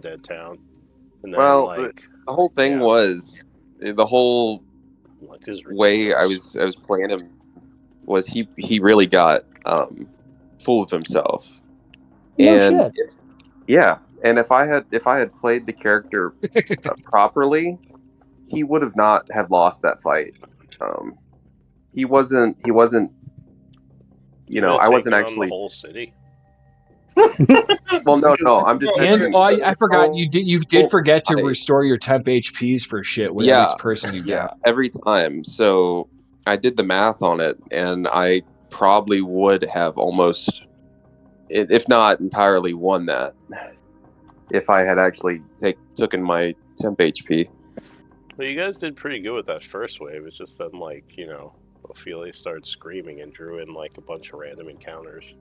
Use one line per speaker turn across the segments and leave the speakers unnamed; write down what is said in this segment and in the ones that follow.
undead town. And then,
well, the whole thing was the whole way I was playing him was he really got full of himself.
No shit.
And if I had played the character properly, he would have not have lost that fight. He wasn't. I wasn't actually
the whole city.
Well, no. I'm just saying.
And I forgot you did forget to restore your temp HPs for shit with each person you got.
Every time. So I did the math on it, and I probably would have almost, if not entirely, won that if I had actually taken my temp HP.
Well, you guys did pretty good with that first wave. It's just then, Ophelia started screaming and drew in a bunch of random encounters.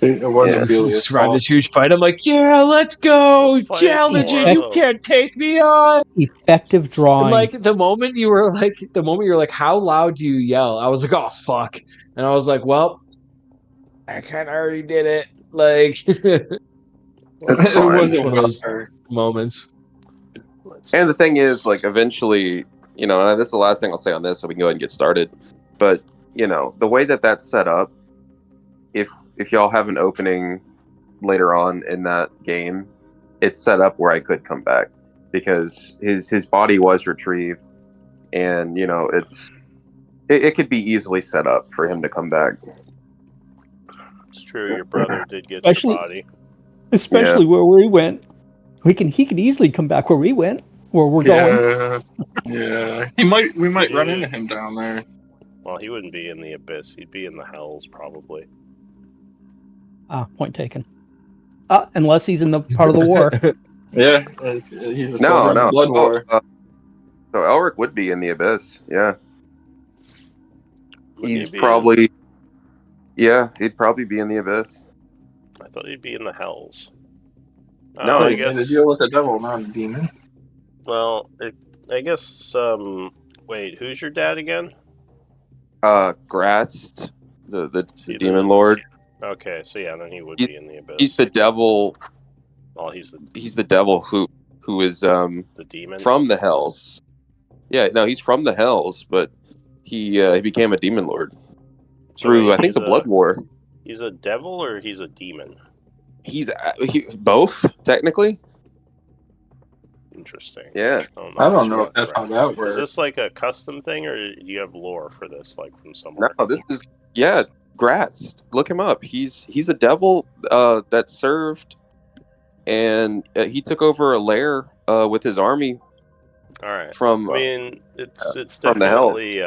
It wasn't Ophelia's
fault. This huge fight. I'm like, yeah, let's go, challenge it. You can't take me on.
Effective drawing.
And the moment you were like, how loud do you yell? I was like, oh fuck, and I was like, well, I kind of already did it. It wasn't one of those moments.
And the thing is, eventually, and this is the last thing I'll say on this, so we can go ahead and get started. But the way that's set up, if y'all have an opening later on in that game, it's set up where I could come back because his body was retrieved, and it could be easily set up for him to come back.
It's true, your brother did get your body,
especially where we went. He can easily come back where we went, where we're going.
Yeah, we might run into him down there.
Well, he wouldn't be in the abyss. He'd be in the hells, probably.
Point taken. Unless he's in the part of the war.
Yeah, he's a soldier in the blood war.
So Elric would be in the abyss. Yeah, he'd probably be in the abyss.
I thought he'd be in the hells.
No, I guess to deal with the devil, not a demon.
Well, I guess. Wait, who's your dad again?
Grast, the demon lord.
Okay, so then he would be in the abyss.
He's the devil.
Well,
he's the devil who is
the demon
from the hells. Yeah, no, he's from the hells, but he became a demon lord through I think the blood war.
He's a devil or he's a demon?
He's both technically.
Interesting.
Yeah,
I don't know if that's how that works.
Is this a custom thing, or do you have lore for this, from somewhere?
No, this is Gratz. Look him up. He's a devil that served, and he took over a lair with his army.
All right.
From
it's definitely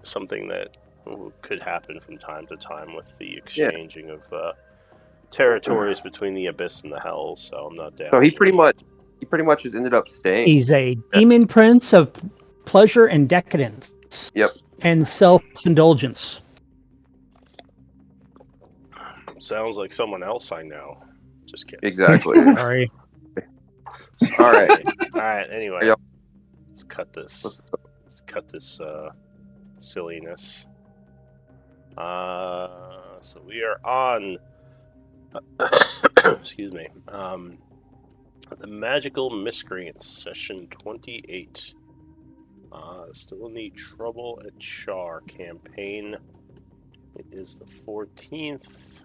something that could happen from time to time with the exchanging of territories between the abyss and the hells. So I'm not down.
So he pretty much has ended up staying.
He's a demon prince of pleasure and decadence.
Yep.
And self-indulgence.
Sounds like someone else I know. Just kidding.
Exactly.
Sorry.
All right.
Anyway, let's cut this. Let's cut this silliness. So we are on. Excuse me. The Magical Miscreants, session 28. Still in the Trouble at Chaur campaign. It is the 14th.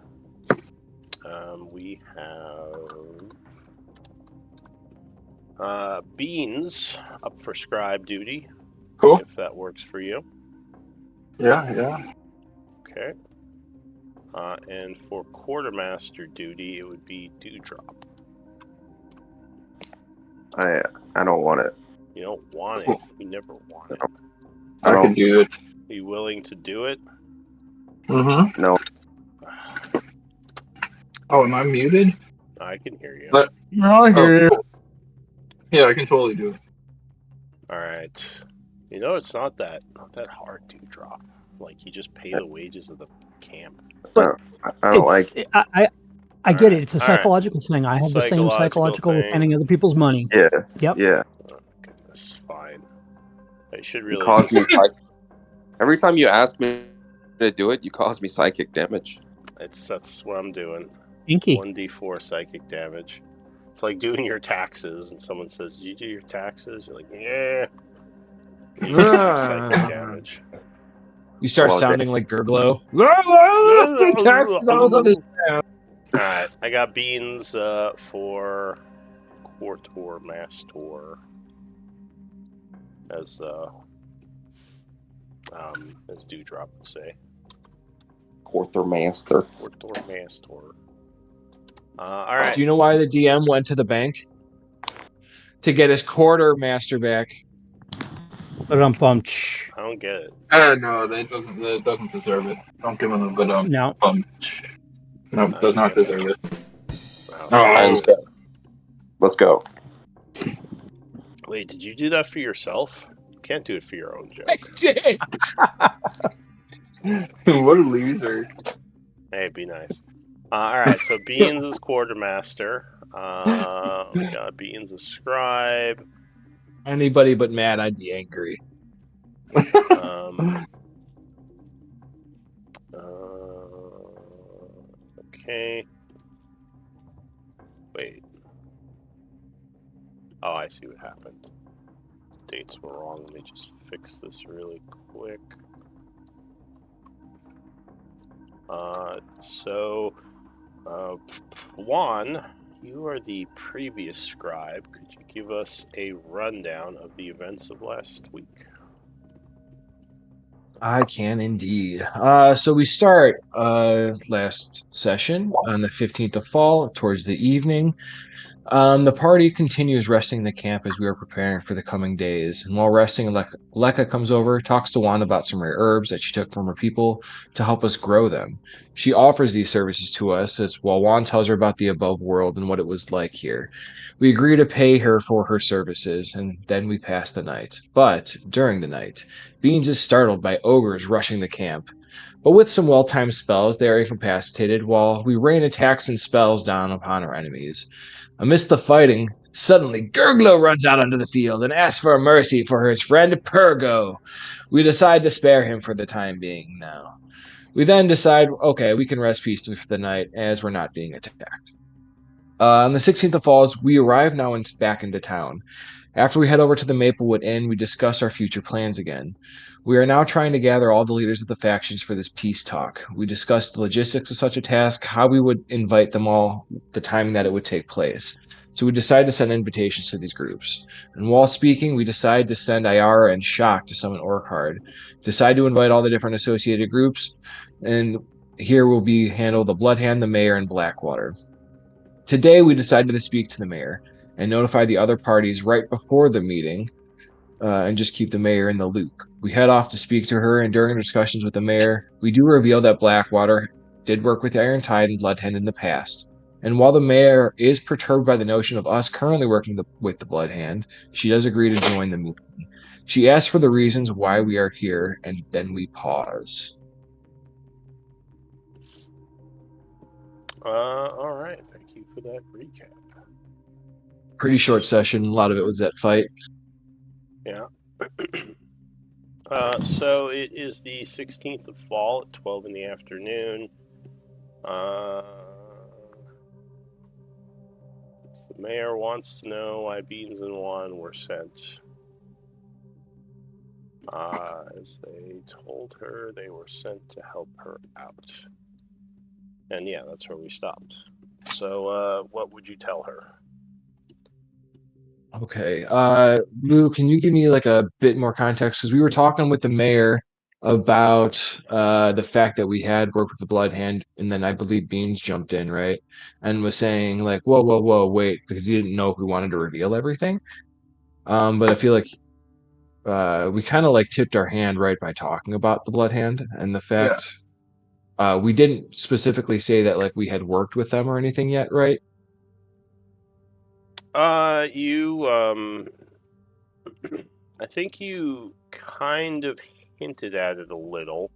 We have Beans up for scribe duty.
Cool.
If that works for you.
Yeah.
Okay. And for quartermaster duty, it would be Dewdrop.
I don't want it.
You don't want it. You never want it.
I can do it.
Are you willing to do it?
Mm-hmm.
No.
Oh, am I muted?
I can hear you.
I hear you.
Cool. Yeah, I can totally do it.
All right. It's not that hard to drop. You just pay the wages of the camp.
I don't like it.
I get it. It's a psychological thing. I have the same psychological with handing other people's money.
Yeah.
Yep.
Yeah.
Oh, goodness, fine. I should really
cause me every time you ask me to do it, you cause me psychic damage.
That's what I'm doing.
Inky.
1d4 psychic damage. It's like doing your taxes, and someone says, "Did you do your taxes?" You're like, "Yeah." You get some psychic damage.
You start sounding like Gurglow.
Alright, I got beans for Quartor Master as Dewdrop would say.
Quartor Master.
Quartor Master. Alright.
Do you know why the DM went to the bank? To get his quartermaster back.
I don't get it.
No, that doesn't deserve it. Don't give him a good
No.
punch. No, does not deserve it.
Oh. Let's go.
Wait, did you do that for yourself? You can't do it for your own joke.
I did.
What a loser.
Hey, be nice. Alright, so Beans is quartermaster. We got Beans as scribe.
Anybody but Matt, I'd be angry.
Okay. Wait. Oh, I see what happened. Dates were wrong. Let me just fix this really quick. Juan, you are the previous scribe. Could you give us a rundown of the events of last week?
I can indeed. So we start last session on the 15th of fall, towards the evening. The party continues resting in the camp as we are preparing for the coming days. And while resting, Leka comes over, talks to Juan about some rare herbs that she took from her people to help us grow them. She offers these services to us as while Juan tells her about the above world and what it was like here. We agree to pay her for her services, and then we pass the night. But during the night, Beans is startled by ogres rushing the camp. But with some well-timed spells, they are incapacitated while we rain attacks and spells down upon our enemies. Amidst the fighting, suddenly Gurglow runs out onto the field and asks for mercy for his friend Purgo. We decide to spare him for the time being now. We then decide, okay, we can rest peacefully for the night as we're not being attacked. On the 16th of Falls, we arrive now back into town. After we head over to the Maplewood Inn, we discuss our future plans again. We are now trying to gather all the leaders of the factions for this peace talk. We discussed the logistics of such a task, how we would invite them all, the timing that it would take place. So we decided to send invitations to these groups. And while speaking, we decided to send Ayara and Shock to summon Orcard. Decide to invite all the different associated groups, and here will be handled the Bloodhand, the Mayor, and Blackwater. Today, we decided to speak to the Mayor and notify the other parties right before the meeting and just keep the mayor in the loop. We head off to speak to her, and during discussions with the mayor, we do reveal that Blackwater did work with Iron Tide and Bloodhand in the past. And while the mayor is perturbed by the notion of us currently working with the Bloodhand, she does agree to join the meeting. She asks for the reasons why we are here, and then we pause.
All right. Thank you for that recap.
Pretty short session. A lot of it was that fight.
Yeah. So it is the 16th of fall at 12 in the afternoon. The mayor wants to know why Beans and Juan were sent. As they told her they were sent to help her out. And yeah, that's where we stopped. So, what would you tell her?
Okay. Lou, can you give me like a bit more context? Because we were talking with the mayor about the fact that we had worked with the Blood Hand, and then I believe Beans jumped in, right? And was saying like, whoa, whoa, whoa, wait, because he didn't know if we wanted to reveal everything. But I feel like we kind of like tipped our hand right by talking about the Blood Hand and the fact we didn't specifically say that like we had worked with them or anything yet, right?
I think you kind of hinted at it a little.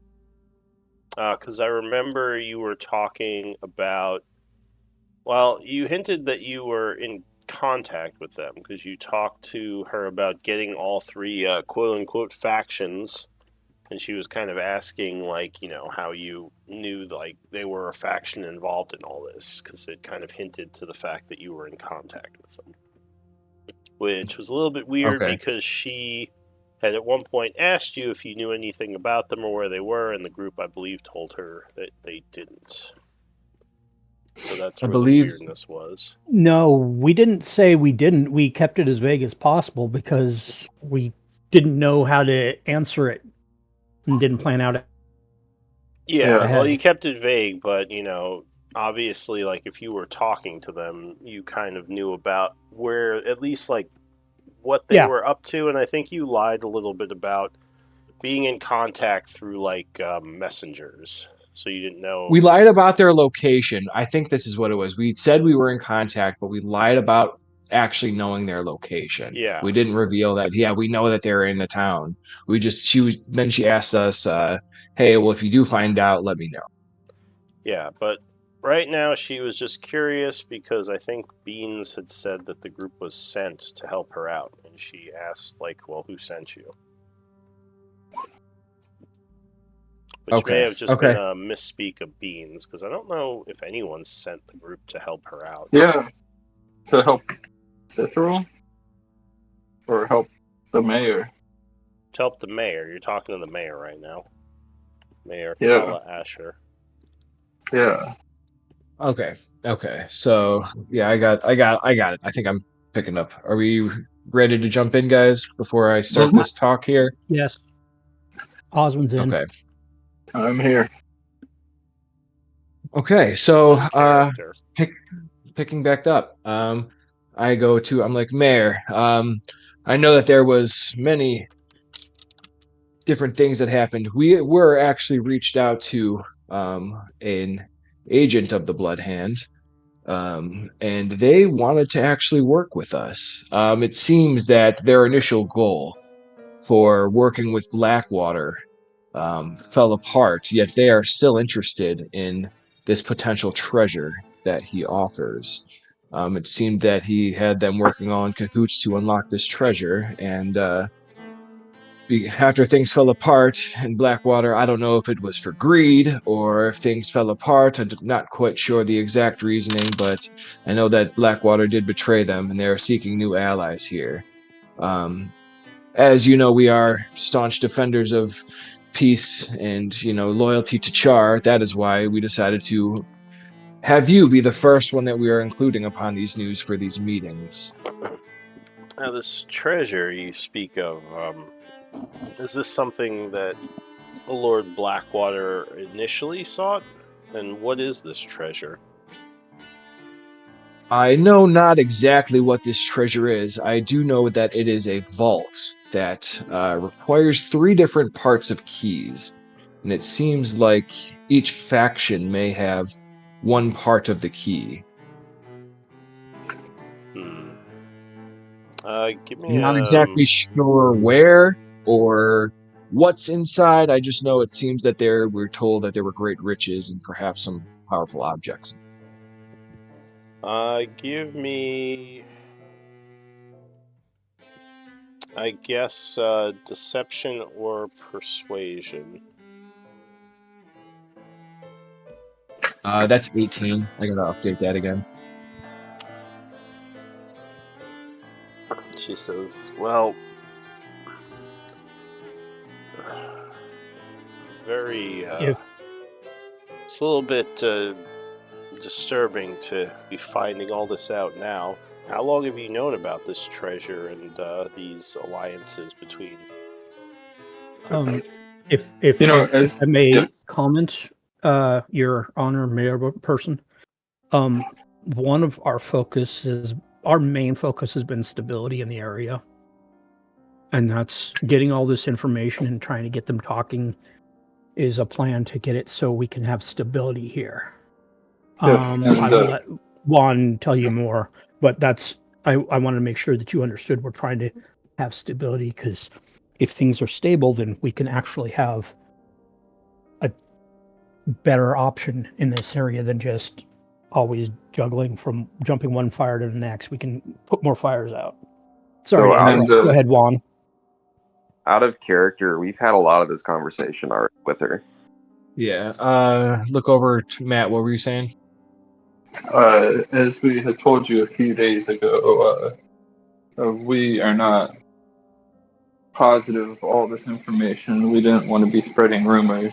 Because I remember you were talking about... Well, you hinted that you were in contact with them, because you talked to her about getting all three quote-unquote factions and she was kind of asking, like, how you knew, like, they were a faction involved in all this, because it kind of hinted to the fact that you were in contact with them. Which was a little bit weird because she had at one point asked you if you knew anything about them or where they were, and the group, I believe, told her that they didn't. So that's where the weirdness was.
No, we didn't say we didn't. We kept it as vague as possible because we didn't know how to answer it and didn't plan out.
Yeah, well, you kept it vague, but, obviously, like, if you were talking to them, you kind of knew about where, at least, like, what they were up to, and I think you lied a little bit about being in contact through, like, messengers. So you didn't know.
We lied about their location. I think this is what it was. We said we were in contact, but we lied about actually knowing their location.
Yeah.
We didn't reveal that. Yeah, we know that they're in the town. She asked us, hey, well, if you do find out, let me know.
Yeah, but right now she was just curious because I think Beans had said that the group was sent to help her out. And she asked, like, well, who sent you? Which may have just been a misspeak of Beans, because I don't know if anyone sent the group to help her out.
Yeah, to help Citral? Or help the mayor?
To help the mayor. You're talking to the mayor right now. Mayor Kala Asher.
Yeah.
Okay. So, yeah, I got it. I think I'm picking up. Are we ready to jump in, guys, before I start this talk here?
Yes. Osmond's in.
Okay.
I'm here.
Okay, so picking back up, I'm like, Mayor, I know that there was many different things that happened. We were actually reached out to an agent of the Blood Hand, and they wanted to actually work with us. It seems that their initial goal for working with Blackwater fell apart, yet they are still interested in this potential treasure that he offers. It seemed that he had them working on cahoots to unlock this treasure, and after things fell apart in Blackwater, I don't know if it was for greed or if things fell apart. I'm not quite sure the exact reasoning, but I know that Blackwater did betray them, and they are seeking new allies here. As you know, we are staunch defenders of peace and, loyalty to Chaur. That is why we decided to have you be the first one that we are including upon these news for these meetings.
Now, this treasure you speak of, is this something that Lord Blackwater initially sought? And what is this treasure?
I know not exactly what this treasure is. I do know that it is a vault that requires 3 different parts of keys. And it seems like each faction may have one part of the key.
Give me
Not exactly sure where or what's inside. I just know it seems that we're told that there were great riches and perhaps some powerful objects.
Give me, I guess, deception or persuasion.
That's 18. I gotta update that again.
She says, well, very, it's a little bit disturbing to be finding all this out now. How long have you known about this treasure and these alliances between?
If I may comment, Your Honor, Mayor person, one of our main focus has been stability in the area, and that's getting all this information and trying to get them talking is a plan to get it so we can have stability here.
Yes,
I will let Juan tell you more, but I wanted to make sure that you understood we're trying to have stability, because if things are stable, then we can actually have a better option in this area than just always jumping one fire to the next. We can put more fires out. Sorry, go ahead, Juan.
out of character, we've had a lot of this conversation already with her.
Yeah. Look over to Matt. What were you saying?
As we had told you a few days ago, we are not positive of all this information. We didn't want to be spreading rumors.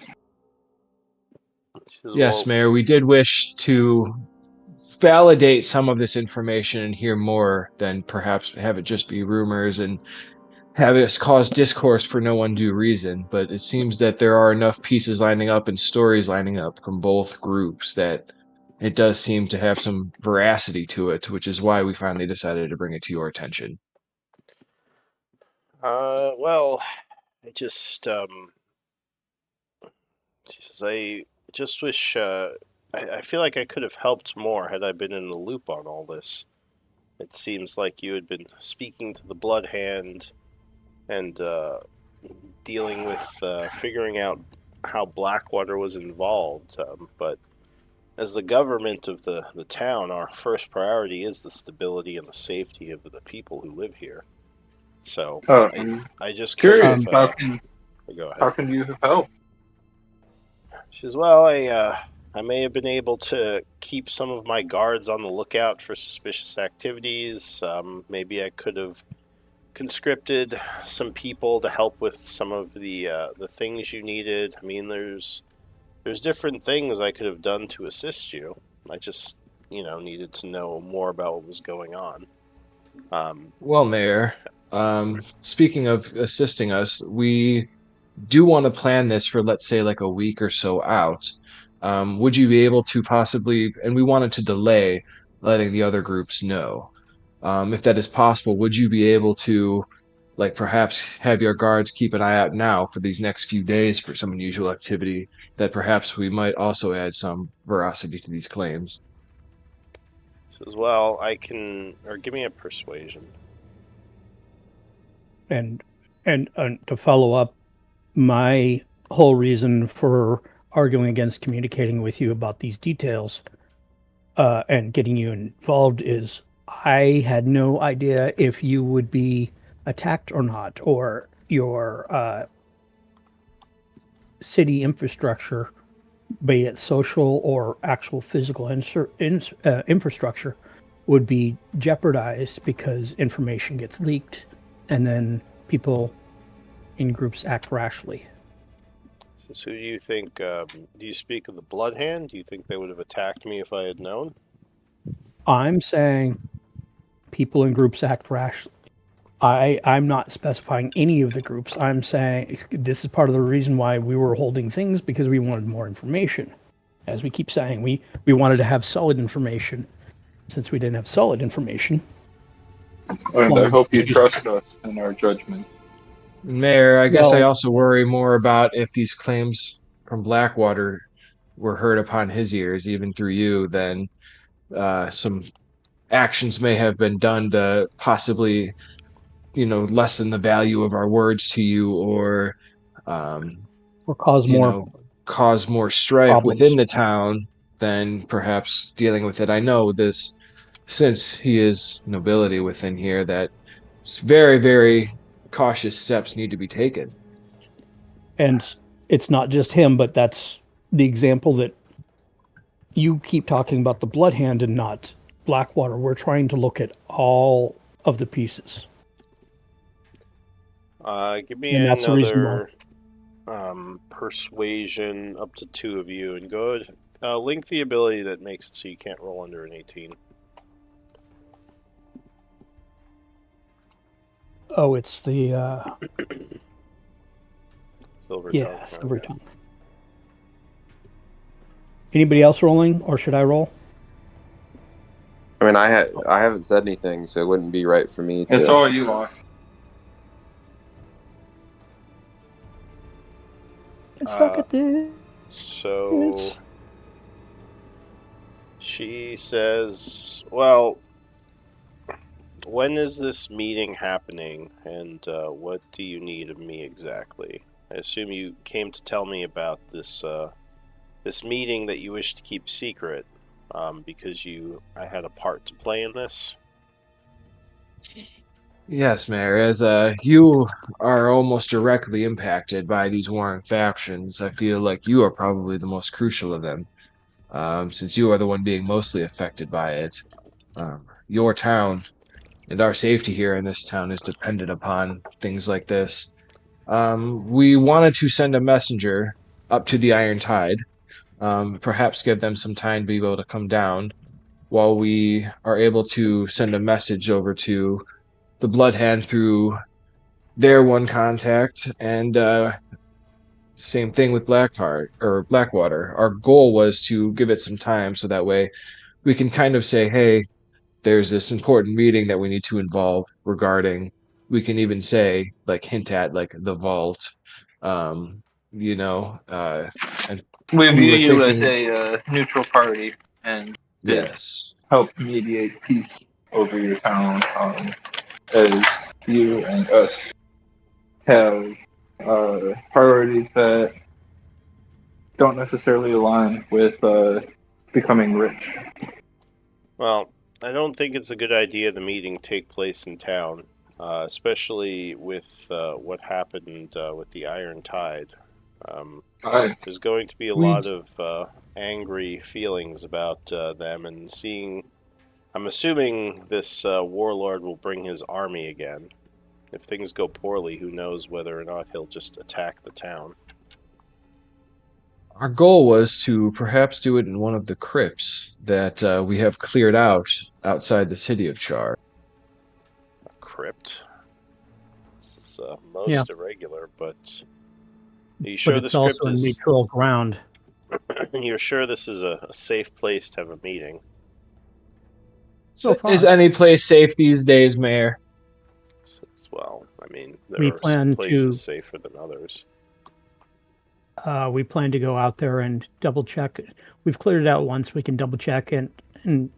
Yes, Mayor. We did wish to validate some of this information and hear more than perhaps have it just be rumors and have it cause discourse for no undue reason. But it seems that there are enough pieces lining up and stories lining up from both groups that it does seem to have some veracity to it, which is why we finally decided to bring it to your attention.
Well, I just, Jesus, I just wish, I feel like I could have helped more had I been in the loop on all this. It seems like you had been speaking to the Blood Hand and, dealing with, figuring out how Blackwater was involved, but as the government of the town, our first priority is the stability and the safety of the people who live here. So, I just
curious.
go ahead.
How can you have helped?
She says, well, I may have been able to keep some of my guards on the lookout for suspicious activities. Maybe I could have conscripted some people to help with some of the things you needed. I mean, there's different things I could have done to assist you. I just, needed to know more about what was going on.
Well, Mayor, speaking of assisting us, we do want to plan this for, let's say, like a week or so out. Would you be able to possibly, and we wanted to delay letting the other groups know. If that is possible, would you be able to, like, perhaps have your guards keep an eye out now for these next few days for some unusual activity that perhaps we might also add some veracity to these claims?
Says, well, I can, or give me a persuasion.
And to follow up, my whole reason for arguing against communicating with you about these details and getting you involved is I had no idea if you would be attacked or not, or your city infrastructure, be it social or actual physical infrastructure, would be jeopardized because information gets leaked and then people in groups act rashly.
So who do you think, do you speak of the Blood Hand? Do you think they would have attacked me if I had known?
I'm saying people in groups act rashly. I'm not specifying any of the groups. I'm saying this is part of the reason why we were holding things, because we wanted more information. As we keep saying, we wanted to have solid information. Since we didn't have solid information.
And I hope you trust us in our judgment.
Mayor, I guess I also worry more about if these claims from Blackwater were heard upon his ears, even through you, then some actions may have been done to possibly, lessen the value of our words to you, or
cause
more strife
problems
within the town than perhaps dealing with it. I know this, since he is nobility within here, that very, very cautious steps need to be taken.
And it's not just him, but that's the example that you keep talking about the Blood Hand and not Blackwater. We're trying to look at all of the pieces.
Give me another persuasion up to 2 of you, and go ahead. Link the ability that makes it so you can't roll under an 18.
Oh, it's the
Silver
tongue. Silver
tongue.
Anybody else rolling, or should I roll?
I mean, I haven't said anything, so it wouldn't be right for me to.
It's all you, Lost.
Let's look at this.
So she says, well, when is this meeting happening, and what do you need of me exactly? I assume you came to tell me about this this meeting that you wish to keep secret, because I had a part to play in this.
Yes, Mayor. As you are almost directly impacted by these warring factions, I feel like you are probably the most crucial of them, since you are the one being mostly affected by it. Your town and our safety here in this town is dependent upon things like this. We wanted to send a messenger up to the Iron Tide, perhaps give them some time to be able to come down while we are able to send a message over to the Blood Hand through their one contact, and same thing with Blackheart or Blackwater. Our goal was to give it some time so that way we can kind of say, hey, there's this important meeting that we need to involve regarding. We can even say, like, hint at like the vault, um, and
We
we
view
were
you as
thinking,
a neutral party and did
yes,
help mediate peace over your town, as you and us have priorities that don't necessarily align with becoming rich.
Well, I don't think it's a good idea the meeting take place in town, especially with what happened with the Iron Tide.
Alright.
There's going to be a
we
lot of angry feelings about them, and seeing. I'm assuming this warlord will bring his army again. If things go poorly, who knows whether or not he'll just attack the town.
our goal was to perhaps do it in one of the crypts that we have cleared out outside the city of Char.
A crypt. This is
Yeah,
most irregular, but are you
but
sure
it's
this crypt
also in
is?
neutral ground.
You're sure this is a safe place to have a meeting?
So
Is
far,
any place safe these days, Mayor?
As well, I mean, there
we
are some
plan
places
to
safer than others.
go out there and double check. We've cleared it out once. We can double check and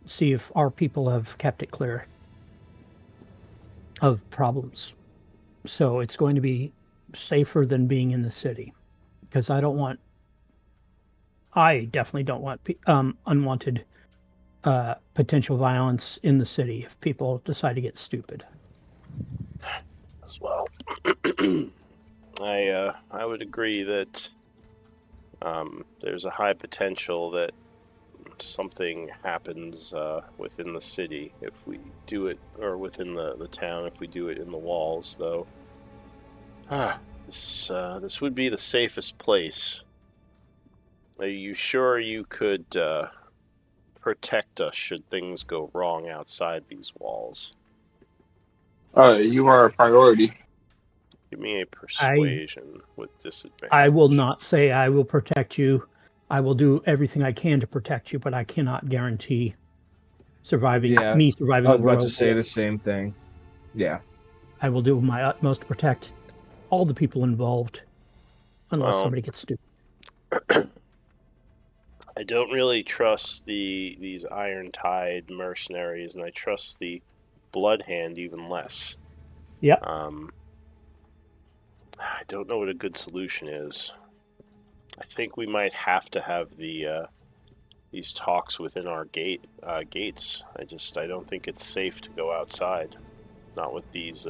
see if our people have kept it clear of problems. So it's going to be safer than being in the city, because I definitely don't want unwanted potential violence in the city if people decide to get stupid.
As well, I would agree that there's a high potential that something happens within the city if we do it, or within the town if we do it in the walls. Though, this would be the safest place. Are you sure you could protect us should things go wrong outside these walls?
You are a priority.
Give me a persuasion with disadvantage.
I will not say I will protect you. I will do everything I can to protect you, but I cannot guarantee surviving
Yeah,
surviving
I was
over
about
a
to say
war.
the same thing. Yeah.
I will do my utmost to protect all the people involved, unless
Well,
somebody gets stupid.
I don't really trust these Iron Tide mercenaries, and I trust the Blood Hand even less.
Yep.
I don't know what a good solution is. I think we might have to have these talks within our gates. I don't think it's safe to go outside, not with these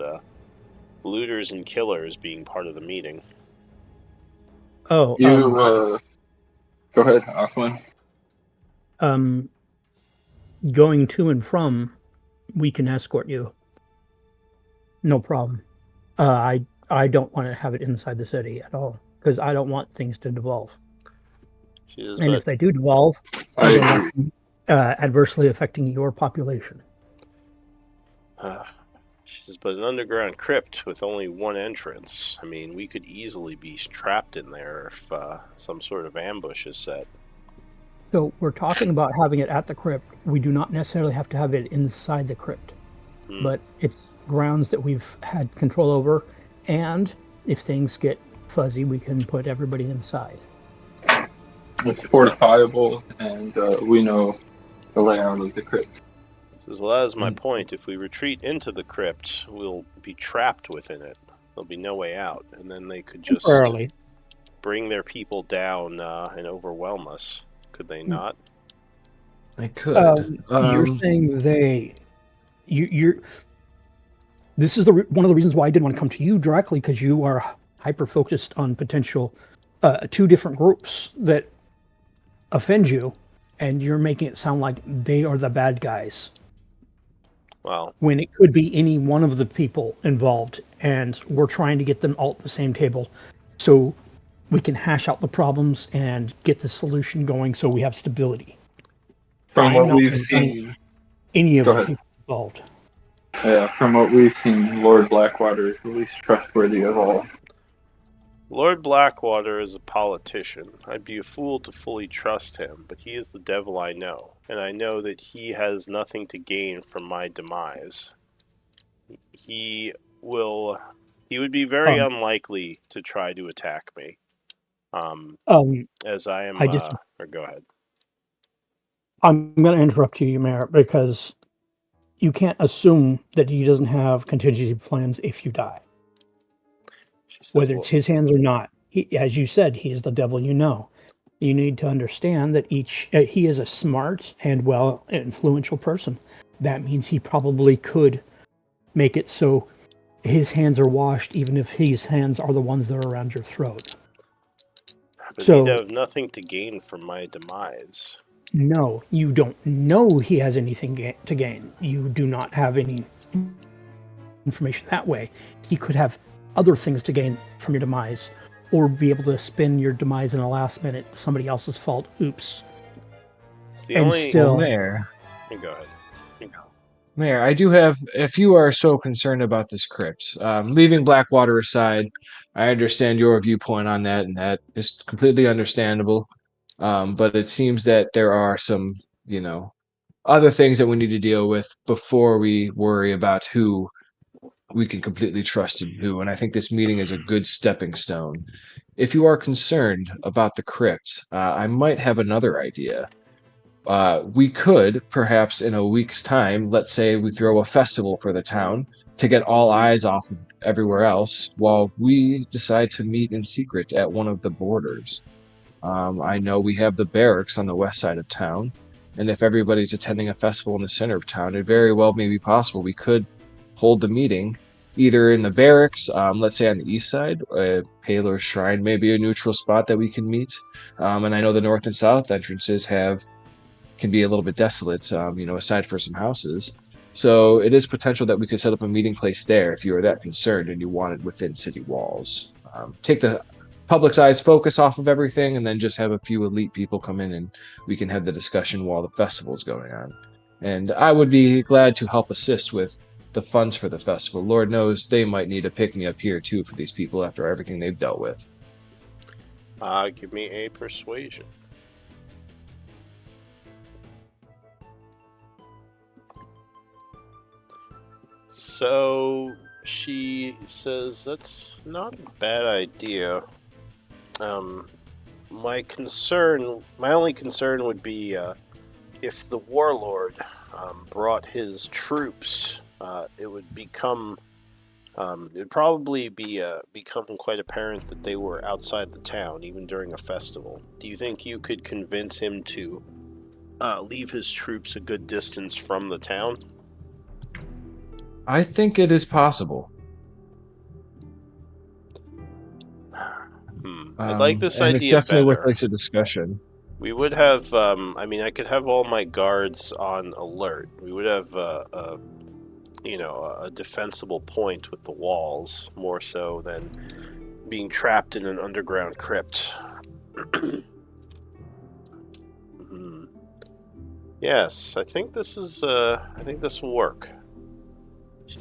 looters and killers being part of the meeting.
Oh,
You go ahead, Oswin.
Going to and from, we can escort you. No problem. I don't want to have it inside the city at all, because I don't want things to devolve. And if they do devolve, I don't want them adversely affecting your population.
She says, but an underground crypt with only one entrance. I mean, we could easily be trapped in there if some sort of ambush is set.
So we're talking about having it at the crypt. We do not necessarily have to have it inside the crypt, but it's grounds that we've had control over, and if things get fuzzy, we can put everybody inside.
It's fortifiable, and we know the layout of the crypt.
Says, well, that is my point. If we retreat into the crypt, we'll be trapped within it. There'll be no way out, and then they could just bring their people down and overwhelm us. Could they not?
I could.
You're saying you're this is one of the reasons why I didn't want to come to you directly, because you are hyper focused on potential 2 different groups that offend you, and you're making it sound like they are the bad guys.
Well,
when it could be any one of the people involved, and we're trying to get them all at the same table so we can hash out the problems and get the solution going so we have stability.
From what we've
blaming
seen,
any of
Go
the
ahead.
people involved.
From what we've seen, Lord Blackwater is the least trustworthy of all.
Lord Blackwater is a politician. I'd be a fool to fully trust him, but he is the devil I know, and I know that he has nothing to gain from my demise. He would be very unlikely to try to attack me. As I am. Or go ahead.
I'm going to interrupt you, Mayor, because you can't assume that he doesn't have contingency plans if you die. Whether it's his hands or not. As you said, he's the devil you know. You need to understand that he is a smart and influential person. That means he probably could make it so his hands are washed, even if his hands are the ones that are around your throat.
But he'd have nothing to gain from my demise.
No, you don't know he has anything to gain. You do not have any information that way. He could have other things to gain from your demise, or be able to spin your demise in a last minute, somebody else's fault. Oops.
Mayor.
Go ahead.
Mayor, I do have, if you are so concerned about this crypt, leaving Blackwater aside, I understand your viewpoint on that, and that is completely understandable. But it seems that there are some, other things that we need to deal with before we worry about who we can completely trust and who. And I think this meeting is a good stepping stone. If you are concerned about the crypt, I might have another idea. We could, perhaps in a week's time, let's say we throw a festival for the town to get all eyes off of everywhere else while we decide to meet in secret at one of the borders. I know we have the barracks on the west side of town, and if everybody's attending a festival in the center of town, it very well may be possible we could hold the meeting either in the barracks, let's say on the east side. Paler's Shrine may be a neutral spot that we can meet, and I know the north and south entrances can be a little bit desolate, aside for some houses. So it is potential that we could set up a meeting place there if you are that concerned and you want it within city walls. Take the public's eyes focus off of everything, and then just have a few elite people come in and we can have the discussion while the festival's going on. And I would be glad to help assist with the funds for the festival. Lord knows they might need a pick-me-up here too for these people after everything they've dealt with.
Give me a persuasion. So she says that's not a bad idea. My only concern would be if the warlord brought his troops, it would become it'd probably become quite apparent that they were outside the town, even during a festival. Do you think you could convince him to leave his troops a good distance from the town?
I think it is possible.
I'd like this
and
idea
it's definitely
better.
worth a discussion.
We would have, I could have all my guards on alert. We would have, a defensible point with the walls, more so than being trapped in an underground crypt. Yes, I think this will work.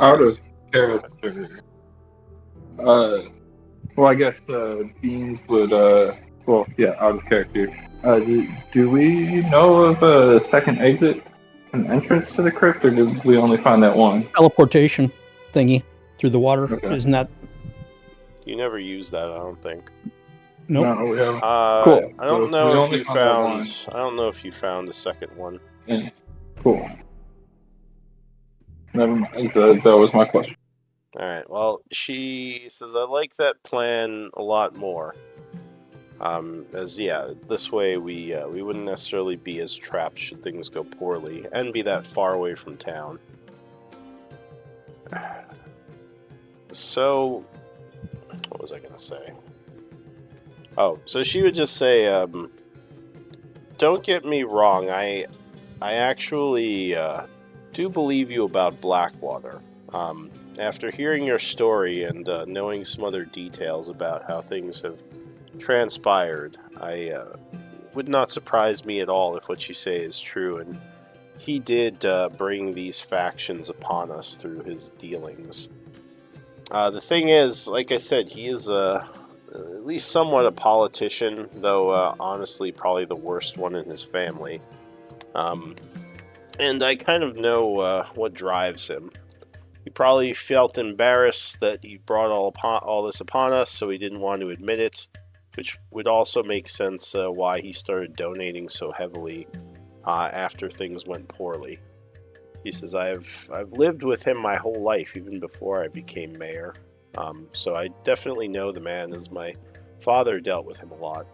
Out of character. Well, I guess Beans would. Out of character. Do we know of a second exit, an entrance to the crypt, or did we only find that one?
Teleportation thingy through the water.
Okay.
Isn't that?
You never use that, I don't think.
Nope.
No, we haven't.
Cool. I don't know if you found the second one.
Yeah. Cool. Never mind. That was my question.
All right. Well, she says I like that plan a lot more. This way we wouldn't necessarily be as trapped should things go poorly, and be that far away from town. So, what was I going to say? Oh, so she would just say, don't get me wrong, I actually do believe you about Blackwater. After hearing your story and knowing some other details about how things have transpired, I would not surprise me at all if what you say is true, and he did bring these factions upon us through his dealings. The thing is, like I said, he is at least somewhat a politician, though honestly probably the worst one in his family. And I kind of know what drives him. He probably felt embarrassed that he brought all this upon us, so he didn't want to admit it, which would also make sense why he started donating so heavily after things went poorly. He says, I've lived with him my whole life, even before I became mayor. So I definitely know the man, as my father dealt with him a lot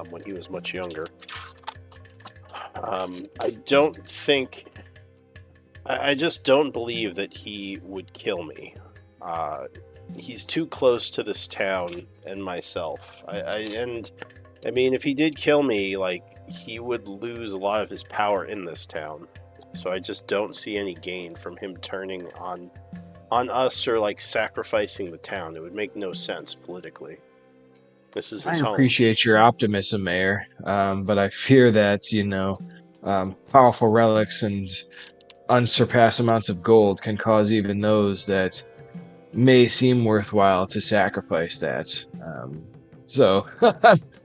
when he was much younger. I just don't believe that he would kill me. He's too close to this town and myself. I mean, if he did kill me, he would lose a lot of his power in this town. So I just don't see any gain from him turning on us or sacrificing the town. It would make no sense politically. This is his home.
I appreciate your optimism, Mayor, but I fear that powerful relics and unsurpassed amounts of gold can cause even those that may seem worthwhile to sacrifice that. So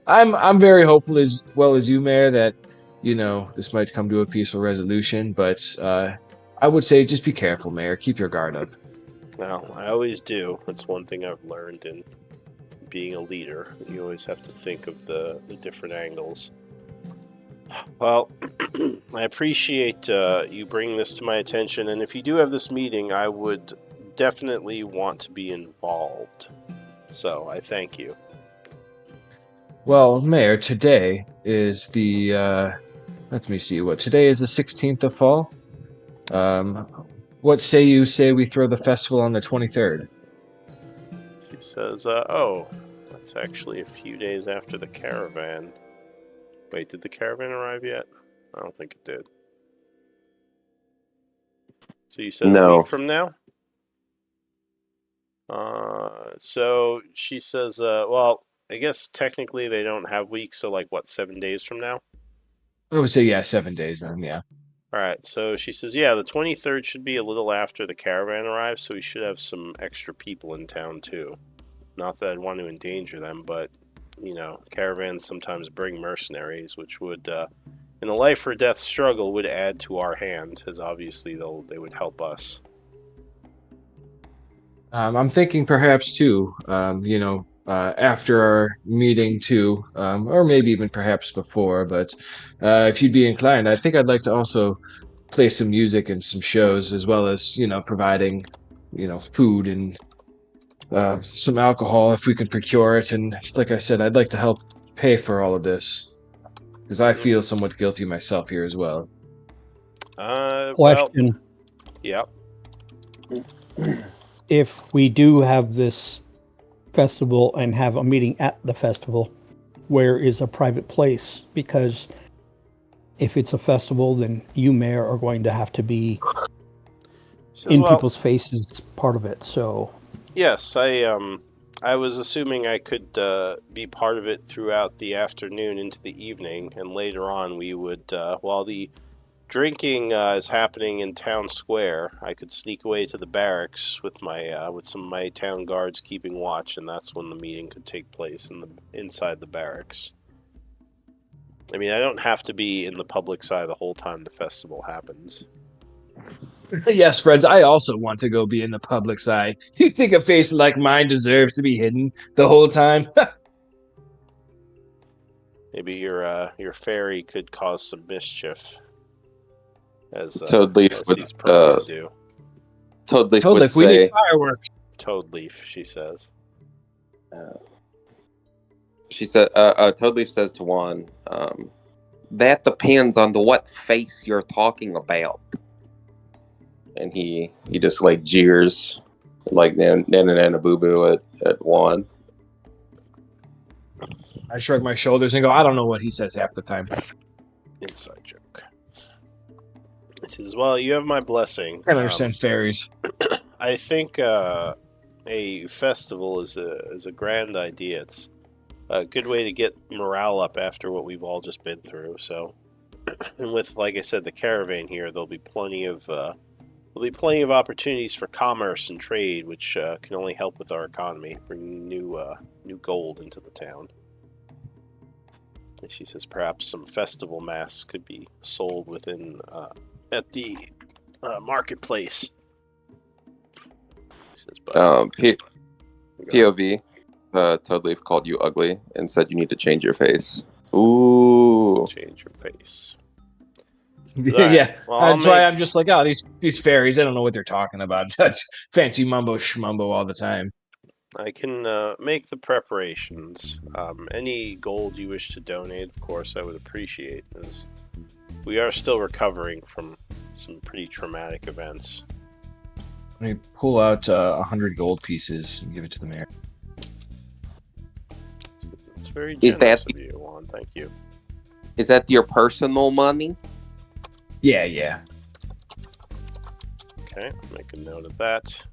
I'm very hopeful, as well as you, Mayor, that this might come to a peaceful resolution. But I would say just be careful, Mayor. Keep your guard up.
Well, I always do. That's one thing I've learned in being a leader. You always have to think of the different angles. Well, I appreciate you bringing this to my attention, and if you do have this meeting, I would definitely want to be involved. So, I thank you.
Well, Mayor, today is the, let me see, today is the 16th of fall? What say we throw the festival on the 23rd?
She says, that's actually a few days after the caravan. Wait, did the caravan arrive yet? I don't think it did. So you said
No.
A week from now? So she says, well, I guess technically they don't have weeks, so 7 days from now?
I would say, 7 days then, yeah.
Alright, so she says, yeah, the 23rd should be a little after the caravan arrives, so we should have some extra people in town too. Not that I'd want to endanger them, but, caravans sometimes bring mercenaries, which would, in a life or death struggle, would add to our hand, as obviously they would help us.
I'm thinking perhaps too, after our meeting too, or maybe even perhaps before, but if you'd be inclined, I think I'd like to also play some music and some shows, as well as, providing, food and some alcohol if we can procure it. And like I said, I'd like to help pay for all of this, because I feel somewhat guilty myself here as well.
Question.
Yep.
If we do have this festival and have a meeting at the festival, where is a private place? Because if it's a festival, then you, Mayor, are going to have to be people's faces, part of it. So
yes, I was assuming I could be part of it throughout the afternoon into the evening, and later on we would, while the drinking is happening in town square, I could sneak away to the barracks with some of my town guards keeping watch, and that's when the meeting could take place inside the barracks. I mean, I don't have to be in the public side the whole time the festival happens.
Yes, friends, I also want to go be in the public's eye. You think a face like mine deserves to be hidden the whole time?
Maybe your fairy could cause some mischief, as these pros do.
Toadleaf would say,
we need fireworks.
Toadleaf, she says.
Toadleaf says to Juan, that depends on what face you're talking about. And he just jeers like Nana Boo Boo at 1.
I shrug my shoulders and go, I don't know what he says half the time.
Inside joke. It is, well, you have my blessing.
I can't understand fairies.
I think a festival is a grand idea. It's a good way to get morale up after what we've all just been through. So, and with, like I said, the caravan here, there'll be plenty of opportunities for commerce and trade, which can only help with our economy, bring new gold into the town. And she says perhaps some festival masks could be sold within at the marketplace. He says, but,
POV. Toadleaf called you ugly and said you need to change your face. Ooh.
Change your face.
Yeah,
well,
that's why I'm just like, oh, these fairies, I don't know what they're talking about. That's fancy mumbo schmumbo all the time.
I can make the preparations. Any gold you wish to donate, of course, I would appreciate, as we are still recovering from some pretty traumatic events.
Let me pull out 100 gold pieces and give it to the mayor.
It's very generous of you, Juan. Thank you.
Is that your personal money?
Yeah.
Okay, make a note of that.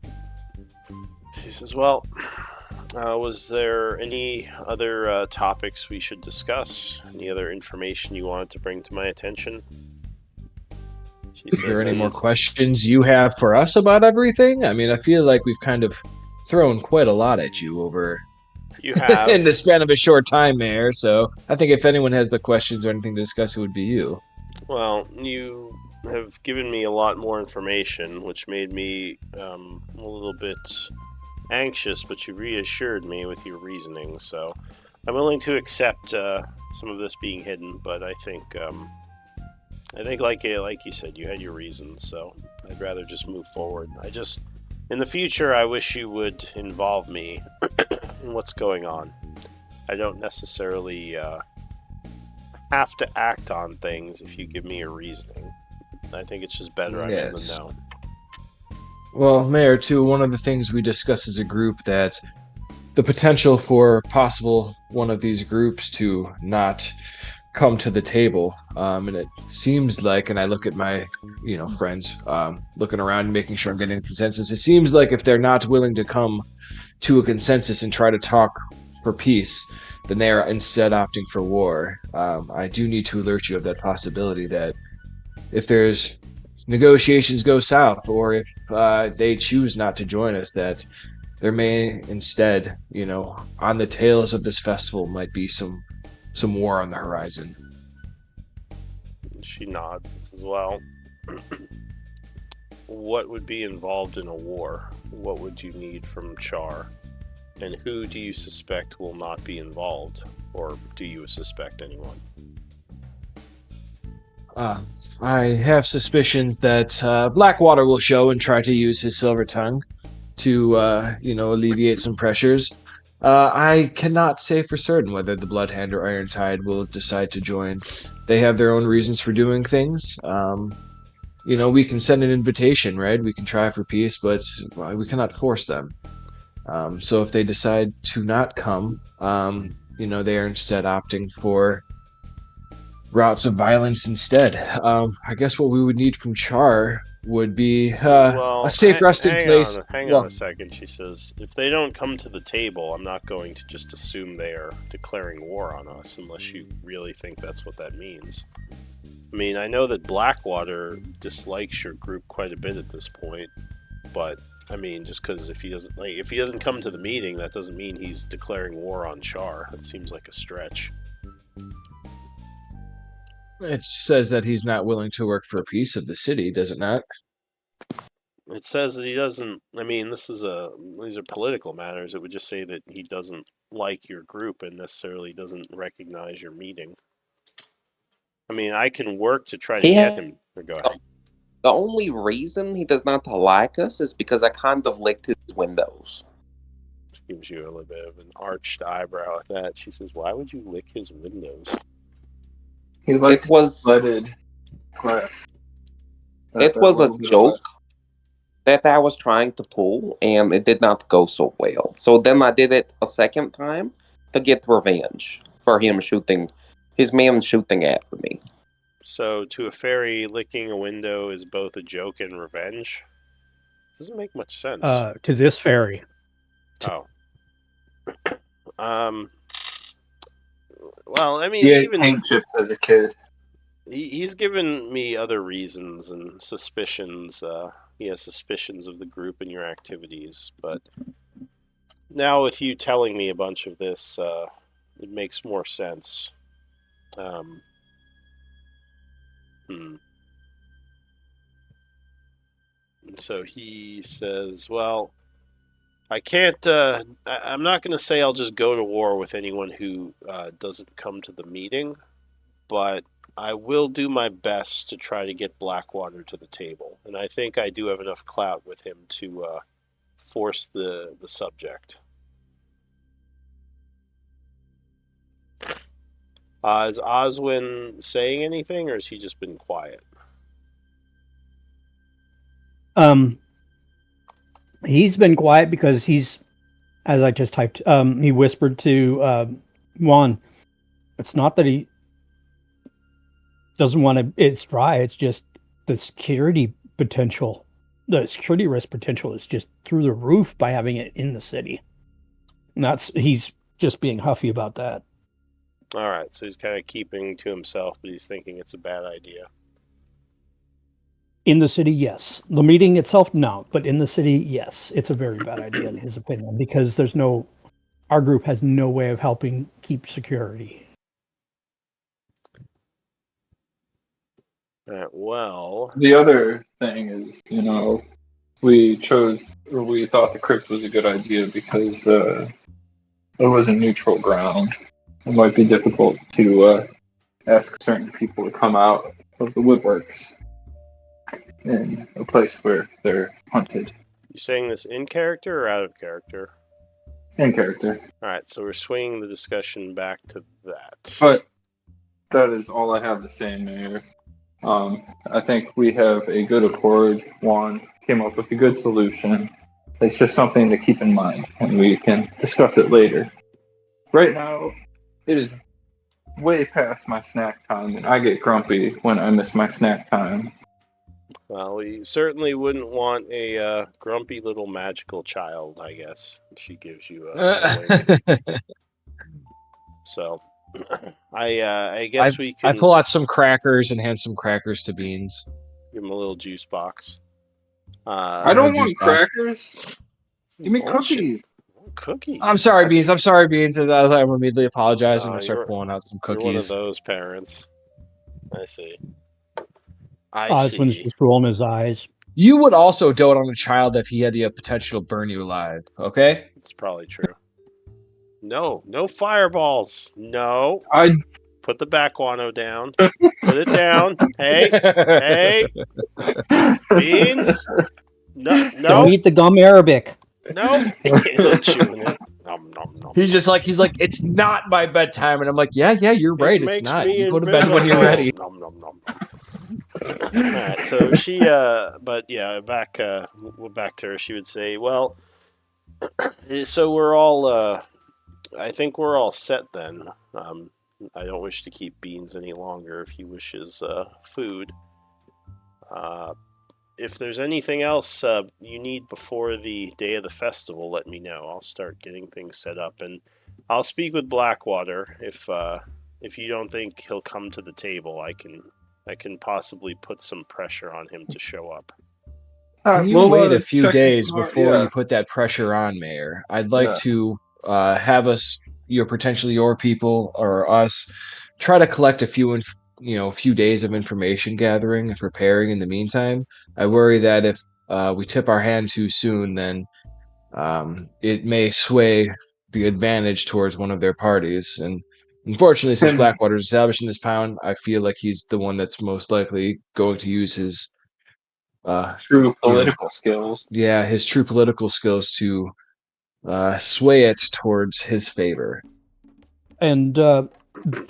She says, well, was there any other topics we should discuss? Any other information you wanted to bring to my attention?
Is there any more questions you have for us about everything? I mean, I feel like we've kind of thrown quite a lot at you over
you have
in the span of a short time, Mayor. So I think if anyone has the questions or anything to discuss, it would be you.
Well, you have given me a lot more information, which made me a little bit anxious, but you reassured me with your reasoning, so I'm willing to accept some of this being hidden, but I think like you said, you had your reasons, so I'd rather just move forward. In the future, I wish you would involve me in what's going on. I don't necessarily have to act on things if you give me a reasoning. I think it's just better I'm in the know.
Well, Mayor, too, one of the things we discussed as a group, that the potential for possible one of these groups to not come to the table, and it seems like, and I look at my friends, looking around and making sure I'm getting a consensus, it seems like if they're not willing to come to a consensus and try to talk for peace, then they are instead opting for war. I do need to alert you of that possibility, that if there's negotiations go south, or if they choose not to join us, that there may instead, on the tails of this festival might be some war on the horizon.
She nods and says, well, what would be involved in a war? What would you need from Chaur? And who do you suspect will not be involved? Or do you suspect anyone?
I have suspicions that Blackwater will show and try to use his silver tongue to, alleviate some pressures. I cannot say for certain whether the Bloodhand or Irontide will decide to join. They have their own reasons for doing things. We can send an invitation, right? We can try for peace, but we cannot force them. So if they decide to not come, they are instead opting for routes of violence instead. I guess what we would need from Chaur would be a safe resting place.
Hang on a second, she says. If they don't come to the table, I'm not going to just assume they are declaring war on us, unless you really think that's what that means. I mean, I know that Blackwater dislikes your group quite a bit at this point, but I mean, just because if he doesn't come to the meeting, that doesn't mean he's declaring war on Chaur. That seems like a stretch.
It says that he's not willing to work for peace of the city, does it not?
It says that he doesn't. I mean, these are political matters. It would just say that he doesn't like your group and necessarily doesn't recognize your meeting. I mean, I can work to try to get him. Go ahead.
The only reason he does not like us is because I kind of licked his windows.
She gives you a little bit of an arched eyebrow at that. She says, "Why would you lick his windows?"
He likes flooded glass.
It was a joke. that I was trying to pull, and it did not go so well. So then I did it a second time to get revenge for him shooting, his man shooting at me.
So, to a fairy, licking a window is both a joke and revenge? Doesn't make much sense.
To this fairy.
Oh. Well, I mean,
Yeah,
even
paint chips as a kid.
he's given me other reasons and suspicions. He has suspicions of the group and your activities, but now with you telling me a bunch of this, it makes more sense. So he says, well, I can't, I'm not going to say I'll just go to war with anyone who doesn't come to the meeting, but I will do my best to try to get Blackwater to the table. And I think I do have enough clout with him to force the subject. Is Oswin saying anything, or has he just been quiet?
He's been quiet because he's, as I just typed, he whispered to Juan, it's not that he doesn't want to, it's dry, it's just the security risk potential is just through the roof by having it in the city. And he's just being huffy about that.
All right, so he's kind of keeping to himself, but he's thinking it's a bad idea.
In the city, yes. The meeting itself, no. But in the city, yes. It's a very bad idea in his opinion because our group has no way of helping keep security.
Well,
the other thing is, we thought the crypt was a good idea because it was a neutral ground. It might be difficult to ask certain people to come out of the woodworks in a place where they're hunted.
You saying this in character or out of character?
In character.
All right, so we're swinging the discussion back to that.
But that is all I have to say, Mayor. I think we have a good accord. Juan came up with a good solution. It's just something to keep in mind, and we can discuss it later. Right now, it is way past my snack time, and I get grumpy when I miss my snack time.
Well, we certainly wouldn't want a grumpy little magical child, I guess. She gives you a wink. So, I guess we can...
I pull out some crackers and hand some crackers to Beans.
Give him a little juice box.
I don't want crackers. Give me cookies.
Cookies?
I'm sorry, Beans. I'm immediately apologizing and start pulling out some cookies.
You're one of those parents. I see.
Oswin's just rolling his eyes.
You would also dote on a child if he had the potential to burn you alive, okay?
It's probably true. No fireballs. No.
I
put the backguano down. Put it down. Hey. Beans. No.
Don't eat the gum Arabic.
No. He's chewing it. Nom, nom, nom.
He's like, it's not my bedtime, and I'm like, yeah, you're right. It's not. You go to bed
invisible.
when you're ready.
Nom, nom, nom. Alright, so she, but yeah, back to her. She would say, well, so we're all, I think we're all set then. I don't wish to keep Beans any longer if he wishes food. If there's anything else you need before the day of the festival, let me know. I'll start getting things set up, and I'll speak with Blackwater. If you don't think he'll come to the table, I can possibly put some pressure on him to show up.
Can you wait a few days before you put that pressure on, Mayor? I'd like to have us, potentially your people or us, try to collect a few days of information gathering and preparing in the meantime. I worry that if we tip our hand too soon, then it may sway the advantage towards one of their parties. And unfortunately, since Blackwater's established in this town, I feel like he's the one that's most likely going to use his
true political skills.
Yeah, his true political skills to sway it towards his favor.
And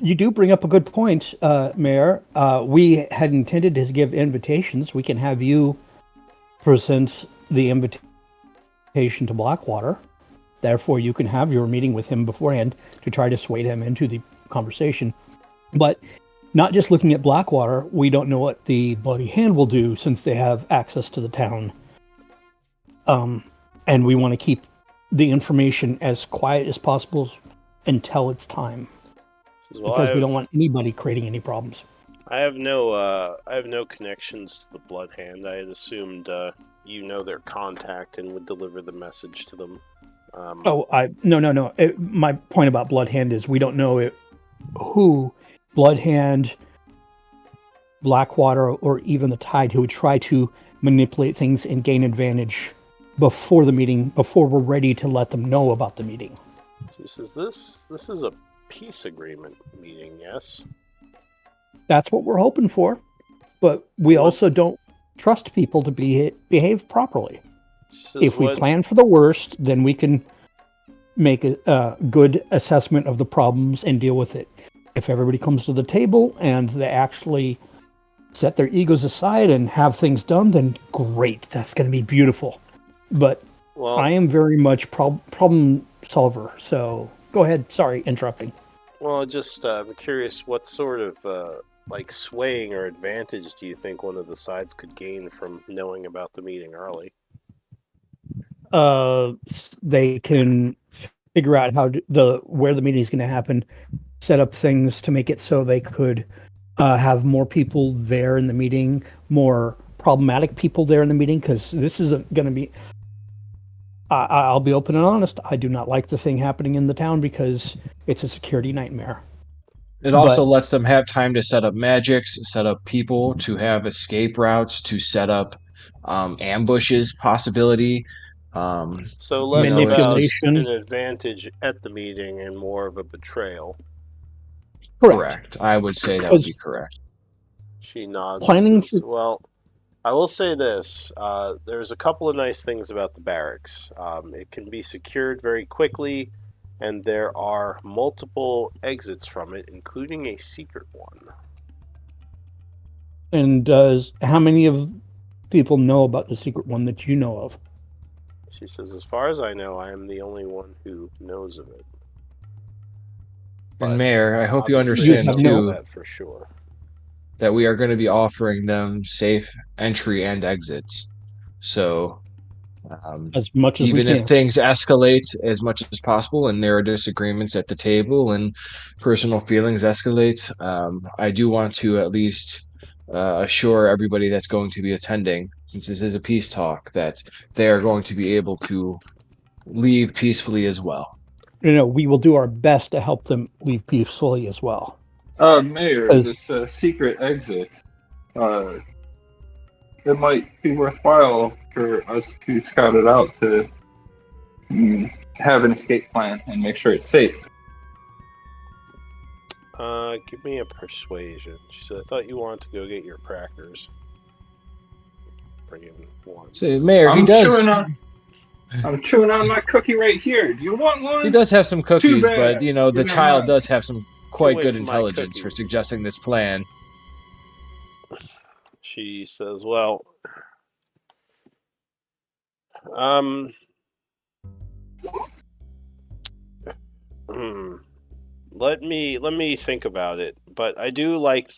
you do bring up a good point, Mayor. We had intended to give invitations. We can have you present the invitation to Blackwater. Therefore, you can have your meeting with him beforehand to try to sway him into the conversation. But not just looking at Blackwater, we don't know what the Bloody Hand will do since they have access to the town. And we want to keep the information as quiet as possible until it's time. Because we don't want anybody creating any problems.
I have no connections to the Blood Hand. I had assumed you know their contact and would deliver the message to them.
No. My point about Blood Hand is we don't know who Blood Hand, Blackwater, or even the Tide who would try to manipulate things and gain advantage before the meeting, before we're ready to let them know about the meeting.
She says, this is a peace agreement meeting, yes?
That's what we're hoping for. But we also don't trust people to behave properly.
Says,
if we plan for the worst, then we can make a good assessment of the problems and deal with it. If everybody comes to the table and they actually set their egos aside and have things done, then great. That's going to be beautiful. But I am very much problem solver. So go ahead. Sorry, interrupting.
Well, just I'm curious, what sort of swaying or advantage do you think one of the sides could gain from knowing about the meeting early?
They can figure out where the meeting is going to happen, set up things to make it so they could have more people there in the meeting, more problematic people there in the meeting, because this isn't going to be... I'll be open and honest. I do not like the thing happening in the town because it's a security nightmare.
It also lets them have time to set up magics, set up people, to have escape routes, to set up ambushes possibility.
So less about an advantage at the meeting and more of a betrayal.
Correct. I would say that would be correct.
She nods and says, well, I will say this. There's a couple of nice things about the barracks. It can be secured very quickly, and there are multiple exits from it, including a secret one.
And how many of people know about the secret one that you know of?
She says, as far as I know, I am the only one who knows of it.
And Mayor, I hope you understand too
that for sure.
That we are going to be offering them safe entry and exits. So
as much as
even
we can.
if things escalate as much as possible and there are disagreements at the table and personal feelings escalate, I do want to at least assure everybody that's going to be attending, since this is a peace talk, that they are going to be able to leave peacefully as well.
We will do our best to help them leave peacefully as well.
Mayor, this secret exit, it might be worthwhile for us to scout it out to have an escape plan and make sure it's safe.
Give me a persuasion. She said, I thought you wanted to go get your crackers. Bring in one.
So, Mayor,
I'm chewing on my cookie right here. Do you want one?
He does have some cookies, but the child does have some quite good intelligence for suggesting this plan.
She says, well, let me think about it. But I do like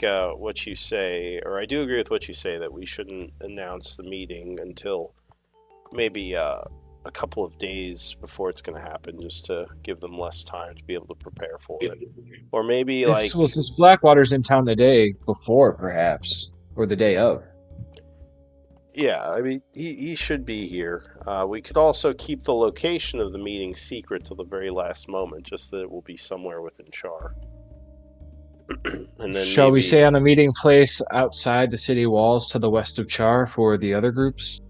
what you say, or I do agree with what you say, that we shouldn't announce the meeting until maybe a couple of days before it's going to happen, just to give them less time to be able to prepare for it. Or maybe
since Blackwater's in town the day before, perhaps, or the day of.
Yeah, I mean, he should be here. We could also keep the location of the meeting secret till the very last moment, just that it will be somewhere within Chaur. And then
Shall we say on a meeting place outside the city walls to the west of Chaur for the other groups?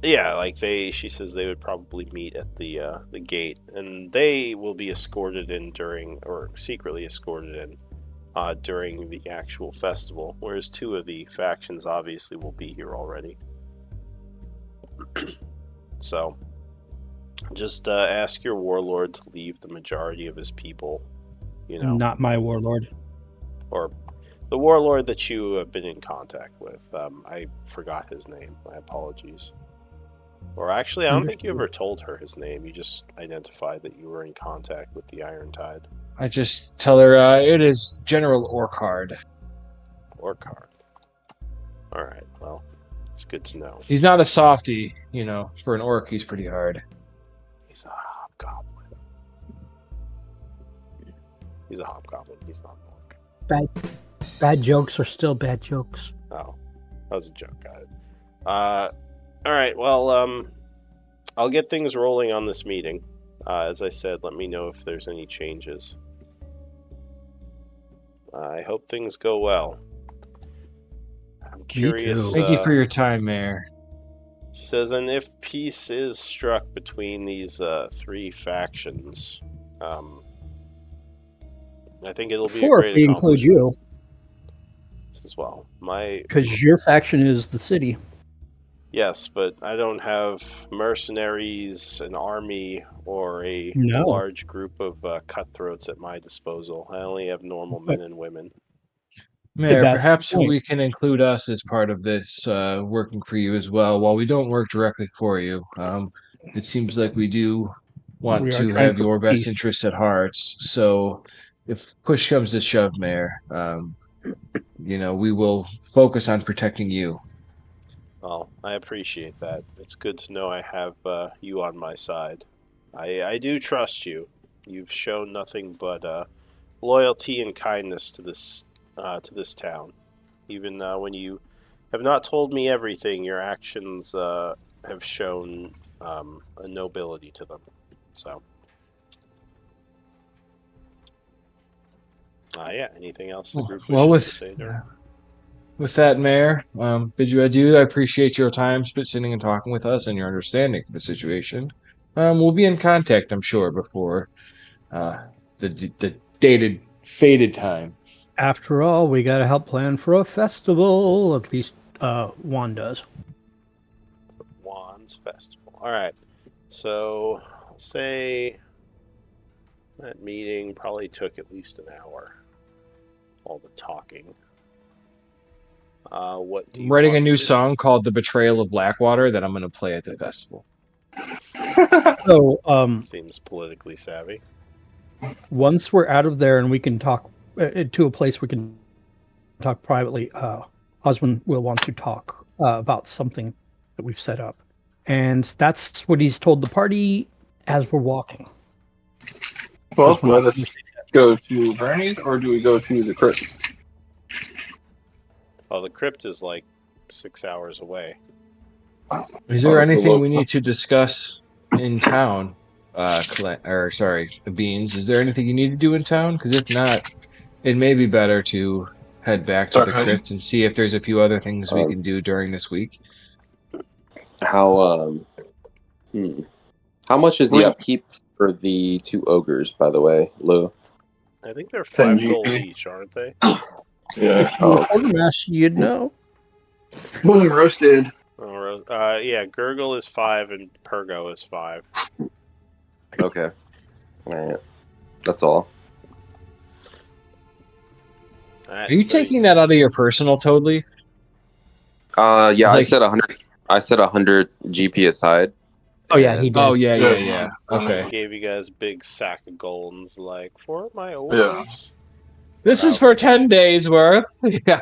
Yeah, she says they would probably meet at the gate, and they will be escorted in secretly escorted in during the actual festival, whereas two of the factions obviously will be here already. So, just ask your warlord to leave the majority of his people,
Not my warlord.
Or the warlord that you have been in contact with. I forgot his name. My apologies. Or actually, I don't think you ever told her his name. You just identified that you were in contact with the Iron Tide.
I just tell her it is General Orchard.
Orchard. All right. Well, it's good to know.
He's not a softie, For an orc, he's pretty hard.
He's a hobgoblin. He's a hobgoblin. He's not an orc.
Bad jokes are still bad jokes.
Oh, that was a joke. Got it. All right. Well, I'll get things rolling on this meeting. As I said, let me know if there's any changes. I hope things go well. I'm curious.
Thank you for your time, Mayor.
She says, and if peace is struck between these three factions, I think it'll be
Four
a great
if we include you.
as well.
Because your faction is the city.
Yes, but I don't have mercenaries, an army, or a large group of cutthroats at my disposal. I only have normal men and women.
Mayor, perhaps we can include us as part of this working for you as well. While we don't work directly for you, it seems like we do want to have your best interests at heart. So if push comes to shove, Mayor, we will focus on protecting you.
Well, I appreciate that. It's good to know I have you on my side. I do trust you. You've shown nothing but loyalty and kindness to this town. Even when you have not told me everything, your actions have shown a nobility to them. So, yeah. Anything else the group wishes to say there?
With that, Mayor, bid you adieu. I appreciate your time sitting and talking with us and your understanding of the situation. We'll be in contact, I'm sure, before the dated, fated time.
After all, we got to help plan for a festival. At least Juan does.
Juan's festival. All right. So, I'll say that meeting probably took at least an hour. All the talking. What do you
I'm writing
want
a new
to do?
song called "The Betrayal of Blackwater" that I'm going to play at the festival.
So,
seems politically savvy.
Once we're out of there and we can talk to a place we can talk privately, Osmond will want to talk about something that we've set up, and that's what he's told the party as we're walking.
Well, let us go to Bernie's, or do we go to the crypt?
Well, the crypt is like 6 hours away.
Is there anything we need to discuss in town? Beans. Is there anything you need to do in town? Because if not, it may be better to head back to the crypt and see if there's a few other things we can do during this week.
How much is the upkeep for the two ogres, by the way, Lou?
I think they're 5 gold each, aren't they?
Yeah.
If you were quartermaster, you'd know.
Boom, roasted.
Yeah, Gurgle is 5 and Pergo is 5.
Okay. All right. That's all.
Are you taking that out of your personal Toad Leaf?
Yeah, I said 100. I said 100 GP aside.
Oh yeah, he did.
Oh yeah. Okay.
Gave you guys a big sack of gold and was like, for my ogres.
Yeah.
This is for 10 days worth. Yeah.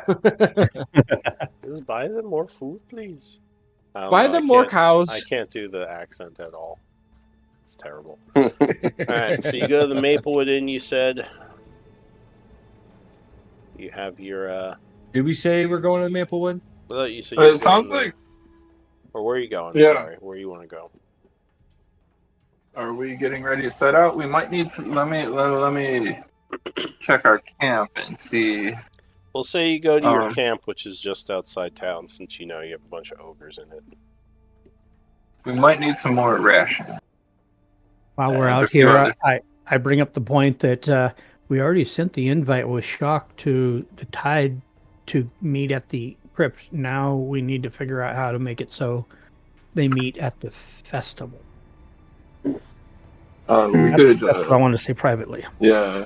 Just buy them more food, please.
Buy them more cows.
I can't do the accent at all. It's terrible. All right, so you go to the Maplewood Inn, you said. You have your...
Did we say we're going to the Maplewood?
I thought you said
it sounds like...
Or where are you going?
Yeah.
Sorry, where you want to go?
Are we getting ready to set out? We might need to... Let me check our camp and see...
We'll say you go to your camp, which is just outside town, since you know you have a bunch of ogres in it.
We might need some more rations.
While we're out here, I bring up the point that we already sent the invite with Shock to the Tide to meet at the crypt. Now we need to figure out how to make it so they meet at the festival.
That's
what I want to say privately.
Yeah.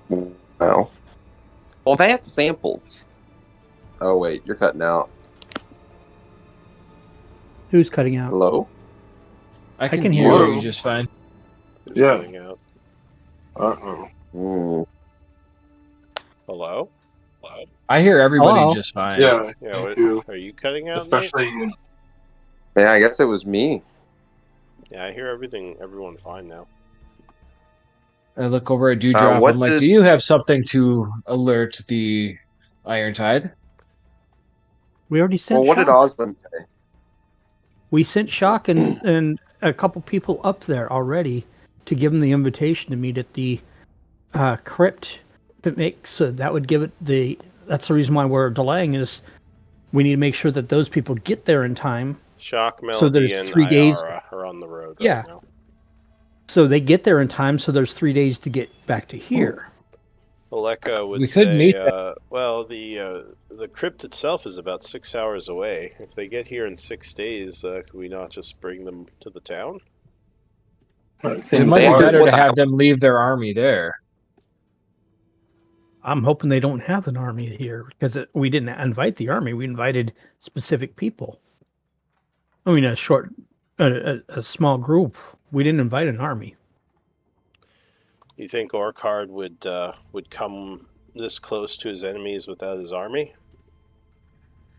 Well, Well, that sample. Oh wait, you're cutting out.
Who's cutting out?
Hello?
I can
can
hear
hear
you
you.
just fine.
Who's
Yeah.
cutting out?
Uh-oh.
Hello? Hello?
I hear everybody
Hello?
just fine.
Yeah,
Yeah,
me too.
are you cutting out, Nate?
Especially
Yeah, I guess it was me.
Yeah, I hear everyone fine now.
I look over at Dewdrop.
What
I'm like,
did-
do you have something to alert the Iron Tide?
We already sent
Well, what did
Shock.
Osmond say?
We sent Shock and a couple people up there already to give them the invitation to meet at the crypt. So that would give it the. That's the reason why we're delaying is we need to make sure that those people get there in time.
Shock,
So
Melody,
there's
and
3 days.
Iara are on the road
Yeah.
right now.
So they get there in time. So there's 3 days to get back to here.
Aleka would
We could
say,
meet
well, the crypt itself is about 6 hours away. If they get here in 6 days, could we not just bring them to the town?
It
seems
might be
That is
better
what
to
I-
have them leave their army there.
I'm hoping they don't have an army here because we didn't invite the army. We invited specific people. I mean, a small group. We didn't invite an army.
You think Orkard would come this close to his enemies without his army?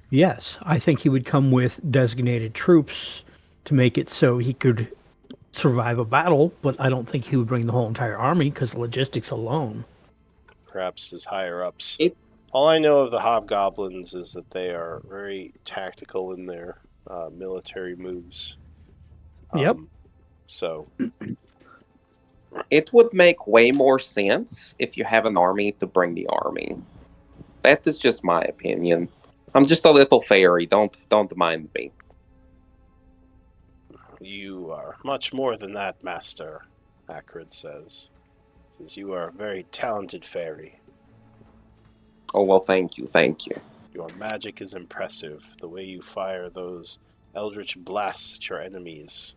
Yes, I think he would come with designated troops to make it so he could survive a battle, but I don't think he would bring the whole entire army because logistics alone.
Perhaps his higher-ups.
It-
All I know of the hobgoblins is that they are very tactical in their military moves.
Yep.
So,
It would make way more sense if you have an army to bring the army. That is just my opinion. I'm just a little fairy. Don't mind me.
you are much more than that, Master, Acrid says. Says you are a very talented fairy.
Oh well, thank you.
Your magic is impressive. The way you fire those eldritch blasts at your enemies.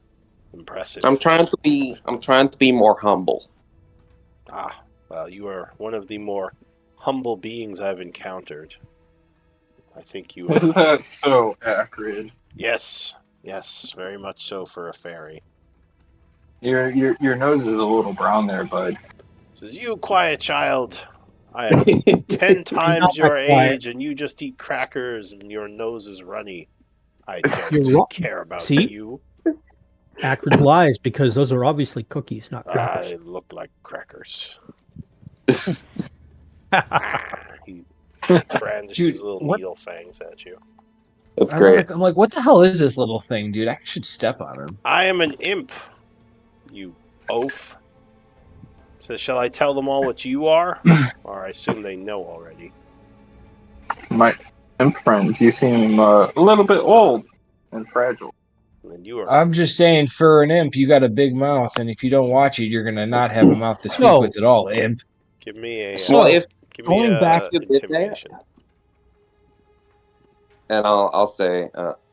Impressive.
I'm trying to be more humble.
Ah, well, you are one of the more humble beings I've encountered. I think you
Isn't
are.
that so accurate?
Yes, very much so for a fairy.
Your nose is a little brown there, bud.
Says, you quiet child. I am 10 times your age and you just eat crackers and your nose is runny. I
You're
don't
wrong.
care about
See?
you.
Acrid lies because those are obviously cookies, not crackers.
I look like crackers. He brandishes his little
what-
needle fangs at you.
That's great.
I'm like, what the hell is this little thing, dude? I should step on him.
I am an imp, you oaf. So shall I tell them all what you are? Or I assume they know already.
My imp friend, you seem a little bit old and fragile.
And you are
I'm just saying, for an imp, you got a big mouth, and if you don't watch it, you're gonna not have a mouth to speak
No.
with at all, imp.
give me a
So,
Well, if
give me
going
a
back
to this,
intimidation.
and I'll say,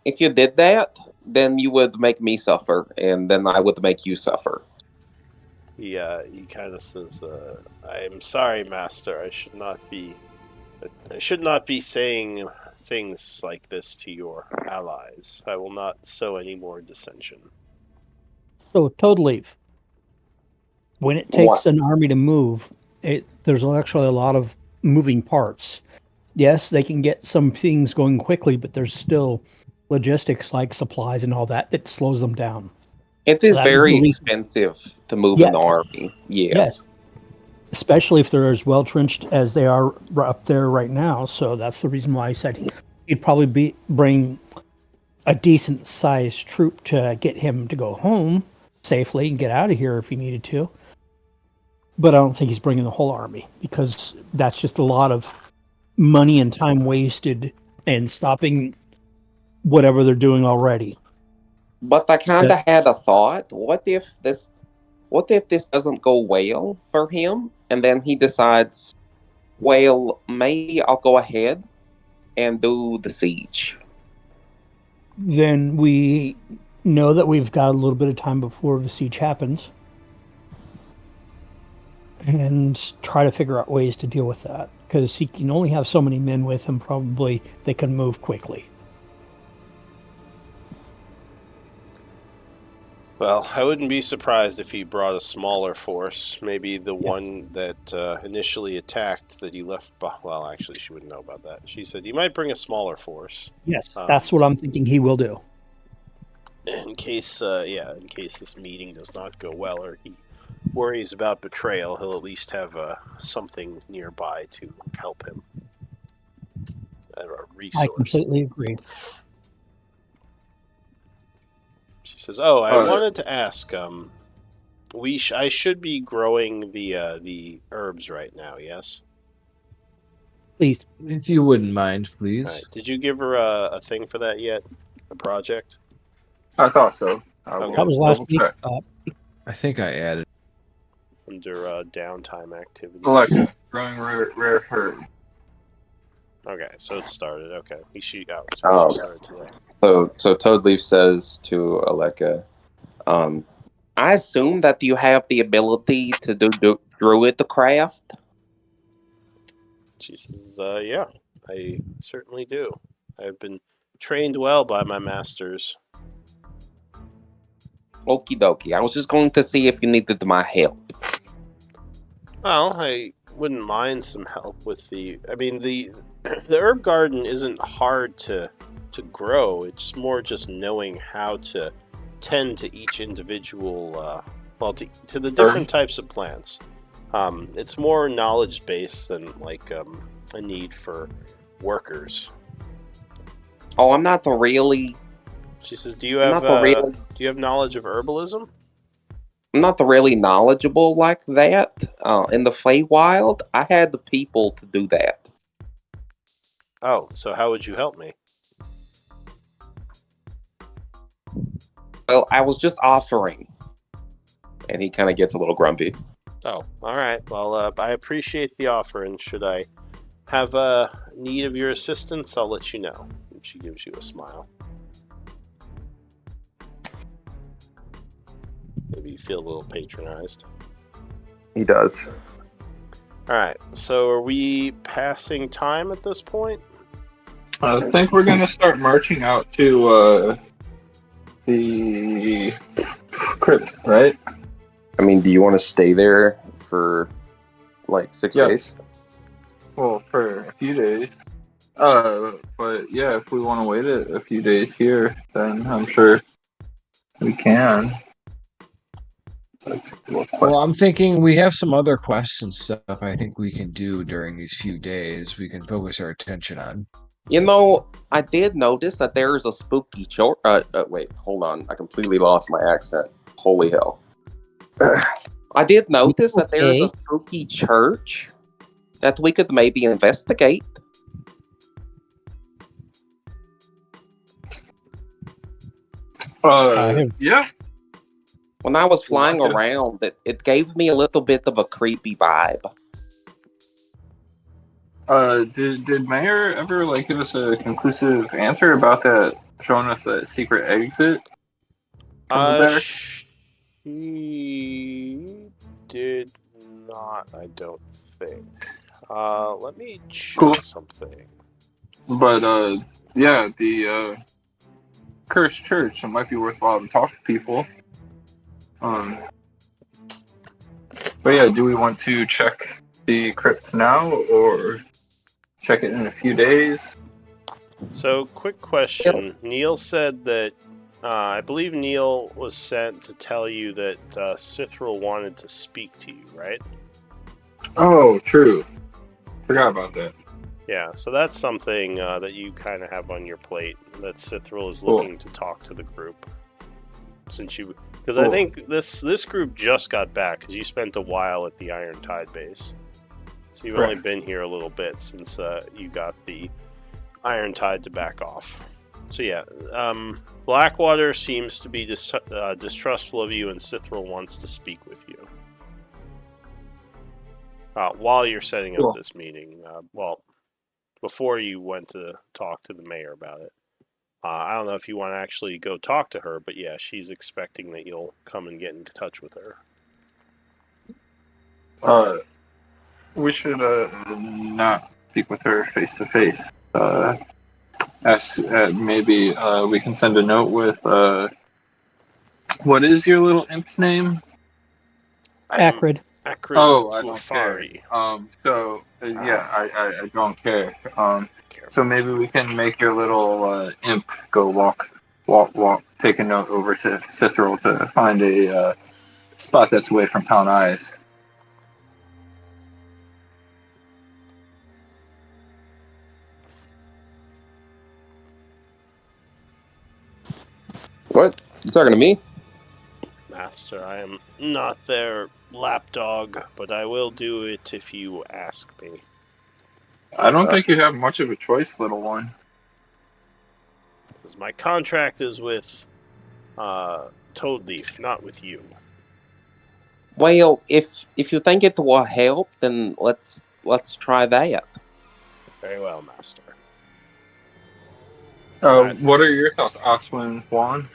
if you did that, then you would make me suffer, and then I would make you suffer.
He kind of says, "I'm sorry, Master. I should not be saying things like this to your allies. I will not sow any more dissension."
So, Toad Leaf. When it takes an army to move, there's actually a lot of moving parts. Yes, they can get some things going quickly, but there's still logistics like supplies and all that slows them down.
It is
That is
very
the reason-
expensive to move
Yes.
an army. Yes.
Especially if they're as well trenched as they are up there right now. So that's the reason why I said he'd probably bring a decent sized troop to get him to go home safely and get out of here if he needed to. But I don't think he's bringing the whole army because that's just a lot of money and time wasted and stopping whatever they're doing already.
But I kind of had a thought. What if this doesn't go well for him, and then he decides, well, maybe I'll go ahead and do the siege.
Then we know that we've got a little bit of time before the siege happens and try to figure out ways to deal with that because he can only have so many men with him. Probably they can move quickly.
Well, I wouldn't be surprised if he brought a smaller force. Maybe the one that initially attacked that he left. Well, actually, she wouldn't know about that. She said he might bring a smaller force.
Yes, that's what I'm thinking he will do.
In case, in case this meeting does not go well or he worries about betrayal, he'll at least have something nearby to help him. A resource.
I completely agree.
She says, "Oh, I wanted to ask. I should be growing the herbs right now. Yes.
Please,
if you wouldn't mind, please.
Right. Did you give her a thing for that yet? A project?
I thought so.
Okay.
that was last week.
I think I added
Under downtime activities.
Alexa, growing rare herb.
Okay, so it started. Okay, she started today.
So Toadleaf says to Aleka, I assume that you have the ability to do druid craft.
She says, yeah, I certainly do. I've been trained well by my masters.
Okie dokie. I was just going to see if you needed my help.
Well, I wouldn't mind some help with the herb garden isn't hard to grow. It's more just knowing how to tend to each individual, to the different types of plants. It's more knowledge based than like a need for workers.
Oh, I'm not really.
She says, "Do you have knowledge of herbalism?"
I'm not really knowledgeable like that. In the Feywild, I had the people to do that.
Oh, so how would you help me?
Well, I was just offering. And he kind of gets a little grumpy.
Oh, all right. Well, I appreciate the offer, and should I have need of your assistance, I'll let you know. And she gives you a smile. Maybe you feel a little patronized.
He does.
All right. So are we passing time at this point?
I think we're going to start marching out to the crypt, right?
I mean, do you want to stay there for like 6 days?
Well, for a few days. But yeah, if we want to wait a few days here, then I'm sure we can.
Well, I'm thinking we have some other quests and stuff I think we can do during these few days. We can focus our attention on.
You know, I did notice that there is a spooky Chaur. Wait, hold on. I completely lost my accent. Holy hell. I did notice that there's a spooky church that we could maybe investigate.
Yeah.
When I was flying around, it gave me a little bit of a creepy vibe.
Did Mayor ever give us a conclusive answer about that, showing us that secret exit?
She did not, I don't think. Let me check something.
But the cursed church. It might be worthwhile to talk to people. But yeah, do we want to check the crypt now or check it in a few days?
So, quick question. Neil said that, I believe Neil was sent to tell you that Sithril wanted to speak to you, right?
Oh, true. Forgot about that.
Yeah, so that's something that you kind of have on your plate, that Sithril is looking to talk to the group. Because I think this group just got back, because you spent a while at the Iron Tide base. So you've only been here a little bit since you got the Iron Tide to back off. So yeah, Blackwater seems to be distrustful of you, and Sithril wants to speak with you. While you're setting up this meeting, before you went to talk to the mayor about it. I don't know if you want to actually go talk to her, but yeah, she's expecting that you'll come and get in touch with her.
we should not speak with her face to face. Ask maybe we can send a note with what is your little imp's name?
Acrid.
Acrid
Oh, I don't
Gulfari.
care. Yeah, I don't care.
Care
So
about
maybe
you.
we can make your little imp go walk. Take a note over to Cithril to find a spot that's away from town eyes.
What? You talking to me?
Master, I am not their lapdog, but I will do it if you ask me.
I don't think you have much of a choice, little one.
Because my contract is with Toadleaf, not with you.
Well, if you think it will help, then let's try that.
Very well, Master.
What are your thoughts, Oswin Juan?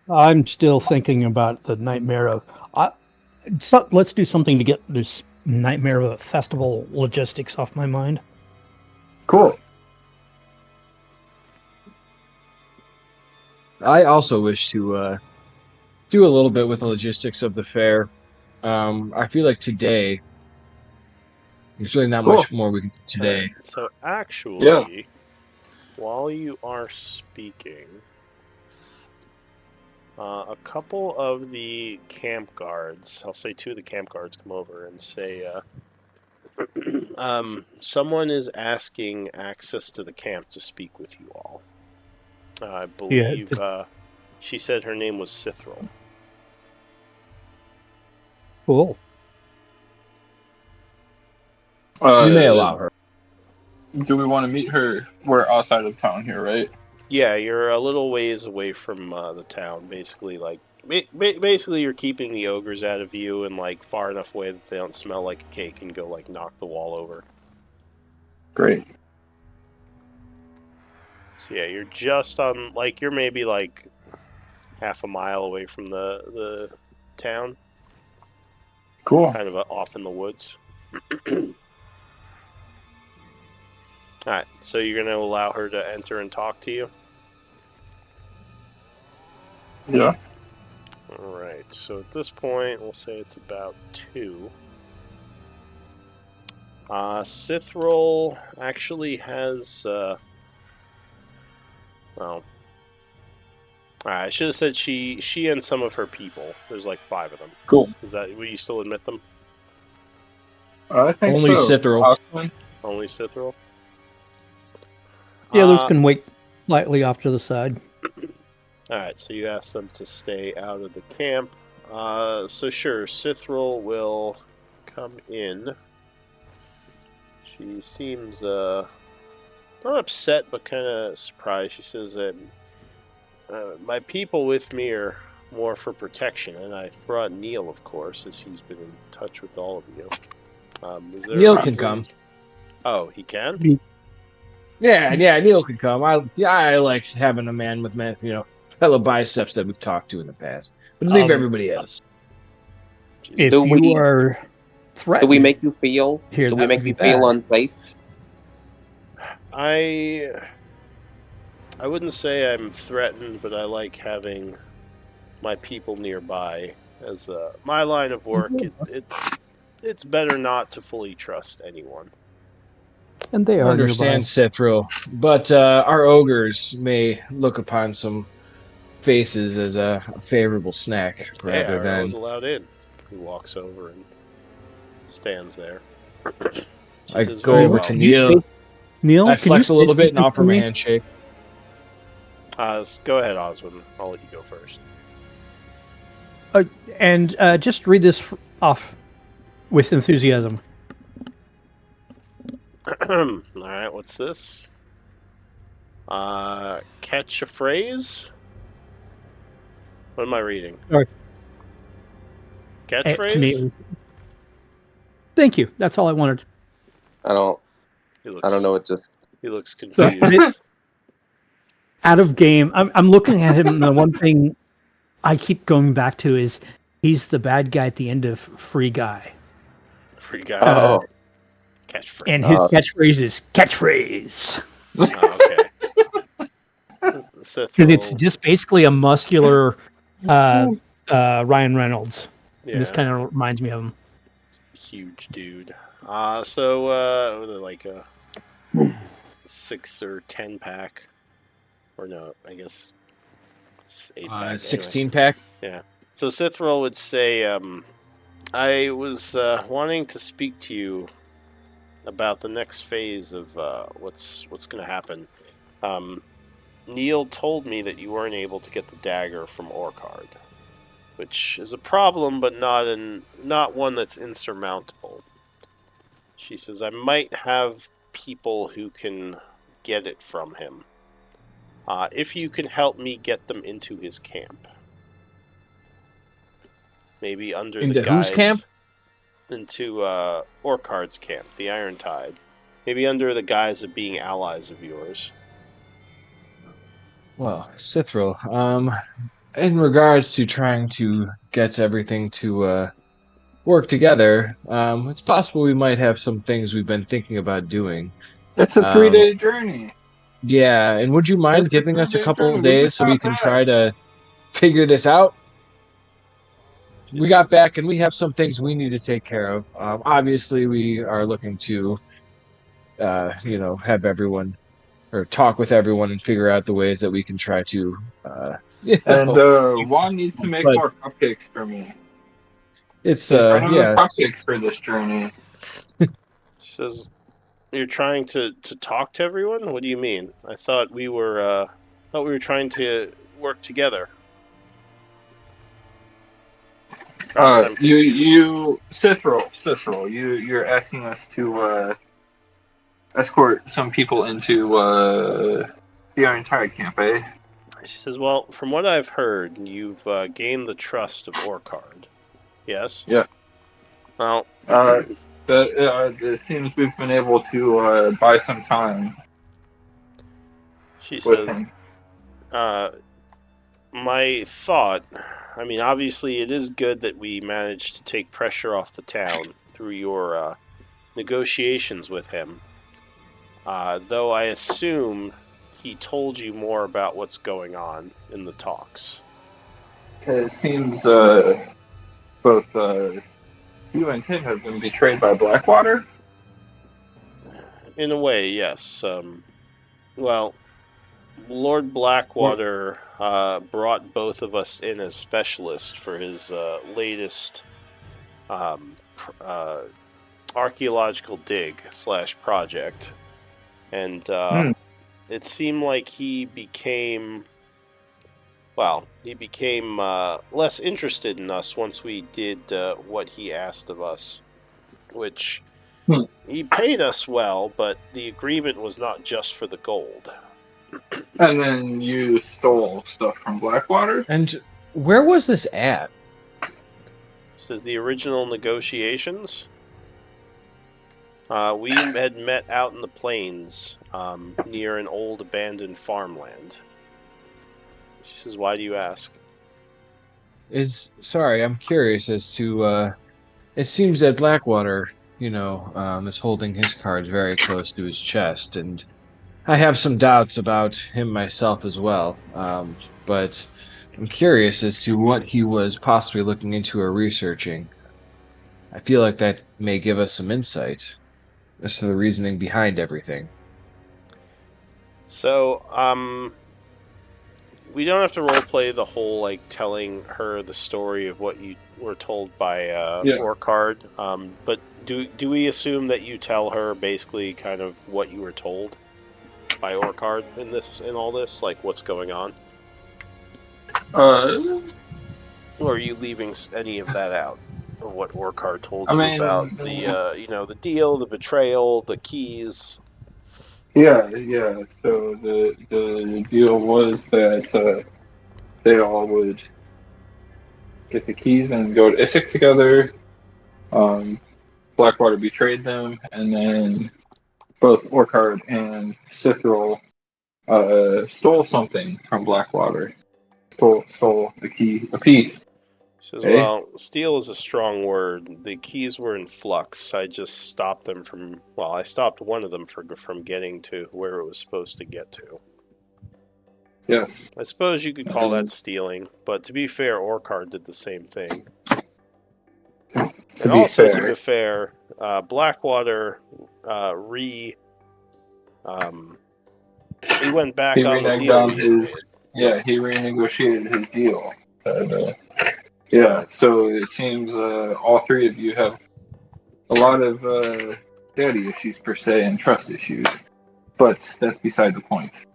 I'm still thinking about the nightmare of. Let's do something to get this nightmare of a festival logistics off my mind.
Cool.
I also wish to do a little bit with the logistics of the fair. I feel like today there's really not much more we can do today.
Right. So actually, while you are speaking, a couple of the camp guards, I'll say 2 of the camp guards, come over and say, someone is asking access to the camp to speak with you all. I believe she said her name was Cithril.
Cool.
You may allow her.
Do we want to meet her? We're outside of town here, right?
Yeah, you're a little ways away from the town. Basically, basically, you're keeping the ogres out of view and far enough away that they don't smell like a cake and go knock the wall over.
Great.
So yeah, you're just on you're maybe half a mile away from the town.
Cool.
Kind of off in the woods. Alright, so you're going to allow her to enter and talk to you?
Yeah.
Alright, so at this point, we'll say it's about 2. Cithril actually has, Alright, I should have said she and some of her people. There's 5 of them.
Cool.
Will you still admit them?
I think
Only
so.
Cithril.
Only Cithril?
The others can wait lightly off to the side.
Alright, so you ask them to stay out of the camp. So sure, Cithril will come in. She seems, not upset, but kind of surprised. She says, my people with me are more for protection, and I brought Neil, of course, as he's been in touch with all of you. Is there
Neil can come.
Oh, he can?
Yeah, Neil can come. I like having a man with fellow biceps that we've talked to in the past. But leave everybody else.
If you are threatened,
do we make you feel?
Here,
do
that
we make
would be
you feel
bad.
unsafe?
I wouldn't say I'm threatened, but I like having my people nearby. As my line of work, it's better not to fully trust anyone.
And they
I
are
understand,
nearby.
Cithril, but our ogres may look upon some faces as a favorable snack rather
I
than.
was allowed in. He walks over and stands there.
I go over to Neil.
Neil,
I flex a little bit and offer him a
me?
handshake.
Go ahead, Oswin. I'll let you go first.
And just read this off with enthusiasm.
All right, what's this? Catch a phrase? What am I reading?
Sorry.
Catchphrase?
To me, thank you. That's all I wanted.
I don't know.
He looks confused.
Out of game. I'm looking at him, and the one thing I keep going back to is He's the bad guy at the end of Free Guy.
Free Guy. Catchphrase.
And his catchphrase is catchphrase.
Okay.
Because it's just basically a muscular Ryan Reynolds. Yeah. This kind of reminds me of him.
Huge dude. So like a 6 or 10 pack, or no, I guess it's 8 pack.
16
anyway.
Pack.
Yeah. So Sithril would say, I was wanting to speak to you about the next phase of what's going to happen. Neil told me that you weren't able to get the dagger from Orcard, which is a problem, but not one that's insurmountable. She says, I might have people who can get it from him. If you can help me get them into his camp. Maybe under
into
the guise...
whose camp?
Into Orcard's camp, the Iron Tide. Maybe under the guise of being allies of yours.
Well, Sithril, in regards to trying to get everything to work together, it's possible we might have some things we've been thinking about doing.
It's a 3-day journey.
Yeah, and would you mind giving us a couple of days so we can try to figure this out? We got back and we have some things we need to take care of. Obviously, we are looking to, have everyone or talk with everyone and figure out the ways that we can try to.
And Juan needs to make more cupcakes for me.
It's
cupcakes for this journey.
She says, "You're trying to talk to everyone? What do you mean? I thought we were trying to work together."
Sithril, you're asking us to escort some people into the Iron Tide camp, eh?
She says, well, from what I've heard, you've gained the trust of Orcard. Yes?
Yeah.
Well...
it seems we've been able to buy some time.
She says, my thought... I mean, obviously, it is good that we managed to take pressure off the town through your negotiations with him. Though I assume he told you more about what's going on in the talks.
It seems both you and Tim have been betrayed by Blackwater?
In a way, yes. Well, Lord Blackwater brought both of us in as specialists for his latest archaeological dig / project. And it seemed like he became less interested in us once we did what he asked of us, which he paid us well, but the agreement was not just for the gold.
And then you stole stuff from Blackwater?
And where was this at?
This is the original negotiations. We had met out in the plains near an old abandoned farmland. She says, why do you ask?
I'm curious as to, it seems that Blackwater, is holding his cards very close to his chest, and I have some doubts about him myself as well, but I'm curious as to what he was possibly looking into or researching. I feel like that may give us some insight as to the reasoning behind everything.
So, we don't have to roleplay the whole, telling her the story of what you were told by Orcard, but do we assume that you tell her basically kind of what you were told by Orcard in all this, like what's going on? Or are you leaving any of that out of what Orcard told you about the deal, the betrayal, the keys?
Yeah. So the deal was that they all would get the keys and go to Issac together. Blackwater betrayed them, and then both Orcard and Sithril stole something from Blackwater. Stole a piece.
Says, well, steal is a strong word. The keys were in flux. I just stopped them from... Well, I stopped one of them from getting to where it was supposed to get to.
Yes.
I suppose you could call that stealing, but to be fair, Orkard did the same thing. To be fair, Blackwater he went back on the deal.
He renegotiated his deal. So it seems all three of you have a lot of daddy issues per se and trust issues, but that's beside the point.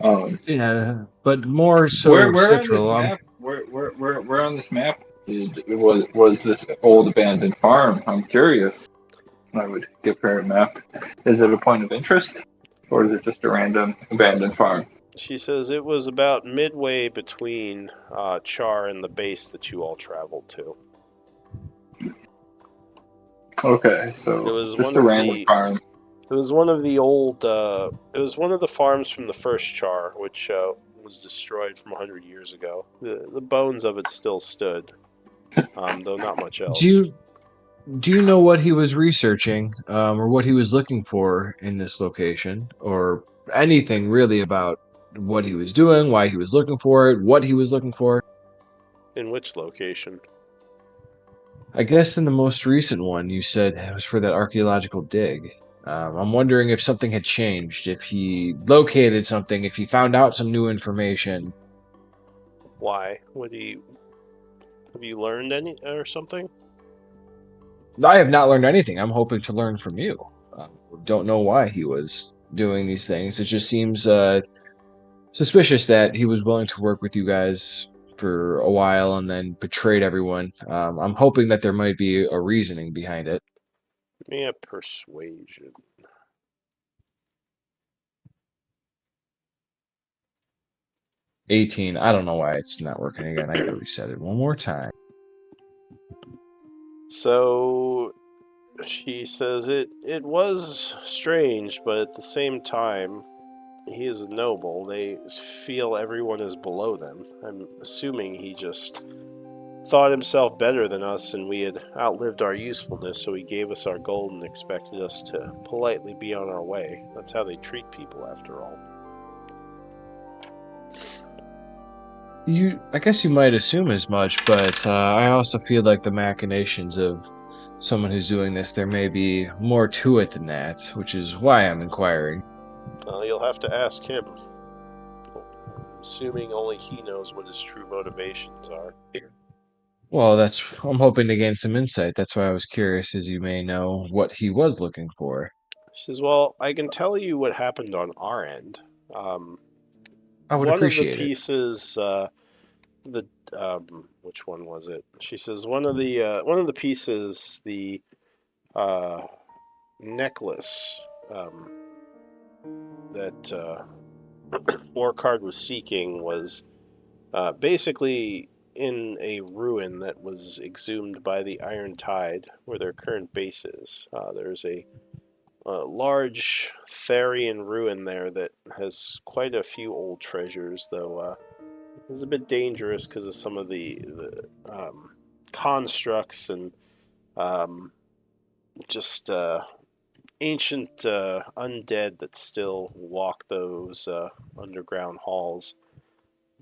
But more so.
Where on this map? Where on this map was this old abandoned farm? I'm curious. I would give her a map. Is it a point of interest, or is it just a random abandoned farm?
She says it was about midway between Chaur and the base that you all traveled to.
Okay, so it was just a random farm.
It was one of the old. It was one of the farms from the first Chaur, which was destroyed from 100 years ago. The bones of it still stood, though not much else.
Do you know what he was researching, or what he was looking for in this location, or anything really about what he was doing, why he was looking for it, what he was looking for?
In which location?
I guess in the most recent one, you said it was for that archaeological dig. I'm wondering if something had changed, if he located something, if he found out some new information.
Why? Have you learned any or something?
I have not learned anything. I'm hoping to learn from you. Don't know why he was doing these things. It just seems suspicious that he was willing to work with you guys for a while and then betrayed everyone. I'm hoping that there might be a reasoning behind it.
Give me a persuasion.
18. I don't know why it's not working again. I gotta reset it one more time.
So she says it was strange, but at the same time, he is a noble. They feel everyone is below them. I'm assuming he just thought himself better than us, and we had outlived our usefulness, so he gave us our gold and expected us to politely be on our way. That's how they treat people, after all.
I guess you might assume as much, but I also feel like the machinations of someone who's doing this, there may be more to it than that, which is why I'm inquiring.
You'll have to ask him. Assuming only he knows what his true motivations are.
Well, I'm hoping to gain some insight. That's why I was curious, as you may know, what he was looking for.
She says, well, I can tell you what happened on our end.
I would appreciate
it. One of the pieces, which one was it? She says one of the pieces, the necklace that Orkard was seeking was basically in a ruin that was exhumed by the Iron Tide, where their current base is. There's a large Therian ruin there that has quite a few old treasures, though it's a bit dangerous because of some of the constructs and just ancient undead that still walk those underground halls.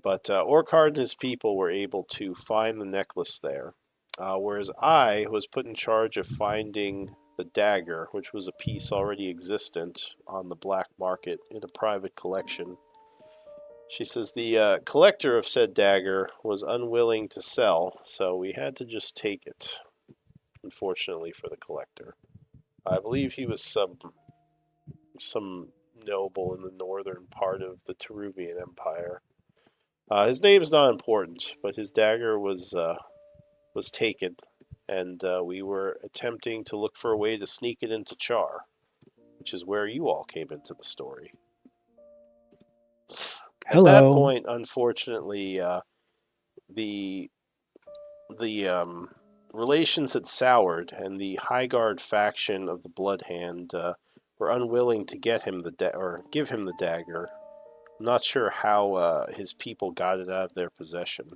But Orkard and his people were able to find the necklace there, whereas I was put in charge of finding the dagger, which was a piece already existent on the black market in a private collection. She says the collector of said dagger was unwilling to sell, so we had to just take it, unfortunately for the collector. I believe he was some noble in the northern part of the Teruvian Empire. His name's not important, but his dagger was taken, and we were attempting to look for a way to sneak it into Chaur, which is where you all came into the story.
Hello.
At that point, unfortunately, the relations had soured, and the Highguard faction of the Blood Hand were unwilling to get him give him the dagger. I'm not sure how his people got it out of their possession,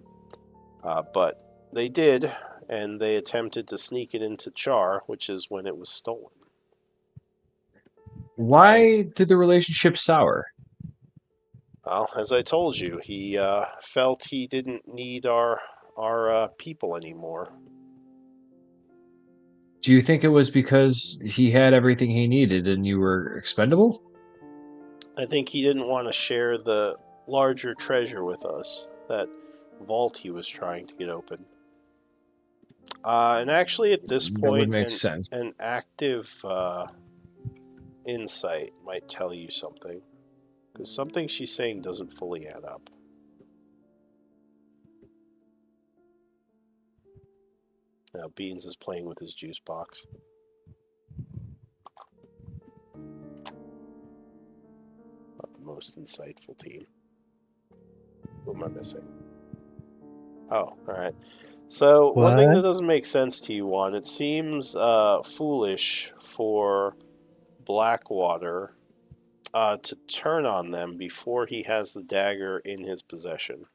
but They did, and they attempted to sneak it into Chaur, which is when it was stolen.
Why did the relationship sour?
Well, as I told you, he felt he didn't need our people anymore.
Do you think it was because he had everything he needed and you were expendable?
I think he didn't want to share the larger treasure with us, that vault he was trying to get open. And actually, at this
That would
point,
make sense.
an active insight might tell you something, because something she's saying doesn't fully add up. Now, Beans is playing with his juice box. Not the most insightful team. Who am I missing? Oh, alright. So, one thing that doesn't make sense to you, Juan, it seems foolish for Blackwater to turn on them before he has the dagger in his possession.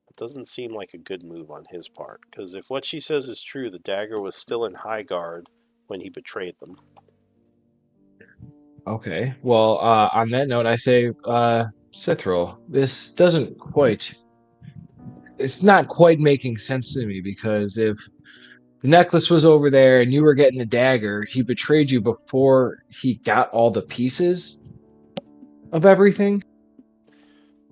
It doesn't seem like a good move on his part, because if what she says is true, the dagger was still in high guard when he betrayed them.
Okay. Well, on that note, I say, Cithril, this doesn't quite. It's not quite making sense to me because if the necklace was over there and you were getting the dagger, he betrayed you before he got all the pieces of everything.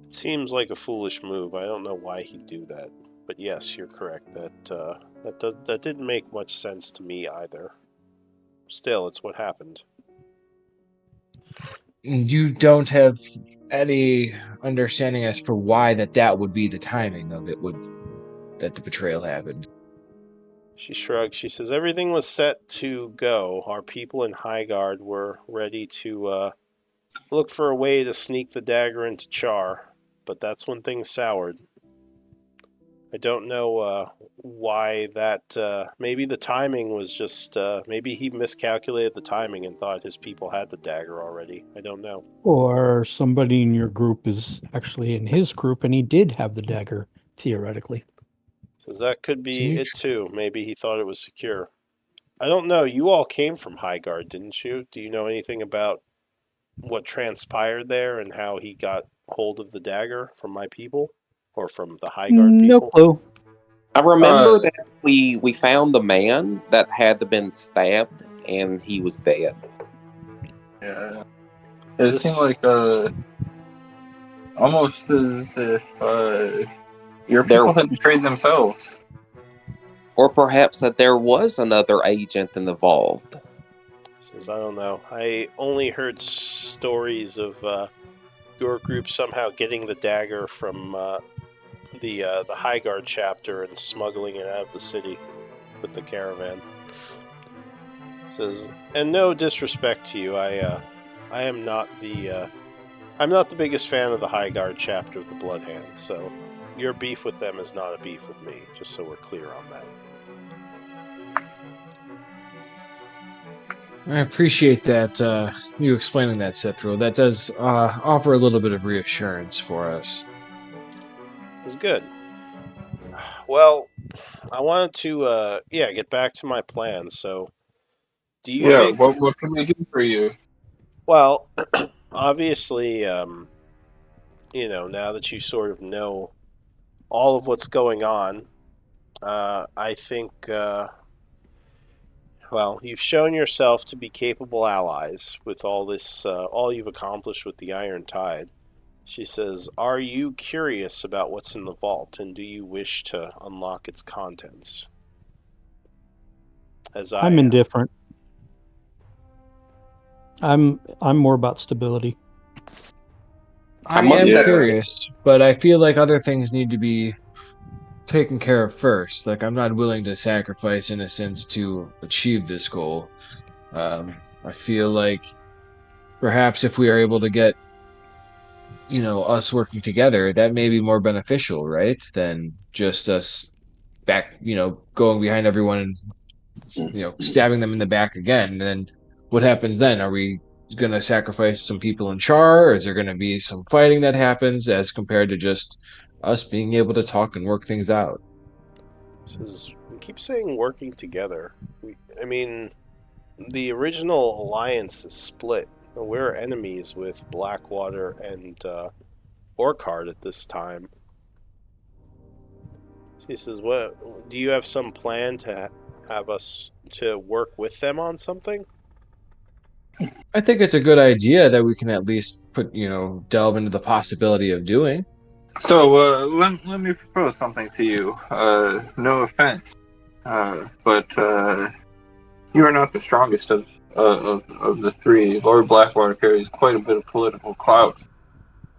It seems like a foolish move. I don't know why he'd do that, but yes, you're correct. That didn't make much sense to me either. Still, it's what happened.
And you don't have any understanding as for why that would be the timing of it that the betrayal happened.
She shrugs. She says, everything was set to go. Our people in Highguard were ready to look for a way to sneak the dagger into Chaur, but that's when things soured. I don't know why that... maybe the timing was just... maybe he miscalculated the timing and thought his people had the dagger already. I don't know.
Or somebody in your group is actually in his group and he did have the dagger, theoretically.
So that could be it too. Maybe he thought it was secure. I don't know. You all came from Highguard, didn't you? Do you know anything about what transpired there and how he got hold of the dagger from my people? Or from the Highguard people?
No clue.
I remember that we found the man that had been stabbed and he was dead.
Yeah. It seemed like almost as if your people had betrayed themselves.
Or perhaps that there was another agent involved.
Says, I don't know. I only heard stories of your group somehow getting the dagger from the Highguard chapter and smuggling it out of the city with the caravan. Says, and no disrespect to you, I am not the I'm not the biggest fan of the Highguard chapter of the Bloodhand, so your beef with them is not a beef with me, just so we're clear on that.
I appreciate that you explaining that, Cithril. That does offer a little bit of reassurance for us.
It's good. Well, I wanted to get back to my plan. So, do you think?
What can we do for you?
Well, obviously, now that you sort of know all of what's going on, I think. Well, you've shown yourself to be capable allies with all this, all you've accomplished with the Iron Tide. She says, are you curious about what's in the vault, and do you wish to unlock its contents?
I'm indifferent. I'm more about stability.
I am curious, but I feel like other things need to be taken care of first. Like, I'm not willing to sacrifice innocence to achieve this goal. I feel like perhaps if we are able to get, us working together, that may be more beneficial, right? Than just us back, going behind everyone and, stabbing them in the back again. And then what happens then? Are we going to sacrifice some people in Chaur? Or is there going to be some fighting that happens as compared to just us being able to talk and work things out?
Says, we keep saying working together. I mean, the original alliance is split. We're enemies with Blackwater and Orcard at this time. She says, "What? Do you have some plan to have us to work with them on something?"
I think it's a good idea that we can at least delve into the possibility of doing.
So let me propose something to you. No offense, but you are not the strongest of the three. Lord Blackwater carries quite a bit of political clout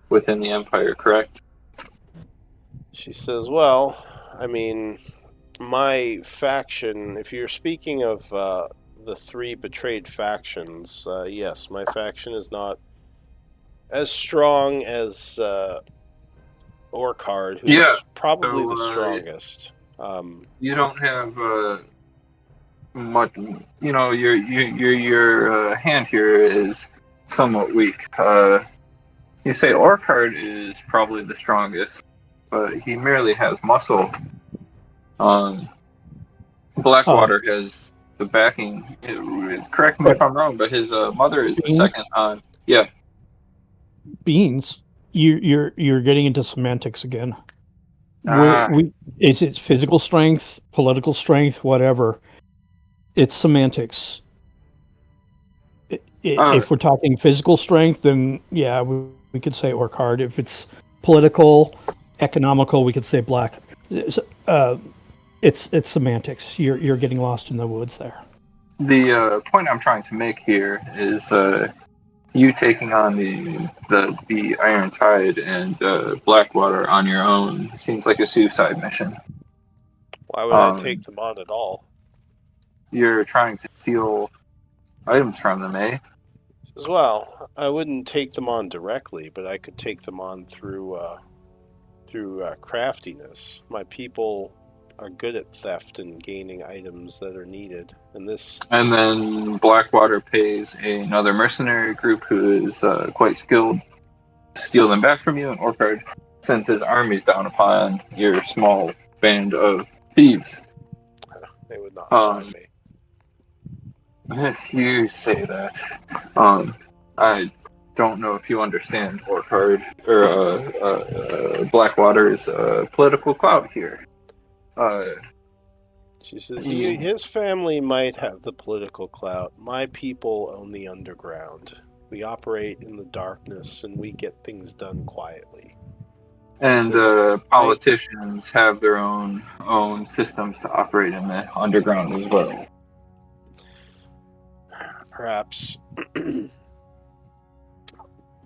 within the Empire, correct?
She says, "Well, I mean, my faction. If you're speaking of the three betrayed factions, yes, my faction is not as strong as Orcard, who's
Yeah.
probably
So,
the strongest."
You don't have much. You know, your hand here is somewhat weak. You say Orcard is probably the strongest, but he merely has muscle. Blackwater has the backing. Correct me if I'm wrong, but his mother is the second on. Yeah.
Beans, you're getting into semantics again.
Ah.
It's physical strength, political strength, whatever. It's semantics. If we're talking physical strength, then yeah, we could say Orcard. If it's political, economical, we could say Black. It's semantics. You're getting lost in the woods there.
The point I'm trying to make here is you taking on the Iron Tide and Blackwater on your own seems like a suicide mission.
Why would I take them on at all?
You're trying to steal items from them, eh?
As well, I wouldn't take them on directly, but I could take them on through craftiness. My people are good at theft and gaining items that are needed, and
then Blackwater pays another mercenary group who is quite skilled to steal them back from you, and Orcard sends his armies down upon your small band of thieves.
They would not find me.
If you say that, I don't know if you understand Orcard or Blackwater's political clout here.
She says, his family might have the political clout. My people own the underground. We operate in the darkness, and we get things done quietly.
And politicians have their own systems to operate in the underground as well.
Perhaps.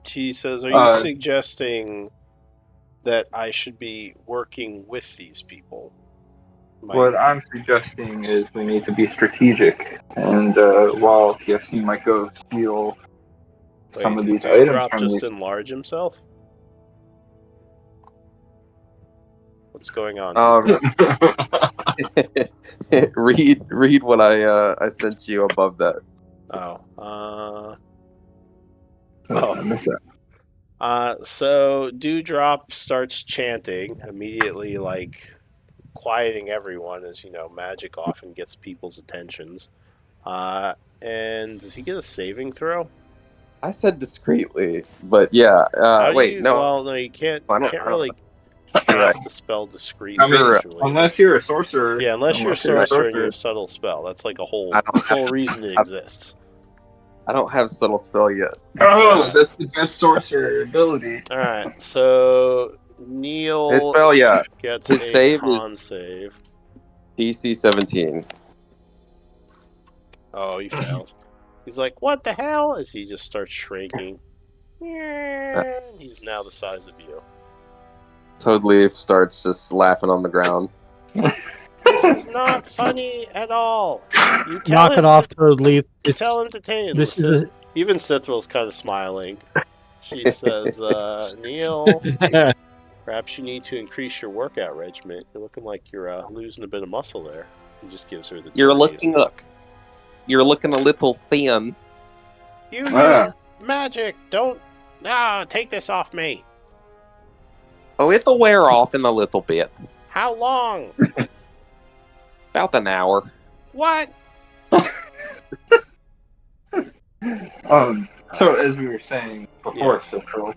She says, are you suggesting that I should be working with these people?
What I'm suggesting is we need to be strategic. And while, yes, you might go steal some of these items from
just enlarge himself? What's going on?
Read what I sent you above that.
I missed that.
So Dewdrop starts chanting immediately, like quieting everyone, as you know, magic often gets people's attentions. And does he get a saving throw?
I said discreetly, but yeah.
No, you can't. Can't really cast a spell discreetly. Usually.
Unless you're a sorcerer.
Yeah, unless you're a sorcerer and you have subtle spell. That's like that's the whole reason it exists.
I don't have subtle spell yet.
Oh, that's the best sorcerer ability.
All right, so Neil gets a con save.
DC 17.
Oh, he fails. He's like, what the hell? As he just starts shrinking. He's now the size of you.
Toadleaf starts just laughing on the ground.
This is not funny at all. You
knock it off, Toadleaf.
Tell him to take it. Even Cithral's kind of smiling. She says, Neil, perhaps you need to increase your workout regimen. You're looking like you're losing a bit of muscle there. He just gives her the
You're looking a little thin.
You use magic. Don't take this off me.
Oh, it'll wear off in a little bit.
How long?
About an hour.
What?
So as we were saying before,
Yes.
Central,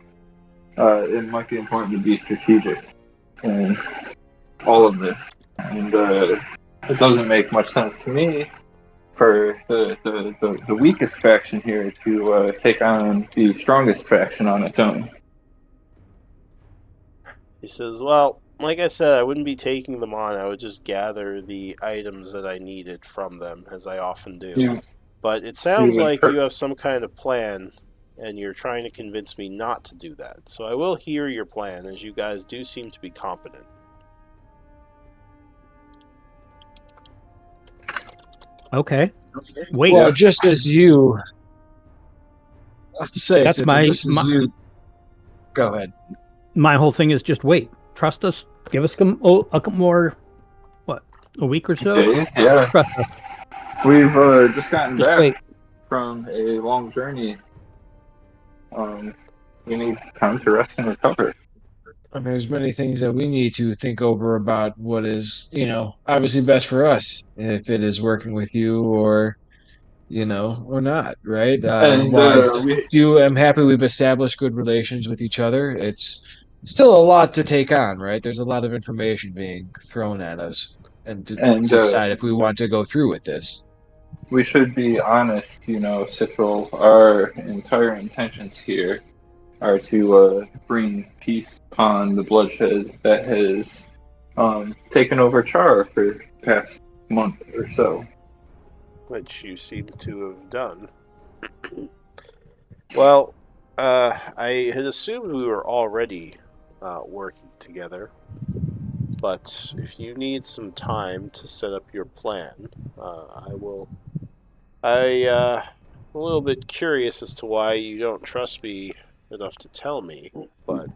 it might be important to be strategic in all of this, and it doesn't make much sense to me for the weakest faction here to take on the strongest faction on its own.
He says, well, like I said, I wouldn't be taking them on. I would just gather the items that I needed from them, as I often do. But it sounds like you have some kind of plan, and you're trying to convince me not to do that. So I will hear your plan, as you guys do seem to be competent.
Okay. Wait.
Well, just as you... I'll say,
That's
Citra, just as
my
you... Go ahead.
My whole thing is just wait. Trust us. Give us a more, what, a week or so?
Days, yeah.
Trust us.
We've just gotten
Just
back
wait.
from a long journey. We need time to rest and recover.
I mean, there's many things that we need to think over about what is, obviously best for us, if it is working with you or, or not, right?
And
I'm happy we've established good relations with each other. It's still a lot to take on, right? There's a lot of information being thrown at us, and to decide if we want to go through with this.
We should be honest, Citral. Our entire intentions here are to bring peace upon the bloodshed that has taken over Chaur for the past month or so.
Which you seem to have done. Well, I had assumed we were already working together, but if you need some time to set up your plan, I will. I'm a little bit curious as to why you don't trust me enough to tell me, but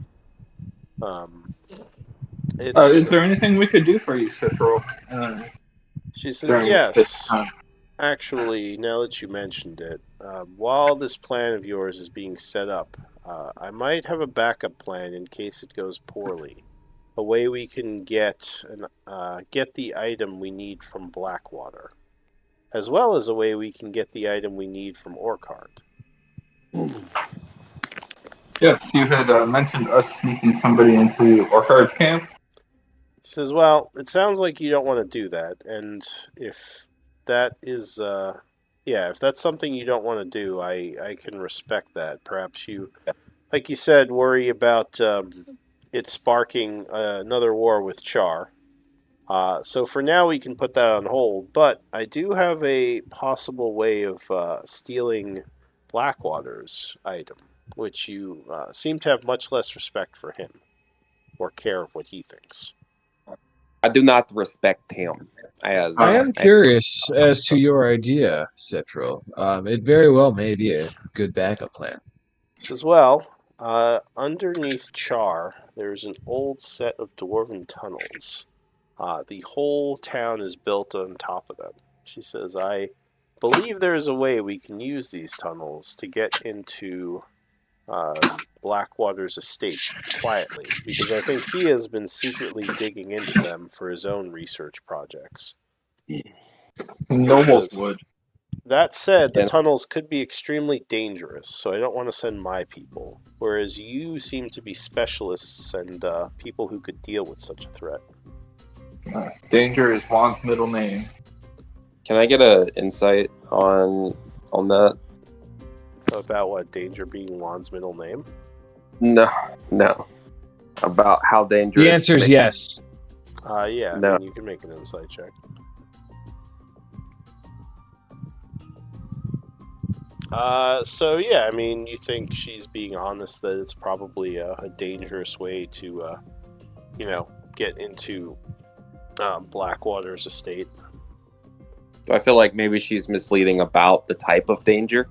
is there anything we could do for you, Citral?
She says, yes. Actually, now that you mentioned it, while this plan of yours is being set up, I might have a backup plan in case it goes poorly. A way we can get the item we need from Blackwater, as well as a way we can get the item we need from Orchard.
Yes, you had mentioned us sneaking somebody into Orchard's camp.
She says, well, it sounds like you don't want to do that, and if that is, if that's something you don't want to do, I can respect that. Perhaps you, like you said, worry about it sparking another war with Chaur. So for now, we can put that on hold, but I do have a possible way of stealing Blackwater's item, which you seem to have much less respect for him, or care of what he thinks.
I do not respect him. I
am curious as to your idea, Citral. It very well may be a good backup plan.
As well, underneath Chaur, there's an old set of dwarven tunnels. The whole town is built on top of them. She says, I believe there's a way we can use these tunnels to get into Blackwater's estate quietly, because I think he has been secretly digging into them for his own research projects.
Nobles would.
That said, the tunnels could be extremely dangerous, so I don't want to send my people, whereas you seem to be specialists and people who could deal with such a threat.
Danger is Juan's middle name.
Can I get an insight on that?
About what? Danger being Juan's middle name?
No. About how dangerous.
The answer is yes.
Yeah,
no.
I mean, you can make an insight check. So yeah, I mean, you think she's being honest that it's probably a dangerous way to, get into Blackwater's estate.
Do I feel like maybe she's misleading about the type of danger?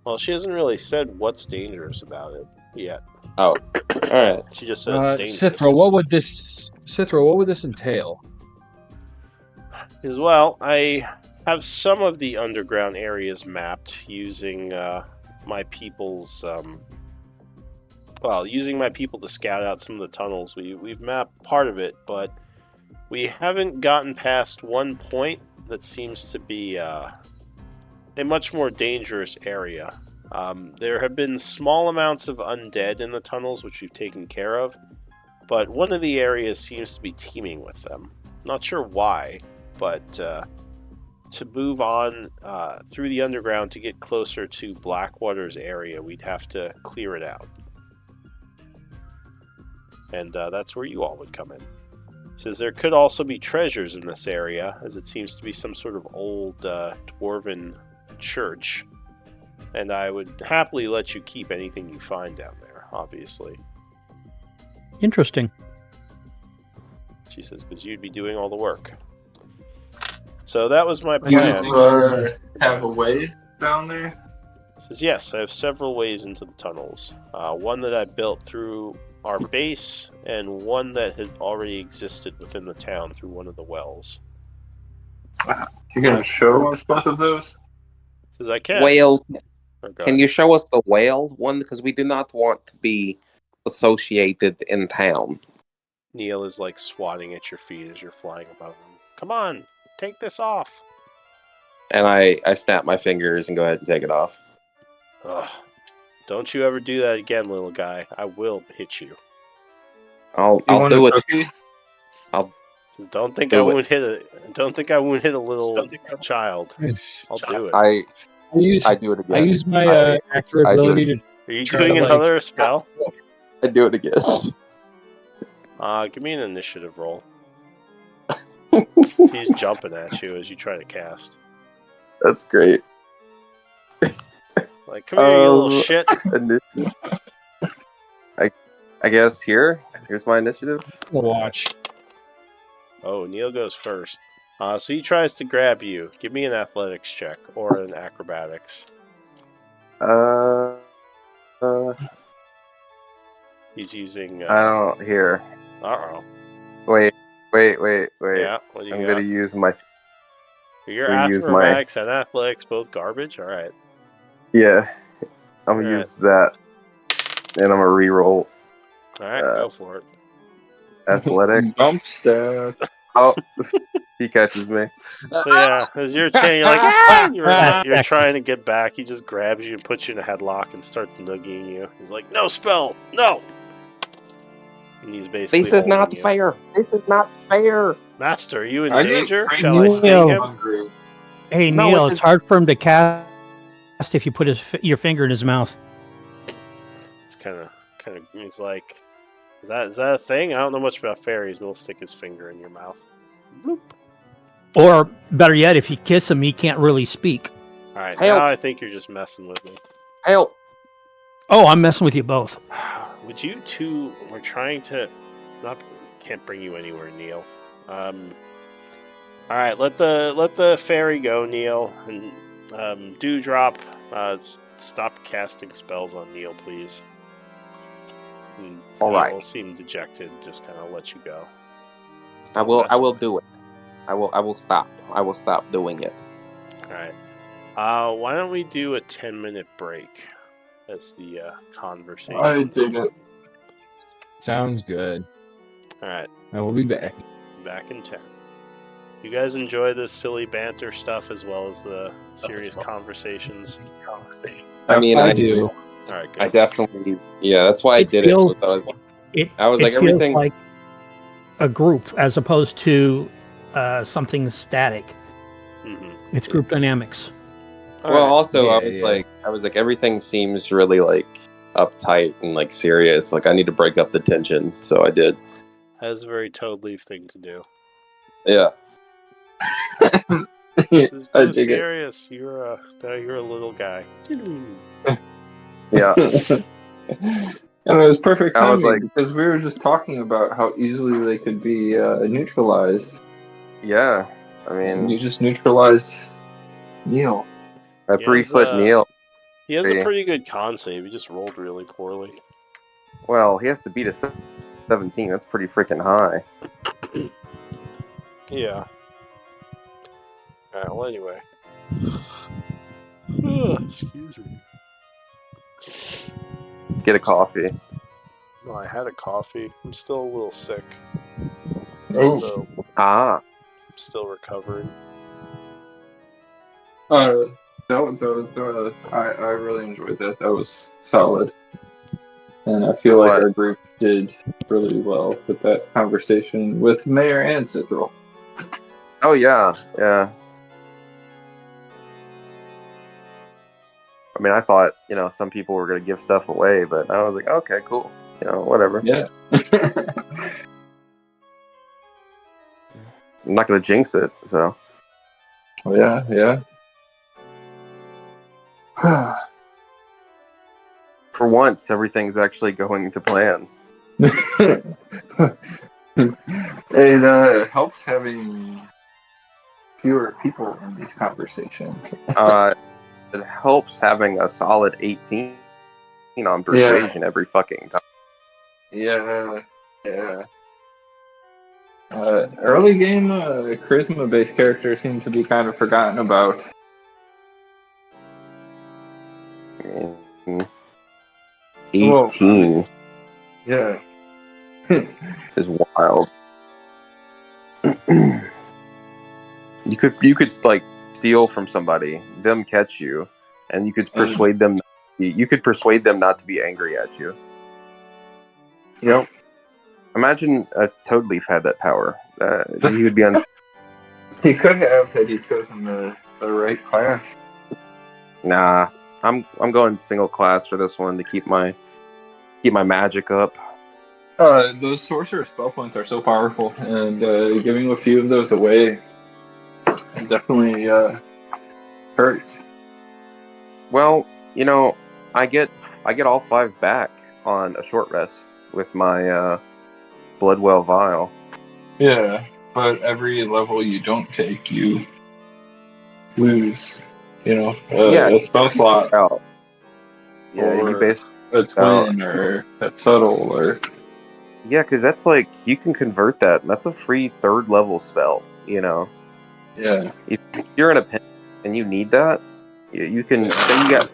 Well, she hasn't really said what's dangerous about it yet.
Oh, all right.
She just said it's dangerous.
Citral, what would this entail?
As well, I have some of the underground areas mapped using my people's using my people to scout out some of the tunnels. We've mapped part of it, but We haven't gotten past one point that seems to be a much more dangerous area. There have been small amounts of undead in the tunnels, which we've taken care of, but one of the areas seems to be teeming with them. Not sure why, but to move on through the underground to get closer to Blackwater's area, we'd have to clear it out. And that's where you all would come in. Says there could also be treasures in this area, as it seems to be some sort of old dwarven church. And I would happily let you keep anything you find down there, obviously.
Interesting.
She says, because you'd be doing all the work. So that was my
You
plan.
have a way down there?
Says, yes, I have several ways into the tunnels. One that I built through our base, and one that had already existed within the town through one of the wells.
You're going to show us both of those?
Says, I can.
Whale.
Oh,
Can you show us the whale one? Because we do not want to be associated in town.
Neil is like swatting at your feet as you're flying above him. Come on, take this off.
And I snap my fingers and go ahead and take it off.
Ugh. Don't you ever do that again, little guy. I will hit you.
I'll do it.
Cookie?
Don't think
Do
I
it.
won't hit a. Don't think I won't hit a little child. I'll do it.
I
I
do it again.
I use my extra
I do
ability to.
Are you
try
doing
to,
another spell?
I do it again.
Give me an initiative roll. He's jumping at you as you try to cast.
That's great.
Like, come here, you little shit.
I guess here's my initiative.
Watch.
Oh, Neil goes first. So he tries to grab you. Give me an athletics check or an acrobatics. He's using.
I don't hear.
Uh-oh.
Wait.
Yeah, what do you
I'm
got?
gonna use my.
Your
gonna use
acrobatics and athletics both garbage? Alright.
Yeah, I'm gonna use that, and I'm gonna reroll.
Alright, go for it.
Athletic.
Bump stack.
Oh, he catches me.
So yeah, as you're chained, you're like, ah! You're trying to get back. He just grabs you and puts you in a headlock and starts noogie you. He's like, no spell, no. And he's basically.
This is not fair. This is not fair.
Master, are you in
I
danger?
get
Shall I sting him?
Hey,
No,
Neil,
it
it's
is-
hard for him to cast if you put your finger in his mouth.
It's kind of. He's like, is that a thing? I don't know much about fairies, and he'll stick his finger in your mouth. Bloop.
Or better yet, if you kiss him, he can't really speak.
All right,
Help.
now I think you're just messing with me.
Help!
Oh, I'm messing with you both.
Would you two? We're trying to. Can't bring you anywhere, Neil. All right, let the fairy go, Neil, and Dewdrop. Stop casting spells on Neil, please. And
All right.
Neil seemed dejected. Just kind of let you go.
I will do it. I will stop. I will stop doing it.
All right. Why don't we do a 10-minute break as the conversation?
I dig it.
Sounds good.
All right.
I will be back.
Back in 10. You guys enjoy this silly banter stuff as well as the serious conversations?
I mean,
I do.
All right, good.
I definitely. Yeah, that's why I did it. I was like,
feels
everything.
like a group as opposed to something static.
Mhm.
It's group dynamics.
All
Well,
right.
also,
Yeah.
I was like, everything seems really like uptight and like serious. Like, I need to break up the tension, so I did.
That's a very Toad Leaf thing to do.
Yeah.
This is
I
too
dig it.
serious. You're a little guy.
Yeah.
And it was perfect
I was
timing
like-
because we were just talking about how easily they could be neutralized.
Yeah. I
And
mean,
you just neutralized Neil.
a
He
3-foot
has,
Neil.
He has a
See.
pretty good con save. He just rolled really poorly.
Well, he has to beat a 17. That's pretty freaking high.
Yeah. Alright, well, anyway. Excuse me.
Get a coffee.
Well, I had a coffee. I'm still a little sick.
Oh,
So
Ah.
I'm still recovering.
I really enjoyed that. That was solid. And I feel like our group did really well with that conversation with Mayor and Cithril.
Oh, yeah. Yeah. I mean, I thought, some people were going to give stuff away, but I was like, okay, cool. Whatever.
Yeah.
I'm not going to jinx it, so.
Yeah.
For once, everything's actually going to plan.
It helps having fewer people in these conversations.
It helps having a solid 18 on persuasion every fucking time.
Yeah. Early game charisma-based characters seem to be kind of forgotten about.
18
Yeah.
is wild. You could like steal from somebody, them catch you, and you could persuade them. You could persuade them not to be angry at you.
Yep.
Imagine a Toadleaf had that power. He would be on.
He could have had he chosen the right class.
Nah, I'm going single class for this one to keep my magic up.
Those sorcerer spell points are so powerful, and giving a few of those away definitely hurts.
Well, I get all 5 back on a short rest with my Bloodwell Vial.
Yeah, but every level you don't take, you lose. A spell slot.
Out. Yeah,
or
you basically
a twin or a subtle or.
Yeah, because that's like you can convert that, and that's a free 3rd level spell.
Yeah.
If you're in a pin and you need that, you can say you got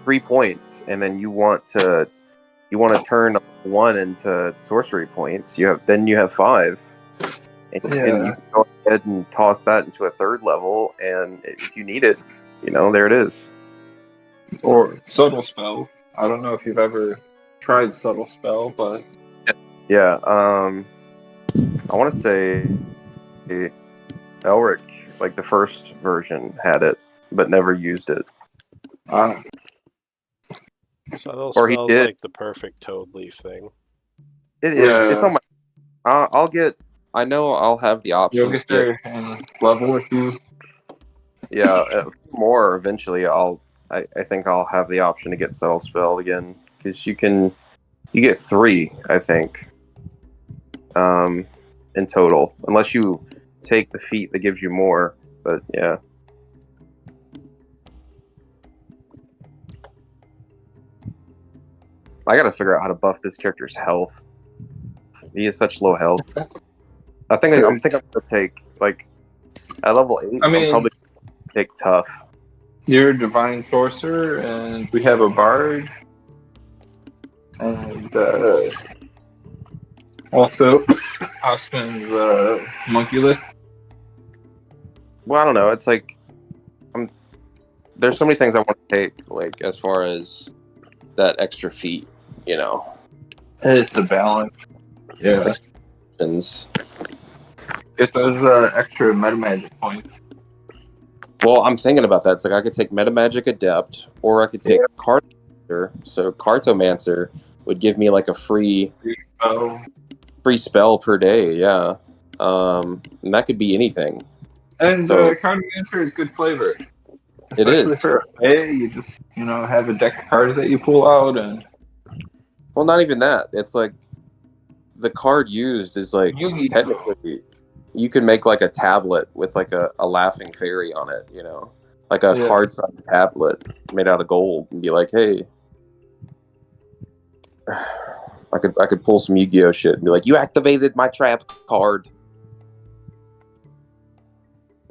3 points, and then you want to turn 1 into sorcery points. You have 5, and you can go ahead and toss that into a 3rd level, and if you need it, there it is.
Or subtle spell. I don't know if you've ever tried subtle spell, but
yeah, I want to say Elric, like the first version, had it, but never used it.
Subtle spell's like the perfect Toadleaf thing.
It is. It's on my. I'll get. I know I'll have the option.
You'll get there and level with you.
Yeah, more eventually. I think I'll have the option to get subtle spell again, because you get 3, I think, in total, unless you take the feat that gives you more. But yeah. I gotta figure out how to buff this character's health. He has such low health. I'm gonna take, like, at level 8. I'm probably gonna take tough.
You're a divine sorcerer, and we have a bard, and also Osman's monkeyless.
Well, I don't know. It's like there's so many things I want to take, like, as far as that extra feat,
It's a balance. Yeah. Get those extra metamagic points.
Well, I'm thinking about that. It's like I could take Metamagic Adept, or I could take Cartomancer. So Cartomancer would give me like a free spell per day. Yeah, and that could be anything.
And Cartomancer is good flavor. Especially for a you just have a deck of cards that you pull out, and
well, not even that. It's like the card used is like technically you can make like a tablet with like a laughing fairy on it, like a card-sized tablet made out of gold, and be like, hey, I could pull some Yu-Gi-Oh shit and be like, you activated my trap card.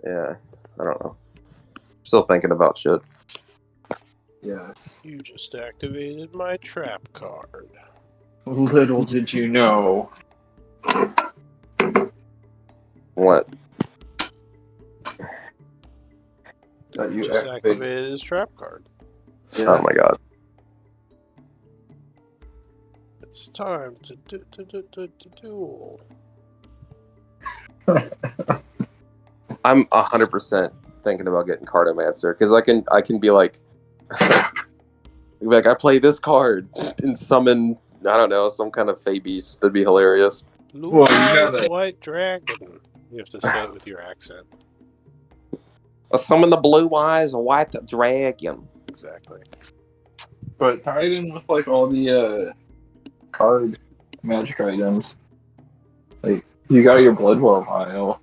Yeah, I don't know. Still thinking about shit.
Yes.
You just activated my trap card.
Little did you know.
What?
That you
Just
activate.
activated his trap card.
Yeah.
Oh my god.
It's time to duel.
I'm 100% thinking about getting Cartomancer because I can be like, I play this card and summon, I don't know, some kind of Fey beast. That'd be hilarious.
Blue
Well, you
eyes,
gotta-
white dragon. You have to say it with your accent.
I summon the blue eyes, a white dragon.
Exactly.
But tied in with like all the card magic items, like you got your Blood War vial.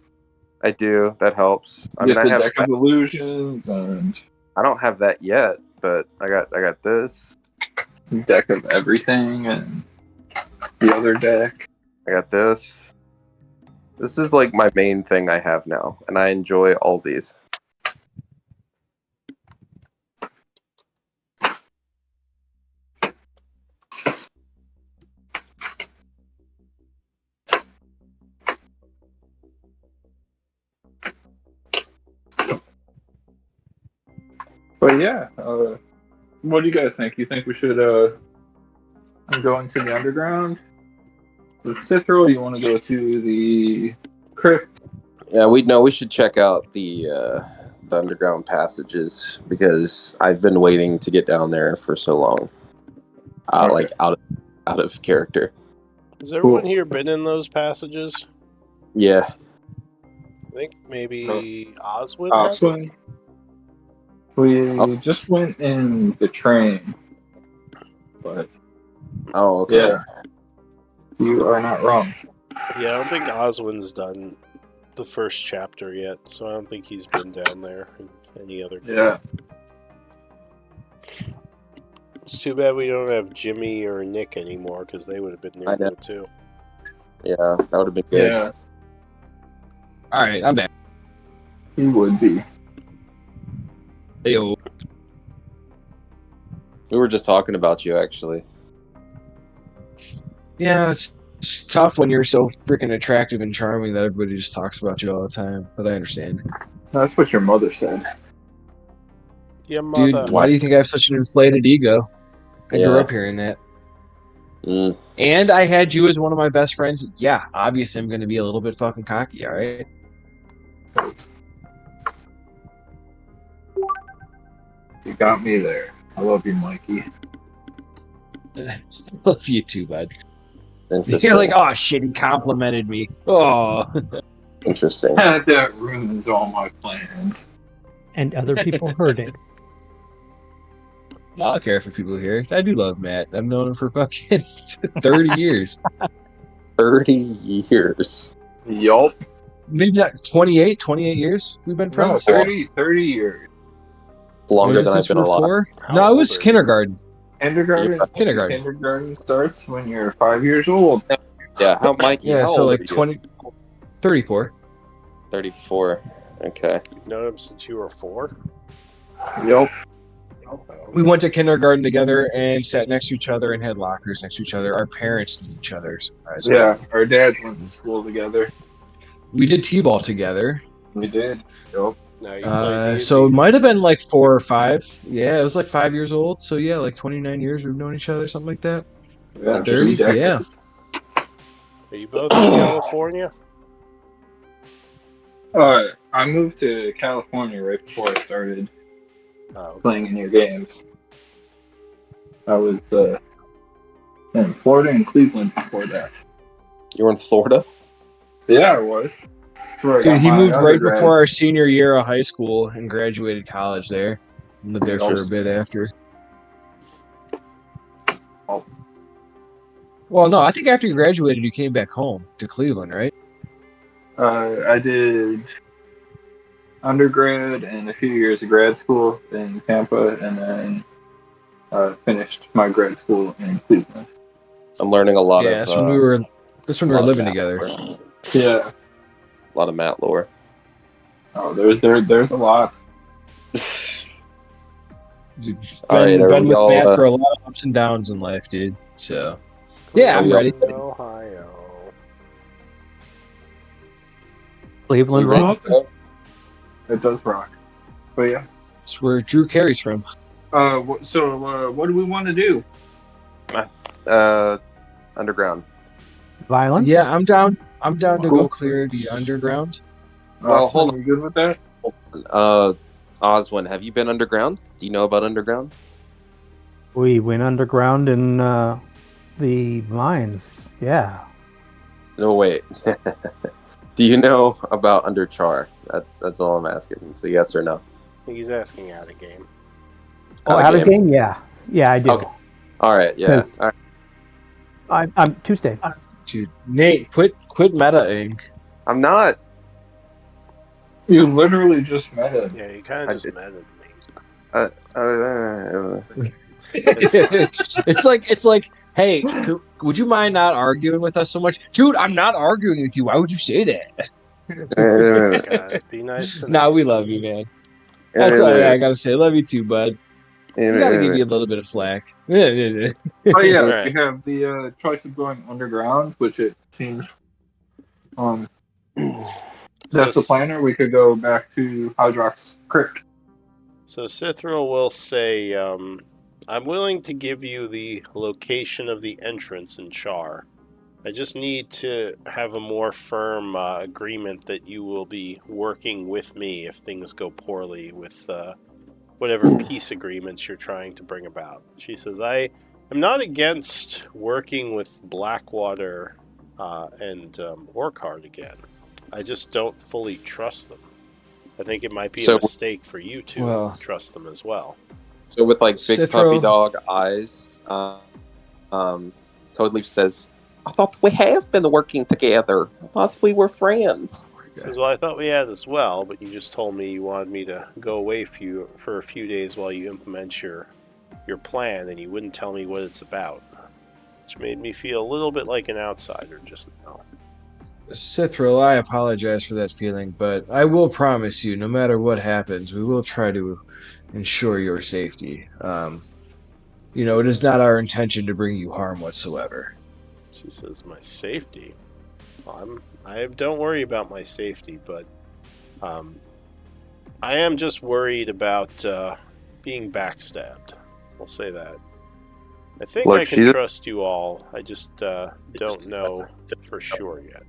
I do. That helps. I
You
mean,
get the deck of illusions and
I don't have that yet, but I got this.
deck of everything and the other deck.
I got this. This is like my main thing I have now, and I enjoy all these.
But yeah, what do you guys think? You think we should go into the underground with Cithril? You want to go to the crypt?
Yeah, we should check out the underground passages because I've been waiting to get down there for so long.
Okay.
Like out of character.
Has everyone here been in those passages?
Yeah.
I think maybe Oswin has it?
Oswin. We just went in the train, but
Oh, okay.
yeah, you are not wrong.
Yeah, I don't think Oswin's done the first chapter yet, so I don't think he's been down there in any other game.
Yeah,
It's too bad we don't have Jimmy or Nick anymore, because they would have been
I
there
know.
too.
Yeah, that would have been good.
yeah,
All right, I'm back.
he would be.
Yo.
We were just talking about you, actually.
Yeah, it's tough when you're so freaking attractive and charming that everybody just talks about you all the time. But I understand.
That's what your mother said.
Yeah,
Dude,
mother.
why do you think I have such an inflated ego? I grew
Yeah.
up hearing that.
Mm.
And I had you as one of my best friends. Yeah, obviously I'm going to be a little bit fucking cocky, all right?
You got me there. I love you, Mikey.
Love you too, bud.
Interesting.
You're like, oh shit, he complimented me. Oh.
Interesting.
That ruins all my plans.
And other people heard it.
I don't care for people here. I do love Matt. I've known him for fucking 30 years.
30 years.
Yup.
Maybe not 28 years we've been
No,
friends.
30 years.
Longer
Was it
than I've
since
been
we were
alive.
4?
How
No, it
old
was
are you?
kindergarten.
Kindergarten.
Yeah.
Kindergarten.
Starts when you're 5 years old.
Yeah, Mikey,
Yeah,
how
so
old
like
are you?
20, 34.
34. Okay.
You've known him since you were 4?
Yup.
We went to kindergarten together and sat next to each other and had lockers next to each other. Our parents knew each other. Surprisingly.
Yeah, our dads went to school together.
We did T-ball together.
We did. Yup.
Now you play D&D.
So it might have been like 4 or 5. Yeah, it was like 5 years old. So yeah, like 29 years we've known each other, something like that.
Yeah,
30?
3 decades.
Yeah.
Are you both in California?
I moved to California right before I started
Oh,
playing in your games. I was in Florida and Cleveland before that.
You were in Florida?
Yeah, I was. That's where I got
Dude, he
my
moved right
undergrad.
before our senior year of high school and graduated college there. Lived there for a bit after.
Oh.
Well, no, I think after you graduated, you came back home to Cleveland, right?
I did undergrad and a few years of grad school in Tampa, and then finished my grad school in Cleveland.
I'm learning a lot
Yeah,
of.
that's when we were. That's when we were living together.
Yeah.
A lot of Matt lore.
Oh, there's a lot.
Dude,
All right, are
been
we
with
all,
Matt for a lot of ups and downs in life, dude. So yeah, I'm ready.
Ohio.
Cleveland Rock.
It does rock. But yeah.
That's where Drew Carey's from.
So what do we want to do?
Underground.
Violence?
Yeah, I'm down. I'm down to go clear the underground.
Well, hold
on. You good with that?
Oswin, have you been underground? Do you know about underground?
We went underground in the mines. Yeah.
No, wait. Do you know about under Chaur? That's all I'm asking. So yes or no?
I think he's asking out of game.
Out of game? Yeah. Yeah, I do.
Okay. All right. Yeah. All right.
I'm Tuesday.
Dude, Nate, quit meta-ing.
I'm not.
You literally just met him.
Yeah, you kind of just met him.
It's like, hey, would you mind not arguing with us so much, dude? I'm not arguing with you. Why would you say that?
Guys, be nice to
Nah, we love you, man. That's all I gotta say. Love you too, bud. We gotta give you a little bit of flack.
Oh yeah,
Right.
we have the choice of going underground, which it seems that's the plan, or we could go back to Hydrox Crypt.
So Cithril will say, I'm willing to give you the location of the entrance in Chaur. I just need to have a more firm agreement that you will be working with me if things go poorly with whatever peace agreements you're trying to bring about. She says, I am not against working with Blackwater and Orcard again. I just don't fully trust them. I think it might be a mistake for you to trust them as well.
So with like big puppy dog eyes, Toadleaf says, I thought we have been working together. I thought we were friends.
He says, well, I thought we had as well, but you just told me you wanted me to go away for a few days while you implement your plan, and you wouldn't tell me what it's about. Which made me feel a little bit like an outsider just now.
Cithril, I apologize for that feeling, but I will promise you, no matter what happens, we will try to ensure your safety. It is not our intention to bring you harm whatsoever.
She says, my safety? I don't worry about my safety, but I am just worried about being backstabbed. We'll say that. I think I can trust you all. I just don't know for sure yet.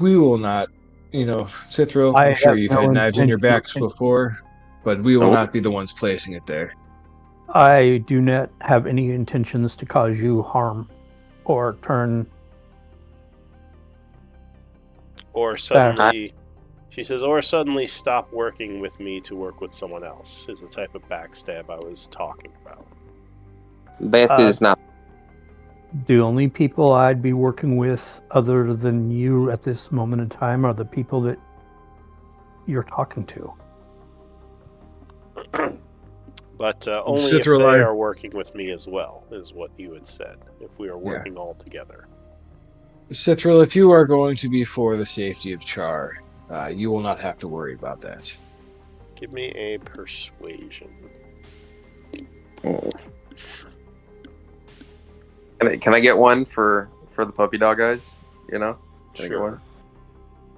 We will not, Cithril, I'm sure you've had knives in your backs before, but we will not be the ones placing it there.
I do not have any intentions to cause you harm or turn.
Or suddenly, she says, or suddenly stop working with me to work with someone else, is the type of backstab I was talking about.
That is not.
The only people I'd be working with other than you at this moment in time are the people that you're talking to.
But only if they are working with me as well, is what you had said, if we are working all together.
Cithril, if you are going to be for the safety of Chaur, you will not have to worry about that.
Give me a persuasion.
Can I get one for the puppy dog guys? Can
sure.
I get one?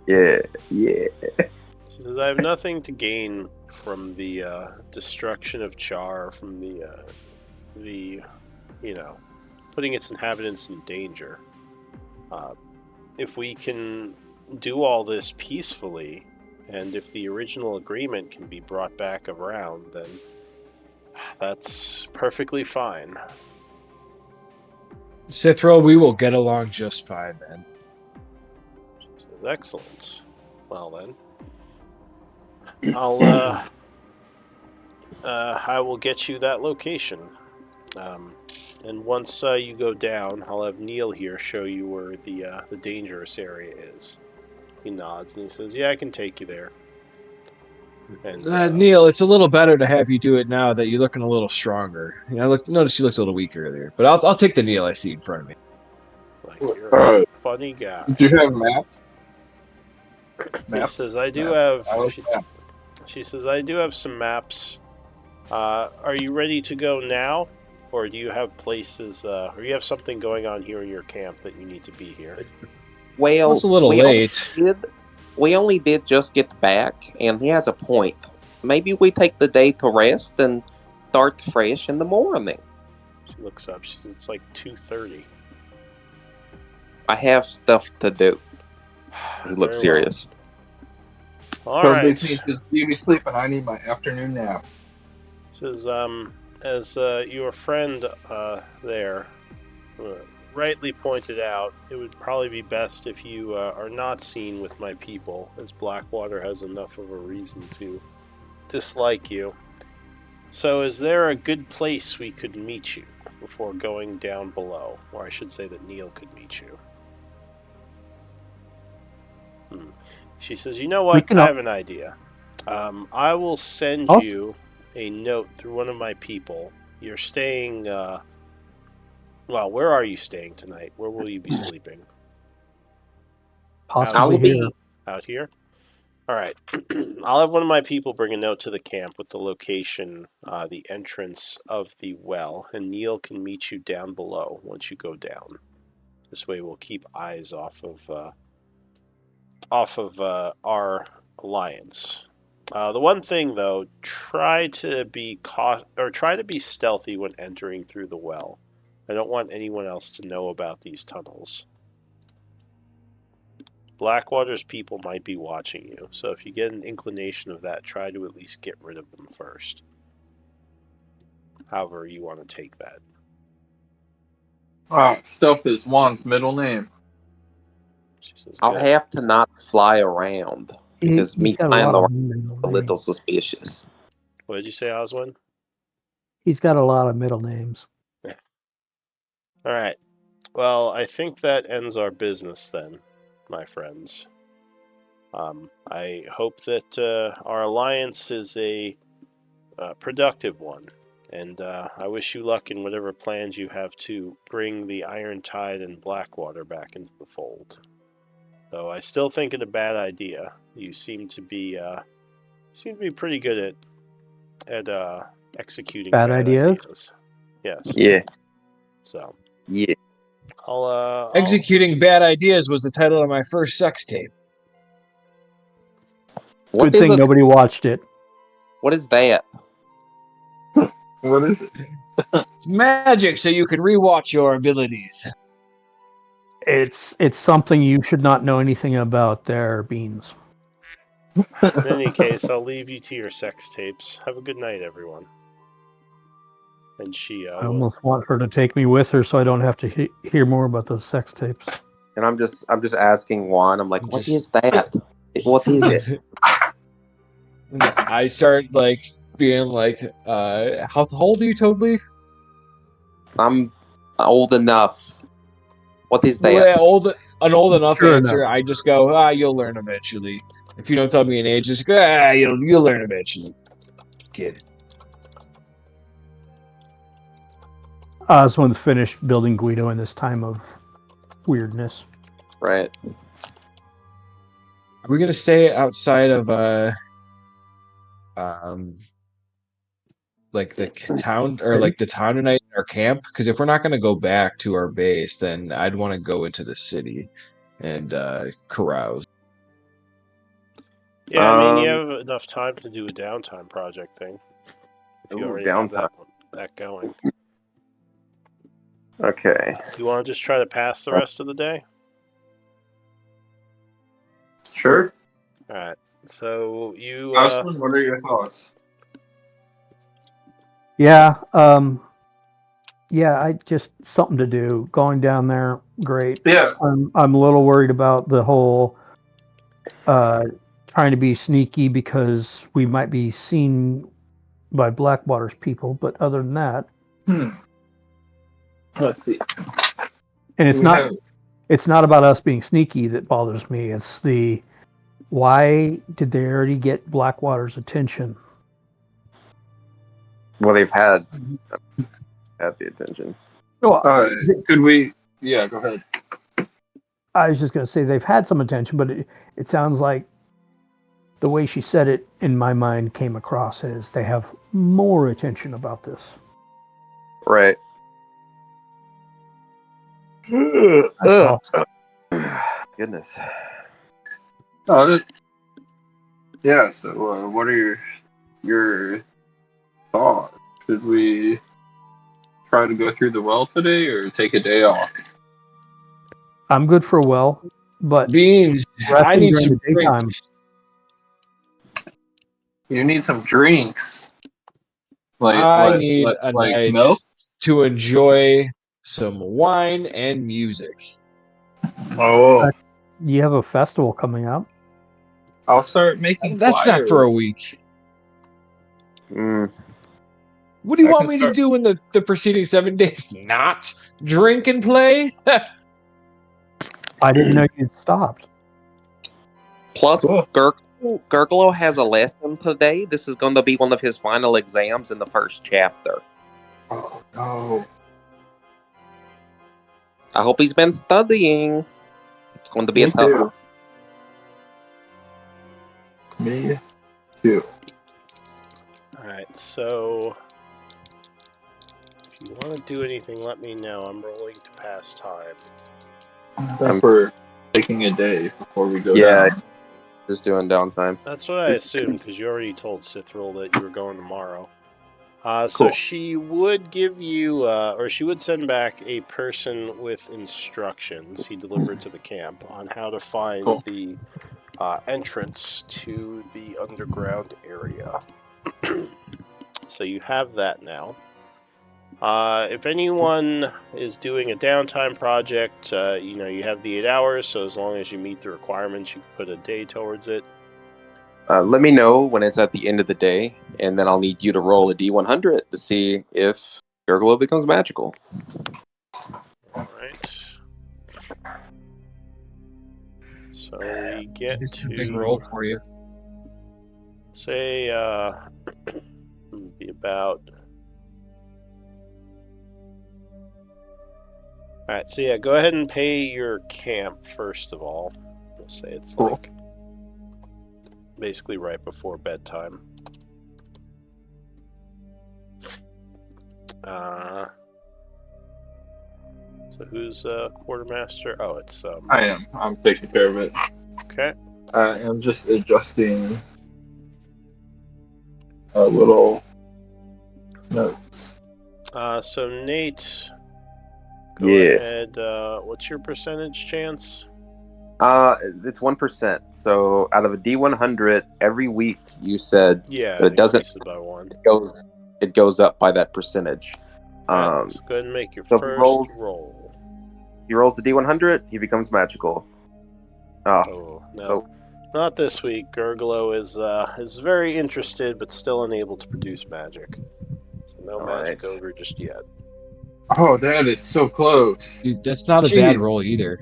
Yeah.
She says, I have nothing to gain from the destruction of Chaur, from the putting its inhabitants in danger. If we can do all this peacefully, and if the original agreement can be brought back around, then that's perfectly fine.
Cithril, we will get along just fine, man.
She says, excellent. Well then, I will get you that location. And once you go down, I'll have Neil here show you where the dangerous area is. He nods and he says, yeah, I can take you there. And,
Neil, it's a little better to have you do it now that you're looking a little stronger. Notice you looked a little weak earlier, but I'll take the Neil I see in front of me.
Like, you're a funny guy.
Do you have maps?
He says, I do have... She says, I do have some maps. Are you ready to go now? Or do you have places... or you have something going on here in your camp that you need to be here?
Well,
it's a little late.
we only did just get back, and he has a point. Maybe we take the day to rest and start fresh in the morning.
She looks up. She says, it's like 2:30.
I have stuff to do. He looks
Very well.
serious.
All
So
right.
Big Pete says, you be sleeping. I need my afternoon nap.
Says, as your friend there rightly pointed out, it would probably be best if you are not seen with my people, as Blackwater has enough of a reason to dislike you. So is there a good place we could meet you before going down below? Or I should say that Neil could meet you. She says, you know what? I have an idea. I will send you a note through one of my people. You're staying... well, where are you staying tonight? Where will you be sleeping?
Possibly here.
Out here? All right. I'll have one of my people bring a note to the camp with the location, the entrance of the well, and Neil can meet you down below once you go down. This way we'll keep eyes off of our alliance. The one thing, though, try to be stealthy when entering through the well. I don't want anyone else to know about these tunnels. Blackwater's people might be watching you, so if you get an inclination of that, try to at least get rid of them first. However you want to take that.
Stealth is Juan's middle name.
She says,
I'll have to not fly around, because me flying around is a little suspicious.
What did you say, Oswin?
He's got a lot of middle names.
All right. Well, I think that ends our business then, my friends. I hope that our alliance is a productive one, and I wish you luck in whatever plans you have to bring the Iron Tide and Blackwater back into the fold. Though I still think it a bad idea. You seem to be pretty good at executing bad ideas. Yes.
Yeah.
So.
Yeah.
Executing Bad Ideas was the title of my first sex tape.
Good thing nobody watched it.
What is that?
What is it?
It's magic, so you can rewatch your abilities.
It's something you should not know anything about there, Beans.
In any case, I'll leave you to your sex tapes. Have a good night, everyone. And she.
I almost want her to take me with her so I don't have to hear more about those sex tapes.
And I'm just asking Juan. I'm like, what is that? What is it?
I start being like, how old are you, Toadley?
I'm old enough. What is that?
Well, an old enough
Sure
answer.
enough.
I just go, you'll learn eventually. If you don't tell me an age, just go, you'll learn eventually, kid.
Oswin's finished building Guido in this time of weirdness.
Right.
Are we gonna stay outside of like the town or like the town tonight in our camp? Because if we're not gonna go back to our base, then I'd want to go into the city and carouse.
Yeah, I mean, you have enough time to do a downtime project thing. If you already have that going.
Okay.
You want to just try to pass the rest of the day?
Sure.
All right. So you.
Austin, what are your thoughts?
Yeah. Yeah. I just something to do. Going down there, great.
Yeah.
I'm a little worried about the whole trying to be sneaky because we might be seen by Blackwater's people. But other than that,
Let's see.
and it's not about us being sneaky that bothers me. It's why did they already get Blackwater's attention?
Well, they've had the attention.
Could we? Yeah, go ahead.
I was just going to say they've had some attention, but it sounds like the way she said it in my mind came across as they have more attention about this.
Right.
Goodness.
Yeah. So, what are your thoughts? Should we try to go through the well today, or take a day off?
I'm good for a well, but
Beans, I
resting
need
during
some
the daytime.
drinks.
You need some drinks,
I need a
like
night
milk.
to enjoy some wine and music.
Oh,
You have a festival coming up.
I'll start making
That's not
flyers.
for a week.
Mm.
What do you
I
want
can
me
start-
to do in the preceding 7 days? Not drink and play?
I didn't know you'd stopped.
Plus,
Cool.
Gurglo has a lesson today. This is going to be one of his final exams in the first chapter.
Oh no.
I hope he's been studying. It's going to be
Me
a tough
too.
one.
Me too.
Alright, so if you want to do anything, let me know. I'm rolling to pass time.
I think we're taking a day before we go
Yeah.
down.
Just doing downtime.
That's what I assumed, because you already told Sithril that you were going tomorrow. So
Cool.
she would give you, or she would send back a person with instructions he delivered to the camp on how to find
Cool.
the entrance to the underground area. So you have that now. If anyone is doing a downtime project, you have the 8 hours, so as long as you meet the requirements, you can put a day towards it.
Let me know when it's at the end of the day, and then I'll need you to roll a D100 to see if Gurglo becomes magical.
Alright. So we get
It's
to
a big roll for you.
say, be about. Alright, so yeah, go ahead and pay your camp first of all. We'll say it's
Cool.
like basically right before bedtime. So who's quartermaster? Oh, it's
I am. I'm taking care of it.
okay.
I'm just adjusting a little notes.
So Nate, go
Yeah.
ahead. What's your percentage chance?
It's 1%. So out of a D100, every week you said
Yeah,
but it doesn't.
increases by 1.
It goes up by that percentage.
Alright, so go ahead and make your
so
first roll.
He rolls the D100. He becomes magical.
Oh no,
So-
not this week. Gurglo is very interested, but still unable to produce magic. So no
All
magic
right.
ogre just yet.
Oh, that is so close.
Dude, that's not a bad
Jeez.
roll either.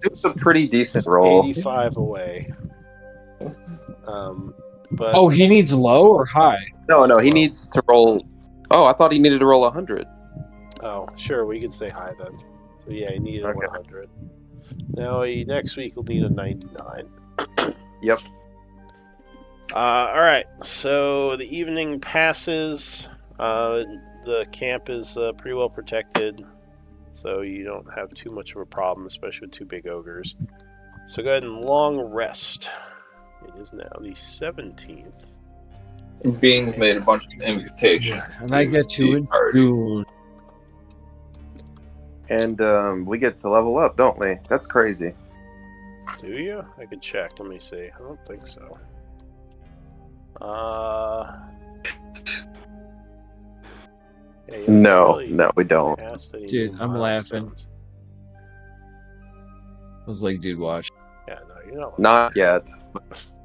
It's a pretty decent
Just
roll.
85 away. But
Oh, he needs low or high?
No, he
Low.
needs to roll. Oh, I thought he needed to roll 100.
oh, sure, we could say high then. So yeah, he needed a
Okay.
100. Now next week he'll need a 99.
Yep.
All right. So the evening passes. The camp is pretty well protected, so you don't have too much of a problem, especially with 2 big ogres. So go ahead and long rest. It is now the 17th.
Beans made a bunch of invitations.
And I get to
the
it
party.
soon.
And we get to level up, don't we? That's crazy.
Do you? I could check. Let me see. I don't think so. Yeah, you
No,
really
we don't.
passed any
Dude,
new
I'm laughing.
milestones.
I was like, dude, watch.
Yeah, no, you're not.
Not yet.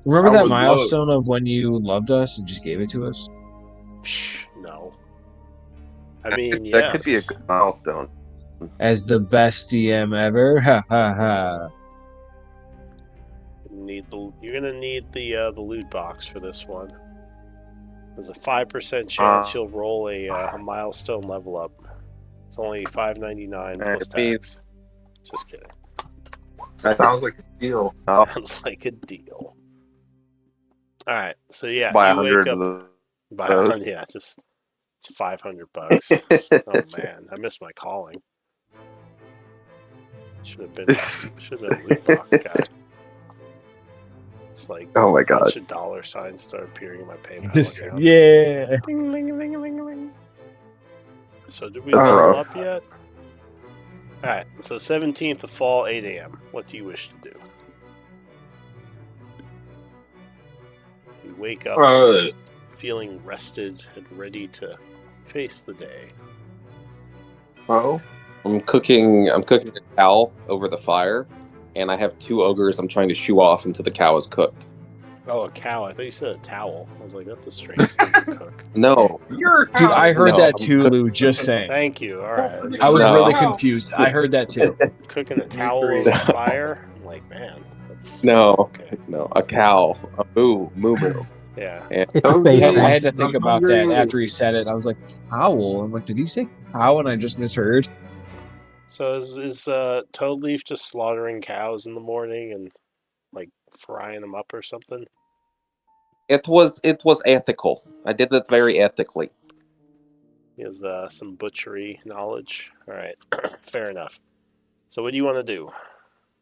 Remember
I
that
would
milestone of when you loved us and just gave it to us?
Psh, no. I mean,
That could be a
yes.
good milestone.
As the best DM ever? Ha ha ha.
You're gonna need the loot box for this one. There's a 5% chance you'll roll a milestone level up. It's only $5.99 plus tax. Just kidding.
Sounds like a deal.
Oh.
Sounds like a deal. All right, so yeah,
By
you
100
wake up.
of
By
those.
100, yeah, just it's $500. Oh man, I missed my calling. Should have been a loot box guy. It's like
Oh my
a
god.
bunch of dollar signs start appearing in my PayPal account.
Yeah.
Ding, ling, ling, ling, ling. So did we
That's
level
rough.
up yet? Alright, so 17th of fall, 8 a.m. What do you wish to do? You wake up feeling rested and ready to face the day.
Well,
I'm cooking a cow over the fire, and I have 2 ogres I'm trying to shoo off until the cow is cooked.
Oh, a cow. I thought you said a towel. I was like, that's a strange thing to cook.
No.
you're a
Dude,
cow.
I heard
No,
that
I'm
too,
cook-
Lou. Just saying.
Thank you. Alright.
I was
No.
really
Wow.
confused. I heard that too.
Cooking a towel
agree.
over the fire? I'm like, man, that's...
No.
Okay.
No, a cow. A moo.
Yeah.
And
It's a
Oh,
fake
I
yeah.
one.
had to think
I'm
about that
hungry.
after he said it. I was like, owl. I'm like, did he say cow? And I just misheard.
So is Toadleaf just slaughtering cows in the morning and like frying them up or something?
it was ethical. I did it very ethically.
He has some butchery knowledge. All right, fair enough. So what do you want to do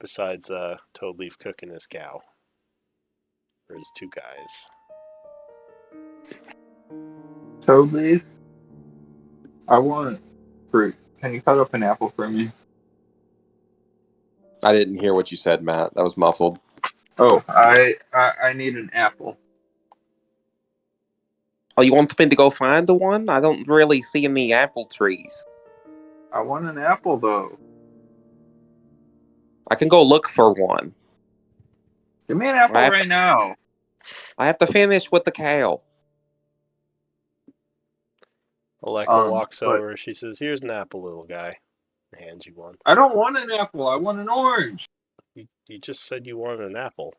besides Toadleaf cooking his cow or his 2 guys?
Toad leaf. I want fruit. Can you cut up an apple for me?
I didn't hear what you said, Matt. That was muffled.
Oh, I need an apple.
Oh, you want me to go find the one? I don't really see any apple trees.
I want an apple though.
I can go look for one.
Give me an apple right now.
I have to finish with the cow.
Aleka walks
but
over. She says, "Here's an apple, little guy." And hands you one.
I don't want an apple. I want an orange.
You just said you wanted an apple.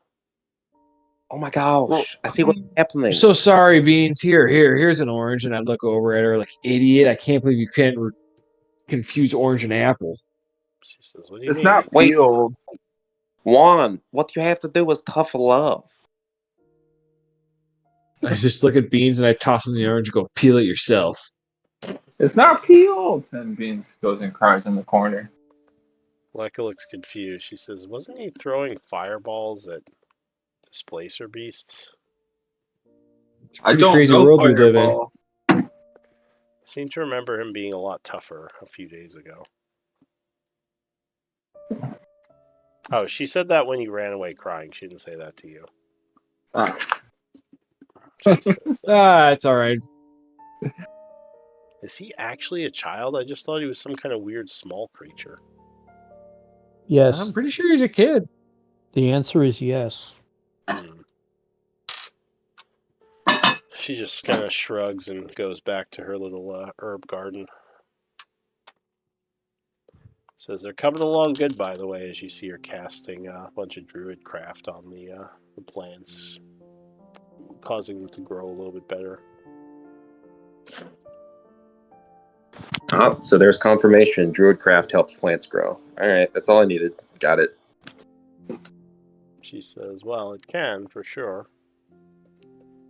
Oh my gosh! I see what's happening.
So sorry, Beans. Here's an orange. And I look over at her like, idiot. I can't believe you can't confuse orange and apple.
She says, "What do you
It's
mean?"
not
Wait.
peeled.
Juan, what you have to do is tough love.
I just look at Beans and I toss him the orange and go, peel it yourself.
It's not peeled. And Beans goes and cries in the corner.
Aleka looks confused. She says, "Wasn't he throwing fireballs at displacer beasts?"
I don't
crazy
know
world we live in.
Fireball.
I seem to remember him being a lot tougher a few days ago. Oh, she said that when you ran away crying. She didn't say that to you.
Ah.
She says that.
It's all right.
Is he actually a child? I just thought he was some kind of weird small creature.
Yes.
I'm pretty sure he's a kid.
The answer is yes.
She just kind of shrugs and goes back to her little herb garden. Says they're coming along good, by the way, as you see her casting a bunch of druid craft on the plants, causing them to grow a little bit better.
Oh, so there's confirmation. Druidcraft helps plants grow. All right, that's all I needed. Got it.
She says, well, it can, for sure.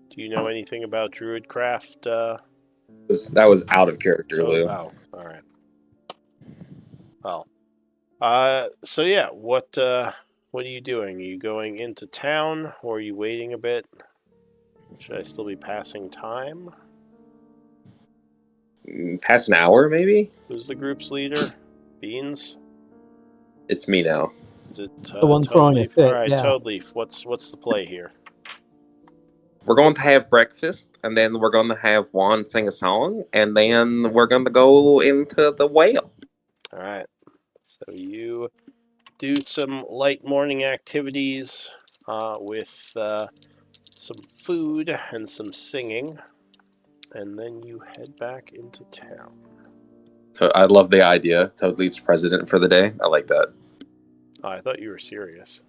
Do you know anything about druidcraft?
That was out of character, Lou.
Oh, all right. Well, so yeah, what are you doing? Are you going into town, or are you waiting a bit? Should I still be passing time?
Past an hour, maybe?
Who's the group's leader? Beans?
It's me now.
Is it
The one throwing a
Toadleaf?
fit,
All right,
yeah.
Toadleaf. What's the play here?
We're going to have breakfast, and then we're going to have Juan sing a song, and then we're going to go into the whale.
All right. So you do some light morning activities with some food and some singing, and then you head back into town.
So I love the idea. Toadleaf's president for the day. I like that.
Oh, I thought you were serious.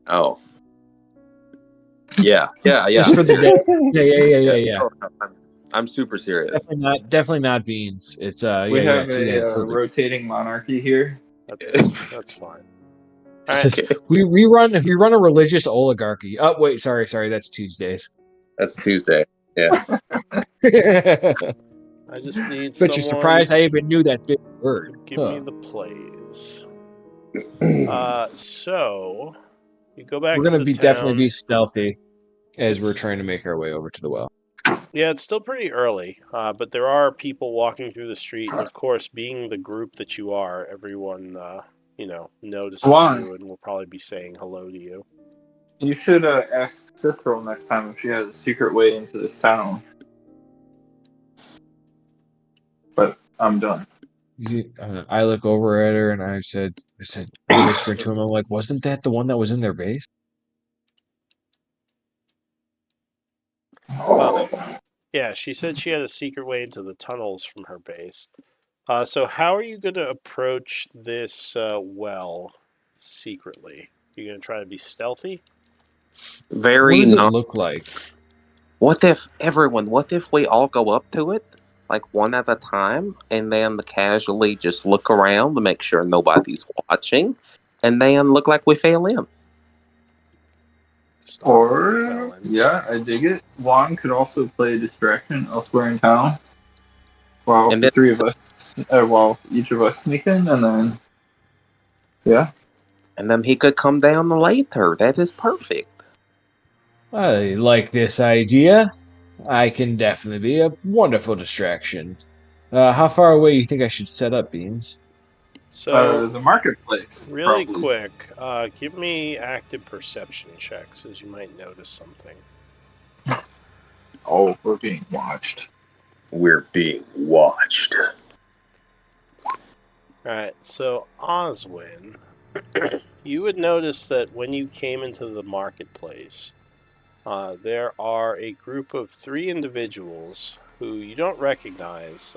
Oh. Yeah.
Just for the day. Yeah.
I'm super serious.
Definitely not Beans. It's
We have a
totally.
rotating monarchy here.
That's fine. All right.
we run a religious oligarchy. Oh wait, sorry, that's Tuesdays.
That's Tuesday. Yeah.
I just need
But you're surprised I even knew that big word.
Give me the plays. So You go back
We're gonna
into
definitely
town.
be stealthy as we're
It's-
trying to make our way over to the well.
Yeah, it's still pretty early, but there are people walking through the street, and of course, being the group that you are, everyone, notices
Juan.
you and will probably be saying hello to you.
You should ask Cithril next time if she has a secret way into this town. But I'm done.
I look over at her and I said, I'm whispering to him, I'm like, wasn't that the one that was in their base?
Well, yeah, she said she had a secret way into the tunnels from her base. So how are you going to approach this well secretly? You going to try to be stealthy?
What
Very
does it
not.
look like?
What if we all go up to it, like one at a time, and then casually just look around to make sure nobody's watching, and then look like we fell in?
Just awkwardly fell
Or,
in.
yeah, I dig it. Juan could also play a distraction elsewhere in town while
And
the
then,
three of us, while each of us sneak in, and then, yeah.
and then he could come down later. That is perfect.
I like this idea. I can definitely be a wonderful distraction. How far away do you think I should set up, Beans?
So,
The marketplace,
really
probably.
quick, give me active perception checks, as you might notice something.
Oh, we're being watched.
We're being watched.
Alright, so Oswin, you would notice that when you came into the marketplace, there are a group of 3 individuals who you don't recognize,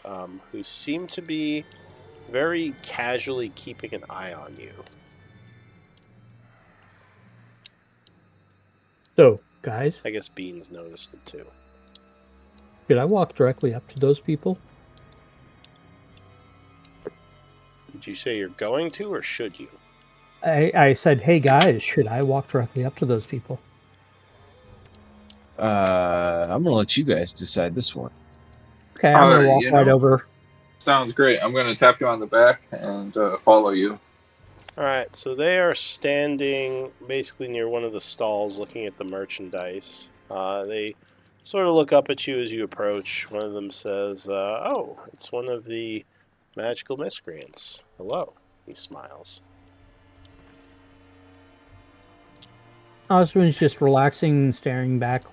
who seem to be very casually keeping an eye on you.
So, guys,
I guess Beans noticed it too.
should I walk directly up to those people?
Did you say you're going to, or should you?
I said, hey guys, should I walk directly up to those people?
I'm gonna let you guys decide this one.
Okay, I'm gonna walk right over.
Sounds great. I'm going to tap you on the back and follow you.
Alright, so they are standing basically near one of the stalls looking at the merchandise. They sort of look up at you as you approach. One of them says, oh, it's one of the magical miscreants. Hello. He smiles.
Oswin's just relaxing and staring back.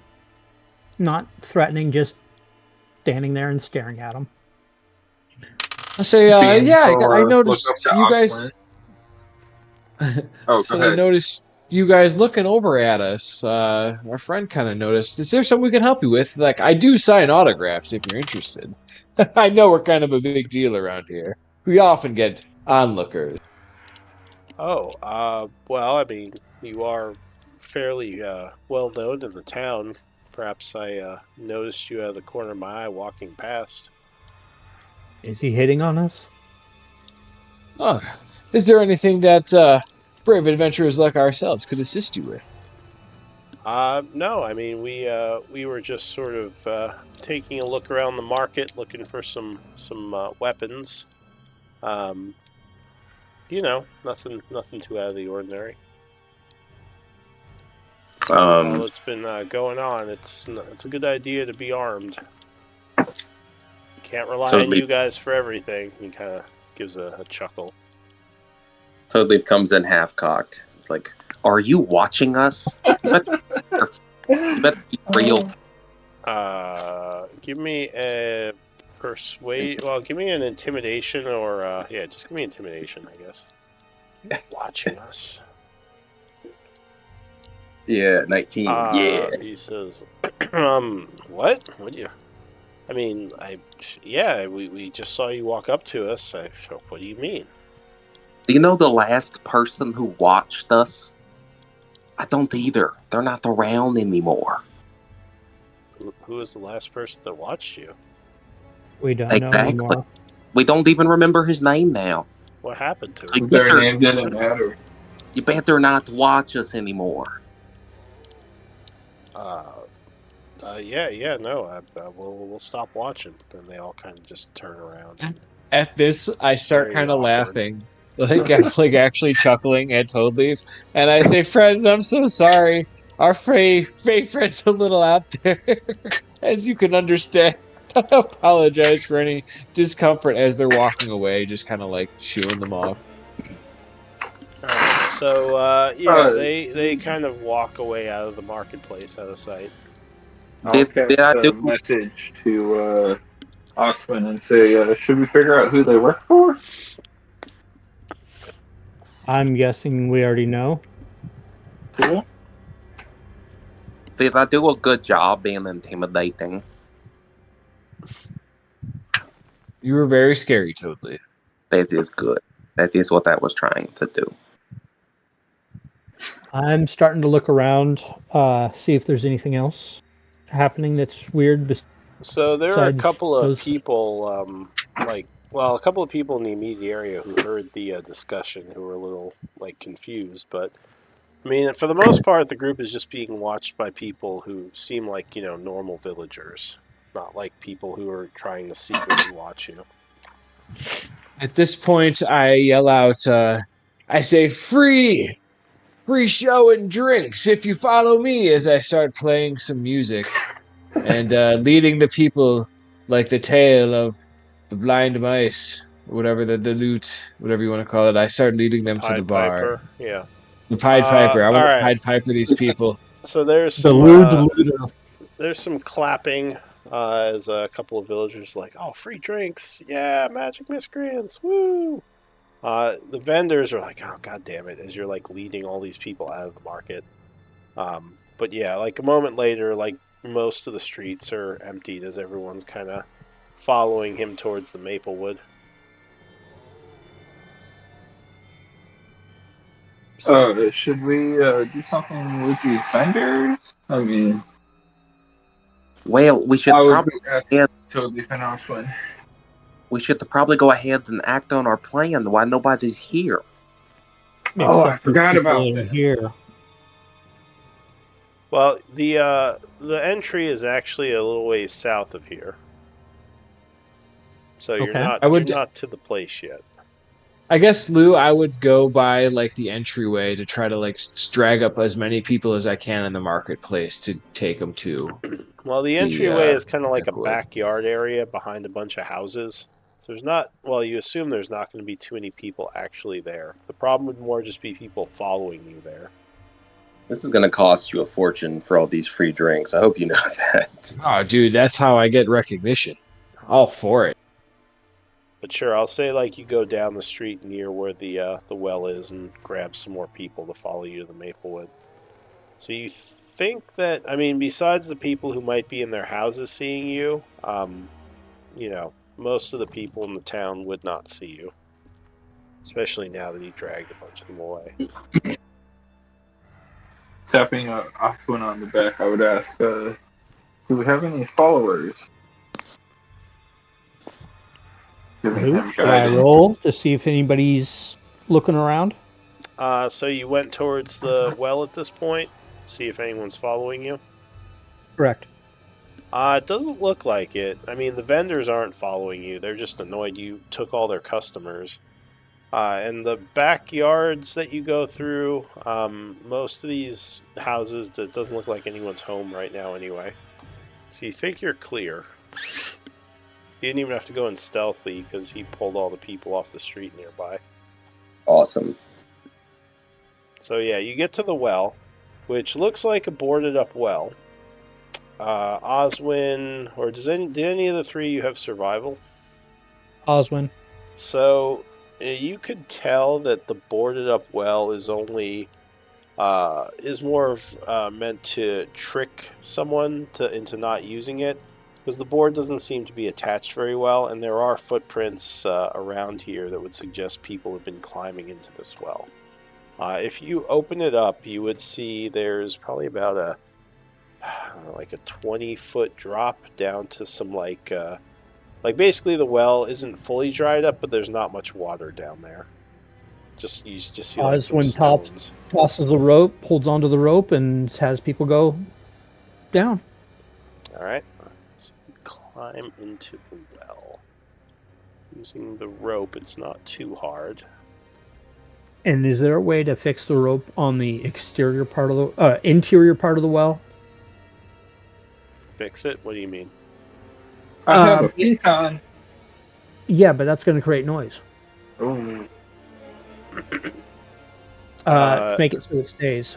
Not threatening, just standing there and staring at him.
I say, I noticed you guys.
Oh, go
So I
ahead.
noticed you guys looking over at us. Our friend kind of noticed. Is there something we can help you with? Like, I do sign autographs if you're interested. I know we're kind of a big deal around here. We often get onlookers.
Oh, well, I mean, you are fairly well known in the town. Perhaps I noticed you out of the corner of my eye walking past.
Is he hitting on us?
Oh, is there anything that brave adventurers like ourselves could assist you with?
No, I mean we were just sort of taking a look around the market, looking for some weapons. Nothing too out of the ordinary. All that's been going on, it's a good idea to be armed. Can't rely on you guys for everything. He kind of gives a chuckle.
Toadleaf comes in half cocked. It's like, are you watching us? You better be real.
Give me a persuade. Well, give me an intimidation, or just give me intimidation, I guess. You're watching us.
Yeah, 19. Yeah.
He says, what? What do you? I mean, we just saw you walk up to us. What do you mean?
Do you know the last person who watched us? I don't either. They're not around anymore.
Who was the last person that watched you?
We don't know anymore.
We don't even remember his name now.
What happened to him?
Their name didn't matter.
You better not watch us anymore.
We'll stop watching. And they all kind of just turn around.
At this, I start
Very
kind of
awkward.
laughing. Like I'm like actually chuckling at Toad Leaf, and I say, "Friends, I'm so sorry. Our Fey friend's a little out there, as you can understand. I apologize for any discomfort as they're walking away, just kind of like shooing them off."
All right. So they kind of walk away out of the marketplace, out of sight.
I'll
Did
cast
I
a
do?
message to Oswin and say, should we figure out who they work for?
I'm guessing we already know.
Cool.
Did I do a good job being intimidating?
You were very scary, Toad Leaf.
That is good. That is what I was trying to do.
I'm starting to look around, see if there's anything else happening that's weird.
So there are a
Besides
couple of
those-
people, a couple of people in the immediate area who heard the discussion who were a little confused. But I mean, for the most part, the group is just being watched by people who seem like normal villagers, not like people who are trying to secretly watch you.
At this point, I yell out, I say, free! Free show and drinks if you follow me, as I start playing some music and leading the people like the tale of the blind mice, or whatever, the lute, whatever you want to call it. I start leading them to the
Pied
bar.
Piper, yeah.
The Pied Piper. I
All
want to
right.
Pied Piper these people.
So there's
the
some
lewd.
there's some clapping as a couple of villagers like, oh, free drinks, yeah, magic miscreants, woo. The vendors are like, oh, god damn it, as you're leading all these people out of the market. But yeah, a moment later, most of the streets are emptied as everyone's kind of following him towards the Maplewood.
Should we do something with these vendors? I mean,
Well, we should
I would
probably
ask Toad Leaf and Oswin.
go ahead and act on our plan while nobody's here.
Oh, I
Except for
forgot
people
about
that are
that.
here.
Well, the entry is actually a little ways south of here, so you're
Okay.
not to the place yet.
I guess, Lou, I would go by the entryway to try to drag up as many people as I can in the marketplace to take them to.
Well, the entryway is kind of like a
Maplewood.
backyard area behind a bunch of houses. So there's not, well, you assume there's not going to be too many people actually there. The problem would more just be people following you there.
This is going to cost you a fortune for all these free drinks. I hope you know that.
Oh, dude, that's how I get recognition. All for it.
But sure, I'll say you go down the street near where the well is and grab some more people to follow you to the Maplewood. So you think that, I mean, besides the people who might be in their houses seeing you, most of the people in the town would not see you. Especially now that he dragged a bunch of them away.
Tapping Oswin on the back, I would ask, do we have any followers? Giving him
Should I
guidance.
roll to see if anybody's looking around?
So you went towards the well at this point? See if anyone's following you?
Correct.
It doesn't look like it. I mean, the vendors aren't following you. They're just annoyed you took all their customers. And the backyards that you go through, most of these houses, it doesn't look like anyone's home right now anyway. So you think you're clear. You didn't even have to go in stealthy because he pulled all the people off the street nearby.
Awesome.
So yeah, you get to the well, which looks like a boarded up well. Oswin, or did any of the three you have survival?
Oswin.
So you could tell that the boarded up well is only is more of meant to trick someone into not using it, because the board doesn't seem to be attached very well, and there are footprints around here that would suggest people have been climbing into this well. If you open it up, you would see there's probably about a 20-foot drop down to some basically the well isn't fully dried up, but there's not much water down there. You just see some stones.
Tosses the rope, holds onto the rope, and has people go down.
All right, so you climb into the well using the rope. It's not too hard.
And is there a way to fix the rope on the exterior part of the interior part of the well?
Fix it? What do you mean?
I have a piton.
Yeah, but that's going to create noise.
Ooh.
To make it so it stays.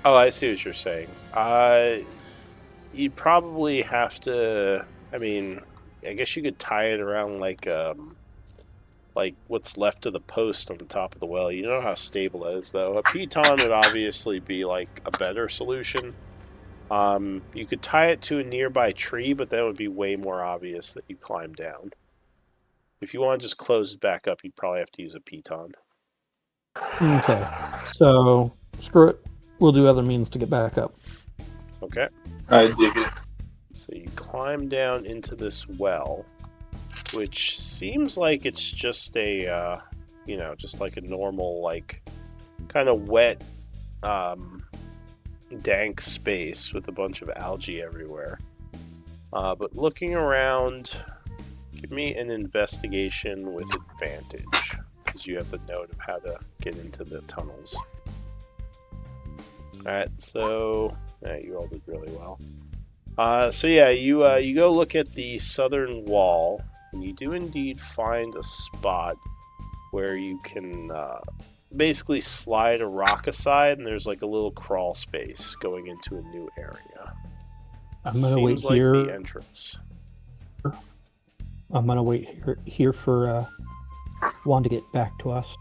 Oh, I see what you're saying. You'd probably have to. I mean, I guess you could tie it around like what's left of the post on the top of the well. You know how stable it is, though. A piton would obviously be like a better solution. You could tie it to a nearby tree, but that would be way more obvious that you climb down. If you want to just close it back up, you'd probably have to use a piton.
Okay. So, screw it. We'll do other means to get back up.
Okay.
I dig it.
So you climb down into this well, which seems like it's just a, just like a normal, like, kind of wet, dank space with a bunch of algae everywhere. But looking around, give me an investigation with advantage, because you have the note of how to get into the tunnels. Alright, so you all did really well. You go look at the southern wall, and you do indeed find a spot where you can basically slide a rock aside, and there's like a little crawl space going into a new area.
I'm gonna wait here.
Like the entrance.
I'm gonna wait here for Juan to get back to us.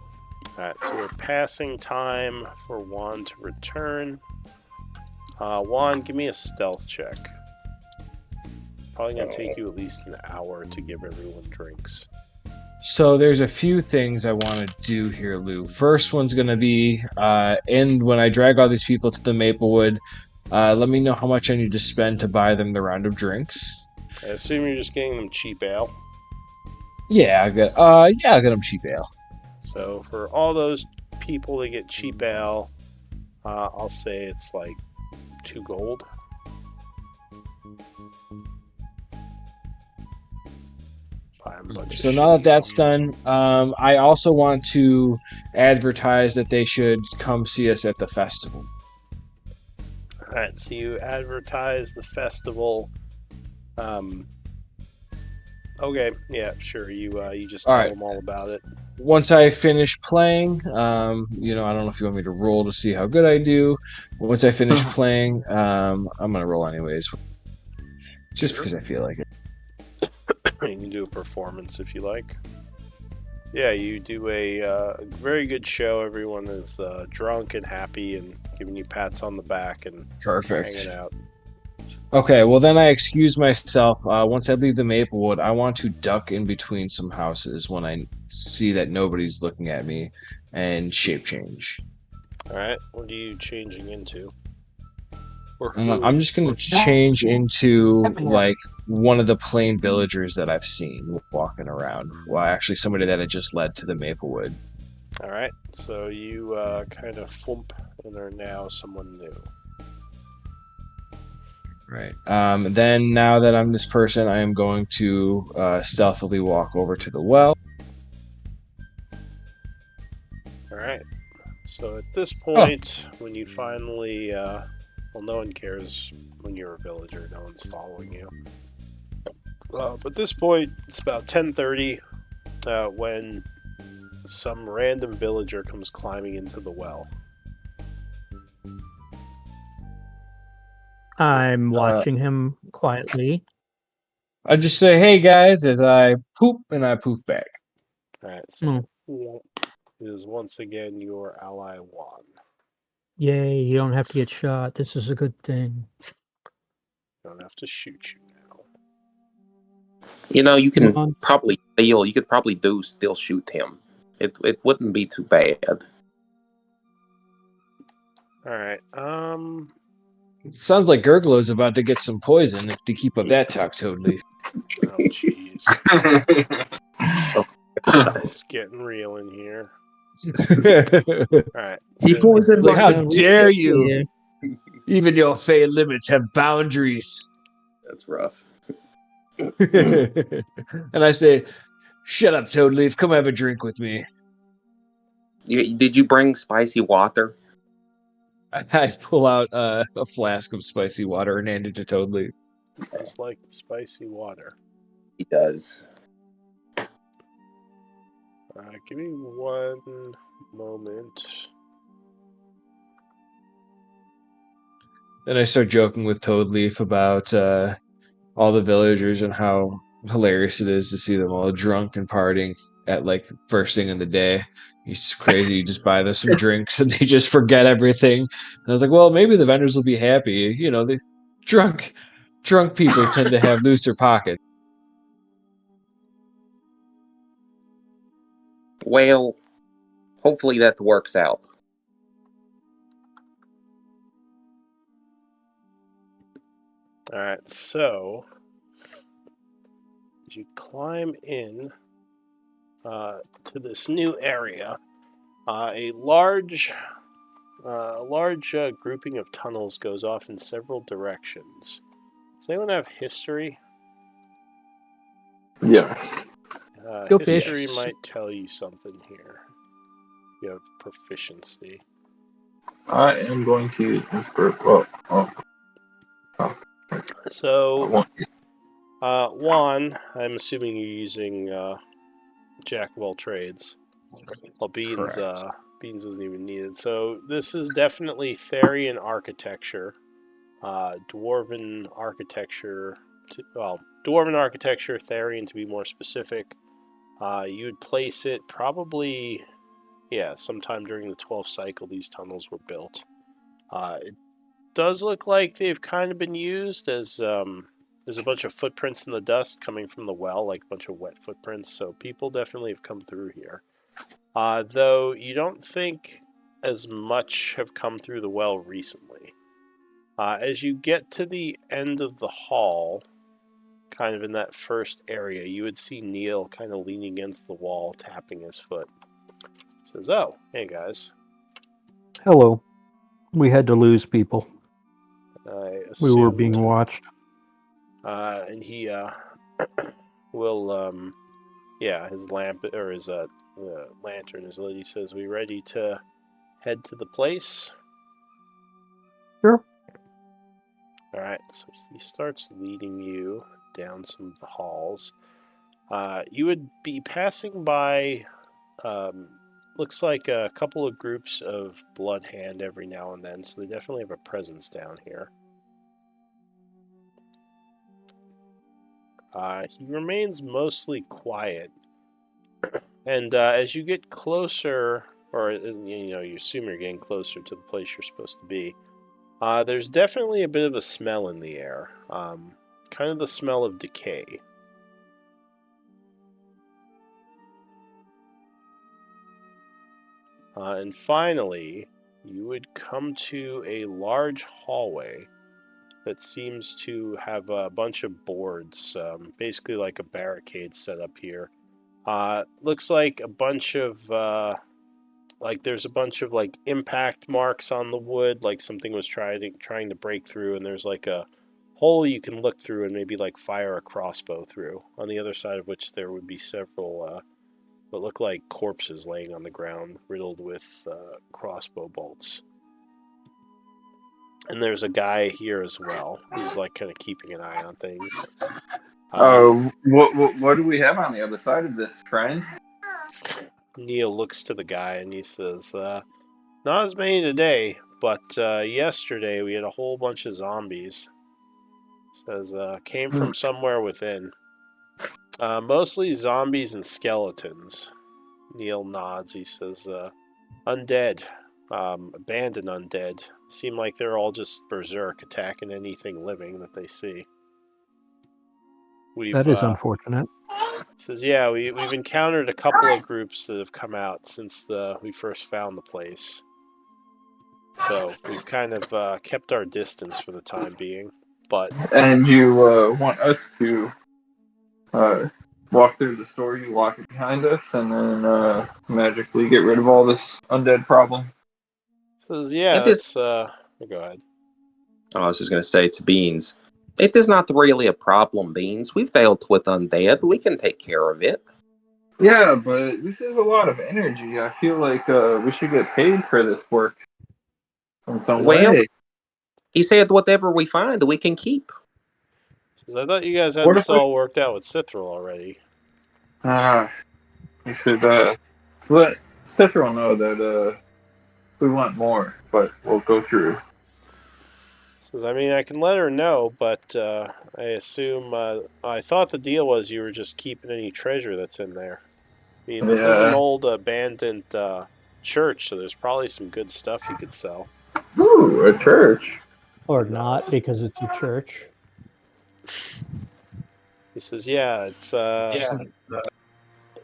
Alright, so we're passing time for Juan to return. Juan, give me a stealth check. Probably going to take you at least an hour to give everyone drinks.
So there's a few things I want to do here, Lou. First one's going to be, when I drag all these people to the Maplewood, let me know how much I need to spend to buy them the round of drinks.
I assume you're just getting them cheap ale?
Yeah, I'll get them cheap ale.
So for all those people that get cheap ale, I'll say it's like 2 gold.
So now that that's done, I also want to advertise that they should come see us at the festival.
Alright, so you advertise the festival. Okay, yeah, sure. You just tell them all about it.
Once I finish playing, I don't know if you want me to roll to see how good I do. Once I finish playing, I'm gonna roll anyways, just because I feel like it.
You can do a performance if you like. Yeah, you do a very good show. Everyone is drunk and happy and giving you pats on the back and hanging out.
Okay, well then I excuse myself. Once I leave the Maplewood, I want to duck in between some houses when I see that nobody's looking at me and shape change.
Alright, what are you changing into?
I'm just going to change into like one of the plain villagers that I've seen walking around. Well, actually somebody that I just led to the Maplewood.
Alright, so you kind of flump and are now someone new.
Right. Then now that I'm this person, I am going to stealthily walk over to the well.
Alright. So at this point, when you finally... no one cares when you're a villager. No one's following you. But at this point, it's about 10:30 when some random villager comes climbing into the well.
I'm watching him quietly.
I just say, "Hey guys," as I poop and I poof back.
Alright, so it is once again your ally Juan.
Yay, you don't have to get shot. This is a good thing.
Don't have to shoot you now.
You can probably steal. You could probably still shoot him. It wouldn't be too bad.
Alright,
It sounds like Gurglo's about to get some poison to keep up that talk, Toadleaf.
Oh, jeez. It's getting real in here. Alright.
So how dare you? Even your fey limits have boundaries.
That's rough.
And I say, shut up, Toadleaf. Come have a drink with me.
Did you bring spicy water?
I'd pull out a flask of spicy water and hand it to Toadley.
Just like the spicy water.
He does.
Give me one moment.
Then I start joking with Toadleaf about all the villagers and how hilarious it is to see them all drunk and partying at like first thing in the day. It's crazy. You just buy them some drinks and they just forget everything. And I was like, well, maybe the vendors will be happy. You know, the drunk people tend to have looser pockets.
Well, hopefully that works out.
All right, so as you climb in to this new area, a large grouping of tunnels goes off in several directions. Does anyone have history?
Yes.
Go
History
fish.
might tell you something here. You have proficiency.
I am going to use Inspire.
So, Juan, I'm assuming you're using Jack of all trades. Well, Beans, Beans isn't even needed. So this is definitely Therian architecture, Dwarven architecture. Dwarven architecture, Therian to be more specific. You would place it probably, sometime during the 12th cycle. These tunnels were built. It does look like they've kind of been used as there's a bunch of footprints in the dust coming from the well, like a bunch of wet footprints. So people definitely have come through here. Though you don't think as much have come through the well recently. As you get to the end of the hall, kind of in that first area, you would see Neil kind of leaning against the wall, tapping his foot. Says, "Oh, hey guys."
Hello. We had to lose people.
I assumed,
We were being watched.
and he will, his lamp or his lantern is lit. He says, "We ready to head to the place?"
Sure.
All right, so he starts leading you down some of the halls. You would be passing by, looks like a couple of groups of Blood Hand every now and then, so they definitely have a presence down here. He remains mostly quiet, and as you get closer, or you assume you're getting closer to the place you're supposed to be, there's definitely a bit of a smell in the air, kind of the smell of decay. And finally, you would come to a large hallway that seems to have a bunch of boards, basically like a barricade set up here. Looks like a bunch of there's a bunch of like impact marks on the wood, like something was trying to break through, and there's like a hole you can look through and maybe like fire a crossbow through. On the other side of which there would be several what look like corpses laying on the ground, riddled with crossbow bolts. And there's a guy here as well. He's like kind of keeping an eye on things.
What do we have on the other side of this, friend?
Neil looks to the guy and he says, "Not as many today, but yesterday we had a whole bunch of zombies." Says, "Came from somewhere within. Mostly zombies and skeletons." Neil nods. He says, "Undead. Abandoned undead. Seem like they're all just berserk, attacking anything living that they see."
That is unfortunate.
Says, "Yeah, we've encountered a couple of groups that have come out since we first found the place. So we've kind of kept our distance for the time being. But
and you want us to walk through the store, you lock it behind us, and then magically get rid of all this undead problem?"
Says, "Yeah, that's go ahead."
I was just going to say to Beans, it is not really a problem, Beans. We've dealt with undead. We can take care of it.
Yeah, but this is a lot of energy. I feel like we should get paid for this work in some way.
He said whatever we find, we can keep.
Says, I thought you guys had
What
this
if we-
all worked out with Cithril already.
We should let Cithril know that we want more, but we'll go through.
Says, I mean, I can let her know, but I assume I thought the deal was you were just keeping any treasure that's in there. I mean, this is an old abandoned church, so there's probably some good stuff you could sell.
Ooh, a church.
Or not, because it's a church.
He says, yeah, it's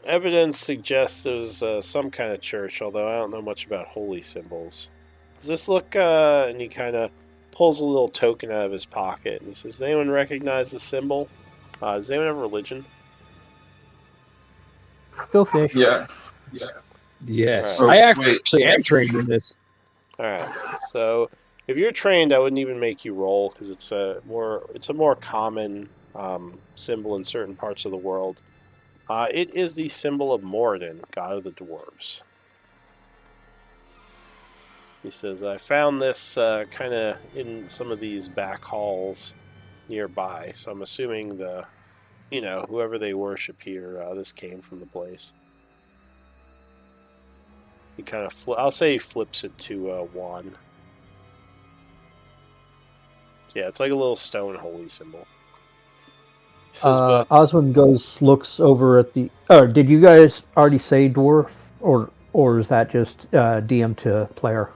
evidence suggests it was some kind of church, although I don't know much about holy symbols. Does this look, and he kind of pulls a little token out of his pocket, and he says, does anyone recognize the symbol? Does anyone have religion?
Go fish.
Yes.
Yes.
Right.
I actually am trained in this.
Alright, so if you're trained, I wouldn't even make you roll, because it's a more common symbol in certain parts of the world. It is the symbol of Moradin, god of the dwarves. He says, I found this kind of in some of these back halls nearby, so I'm assuming whoever they worship here, this came from the place. He kind of, I'll say he flips it to Juan. Yeah, it's like a little stone holy symbol. He says,
Osmond looks over at the. Did you guys already say dwarf, or is that just DM to player?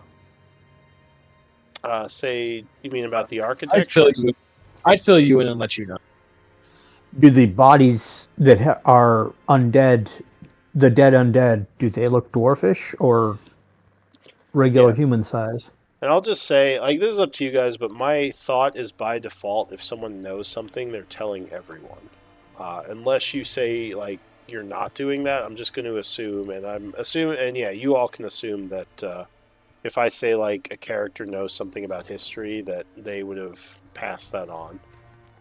Say, you mean about the architecture?
I'd fill you in and let you know.
Do the bodies that are undead, the dead undead, do they look dwarfish or regular human size?
And I'll just say, this is up to you guys, but my thought is by default, if someone knows something, they're telling everyone. Unless you say, you're not doing that, I'm just going to assume, and you all can assume that if I say, a character knows something about history, that they would have passed that on.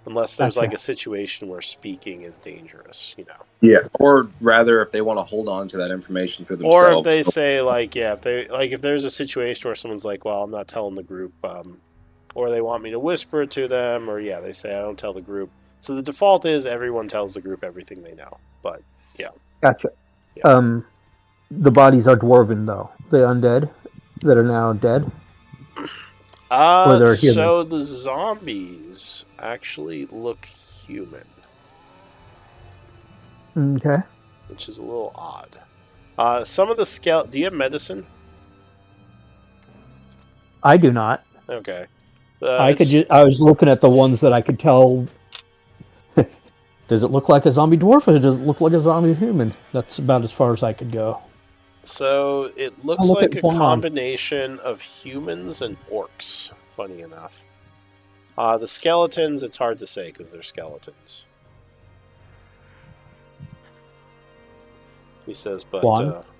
Unless there's, a situation where speaking is dangerous,
Yeah. Or rather, if they want to hold on to that information for themselves.
Or if they say, if there's a situation where someone's like, well, I'm not telling the group, or they want me to whisper it to them, or, they say I don't tell the group. So the default is everyone tells the group everything they know. But, yeah.
Gotcha.
Yeah.
The bodies are dwarven, though. The undead that are now dead?
So the zombies actually look human.
Okay.
Which is a little odd. Some of the do you have medicine?
I do not.
Okay.
I was looking at the ones that I could tell. Does it look like a zombie dwarf, or does it look like a zombie human? That's about as far as I could go.
So it looks like a combination of humans and orcs, funny enough. The skeletons, it's hard to say because they're skeletons. He says, but...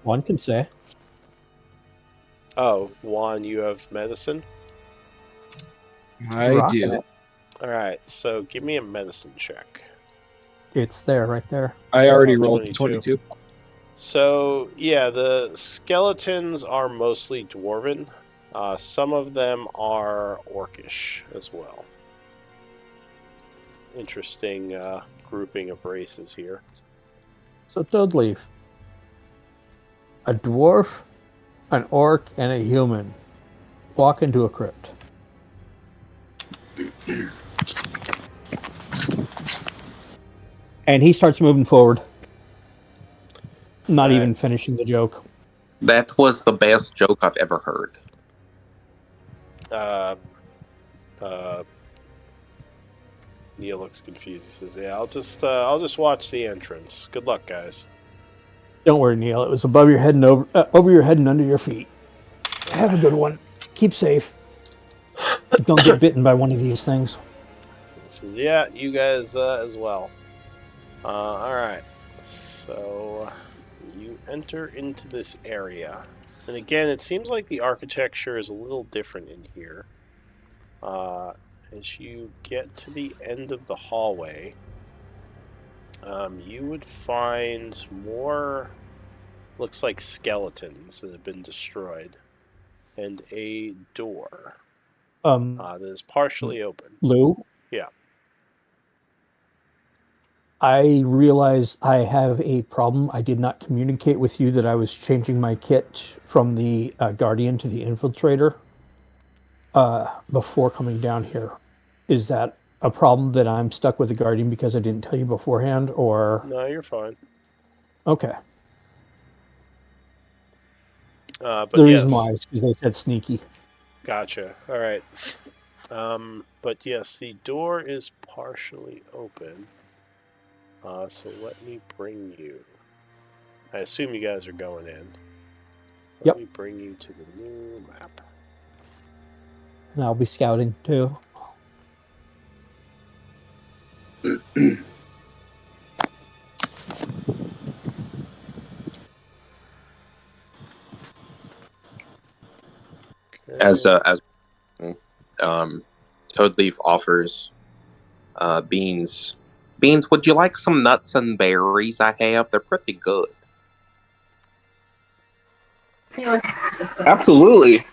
Juan can say.
Oh, Juan, you have medicine?
I do.
Alright, so give me a medicine check.
It's there, right there.
I already rolled 22.
So, the skeletons are mostly dwarven. Some of them are orcish as well. Interesting grouping of races here.
So, Toadleaf. A dwarf, an orc, and a human walk into a crypt. And he starts moving forward. Not even finishing the joke.
That was the best joke I've ever heard.
Neil looks confused. He says, I'll just watch the entrance. Good luck, guys.
Don't worry, Neil. It was above your head and over your head and under your feet. Have a good one. Keep safe. Don't get bitten by one of these things.
He says, you guys as well. Alright. So you enter into this area. And again, it seems like the architecture is a little different in here. As you get to the end of the hallway, You would find more, looks like skeletons that have been destroyed, and a door that is partially open.
Lou?
Yeah.
I realize I have a problem. I did not communicate with you that I was changing my kit from the Guardian to the Infiltrator before coming down here. Is that a problem that I'm stuck with the Guardian because I didn't tell you beforehand, or?
No, you're fine.
Okay.
But
The
yes.
reason why is because they said sneaky.
Gotcha. All right. But yes, the door is partially open. So let me bring you. I assume you guys are going in. Let me bring you to the new map.
And I'll be scouting too.
Okay.
As Toadleaf offers beans. Beans, would you like some nuts and berries I have? They're pretty good.
Absolutely.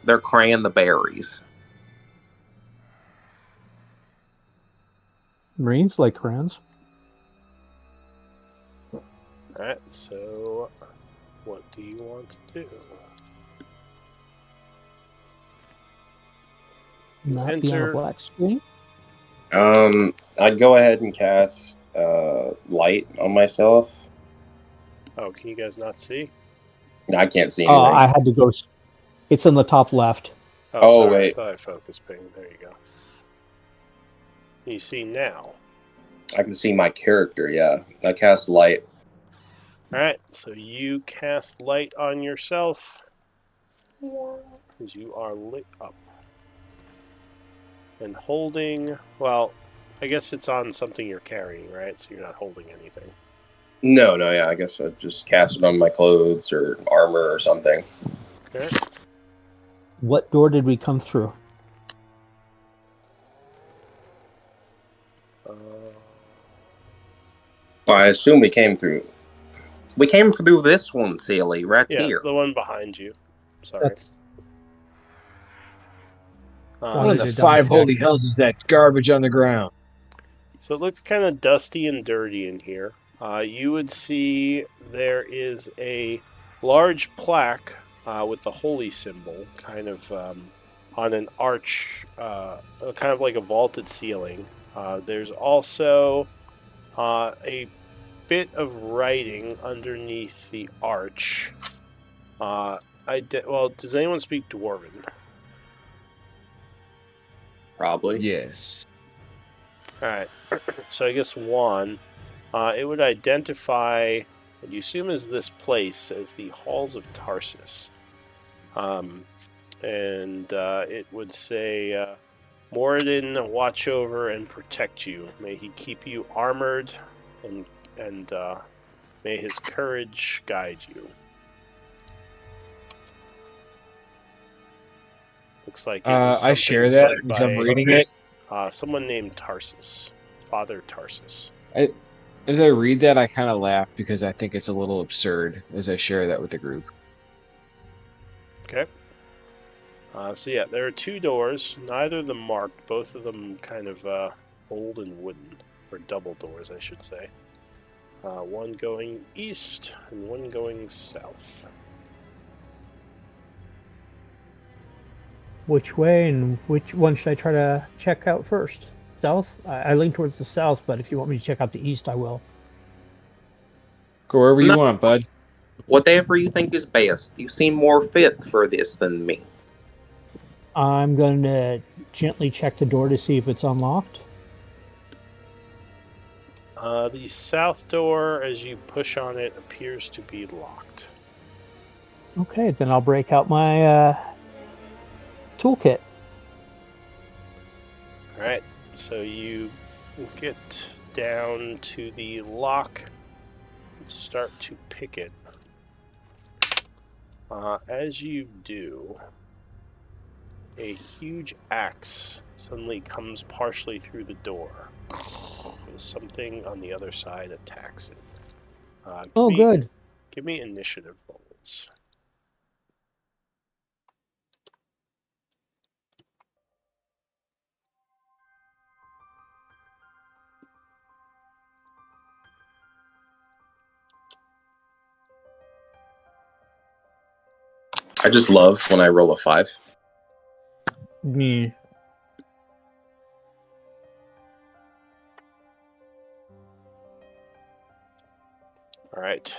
They're cranberries.
Marines like crayons.
Alright, so what do you want to do?
Not be on a black screen.
I'd go ahead and cast light on myself.
Oh, can you guys not see?
I can't see anything.
I had to go. It's in the top left.
Oh, sorry,
wait.
I thought I focused ping. There you go. You see now.
I can see my character, yeah. I cast light.
Alright, so you cast light on yourself. Because you are lit up. And holding, well, I guess it's on something you're carrying, right? So you're not holding anything.
No, yeah, I guess I'd just cast it on my clothes or armor or something.
Okay.
What door did we come through?
I assume we came through. We came through this one, silly, right here.
The one behind you. Sorry.
One of the 5 holy hells is that garbage on the ground.
So it looks kind of dusty and dirty in here. You would see there is a large plaque with the holy symbol kind of on an arch, kind of like a vaulted ceiling. There's also a bit of writing underneath the arch. Well, does anyone speak Dwarven?
Probably.
Yes.
Alright, so I guess Juan, it would identify what you assume is this place as the Halls of Tarsus. It would say, Moradin, watch over and protect you. May he keep you armored, and may his courage guide you. Looks like it was
I share that because I'm reading it.
Someone named Tarsus, Father Tarsus.
As I read that, I kind of laugh because I think it's a little absurd as I share that with the group.
Okay. So yeah, there are 2 doors. Neither of them marked. Both of them kind of old and wooden, or double doors, I should say. One going east and one going south.
Which way and which one should I try to check out first? South? I lean towards the south, but if you want me to check out the east, I will.
Go wherever you want, bud.
Whatever you think is best. You seem more fit for this than me.
I'm going to gently check the door to see if it's unlocked.
The south door, as you push on it, appears to be locked.
Okay, then I'll break out my toolkit.
Alright, so you get down to the lock and start to pick it. As you do, a huge axe suddenly comes partially through the door. As something on the other side attacks it.
Good.
Give me initiative rolls.
I just love when I roll a 5.
Yeah.
All right.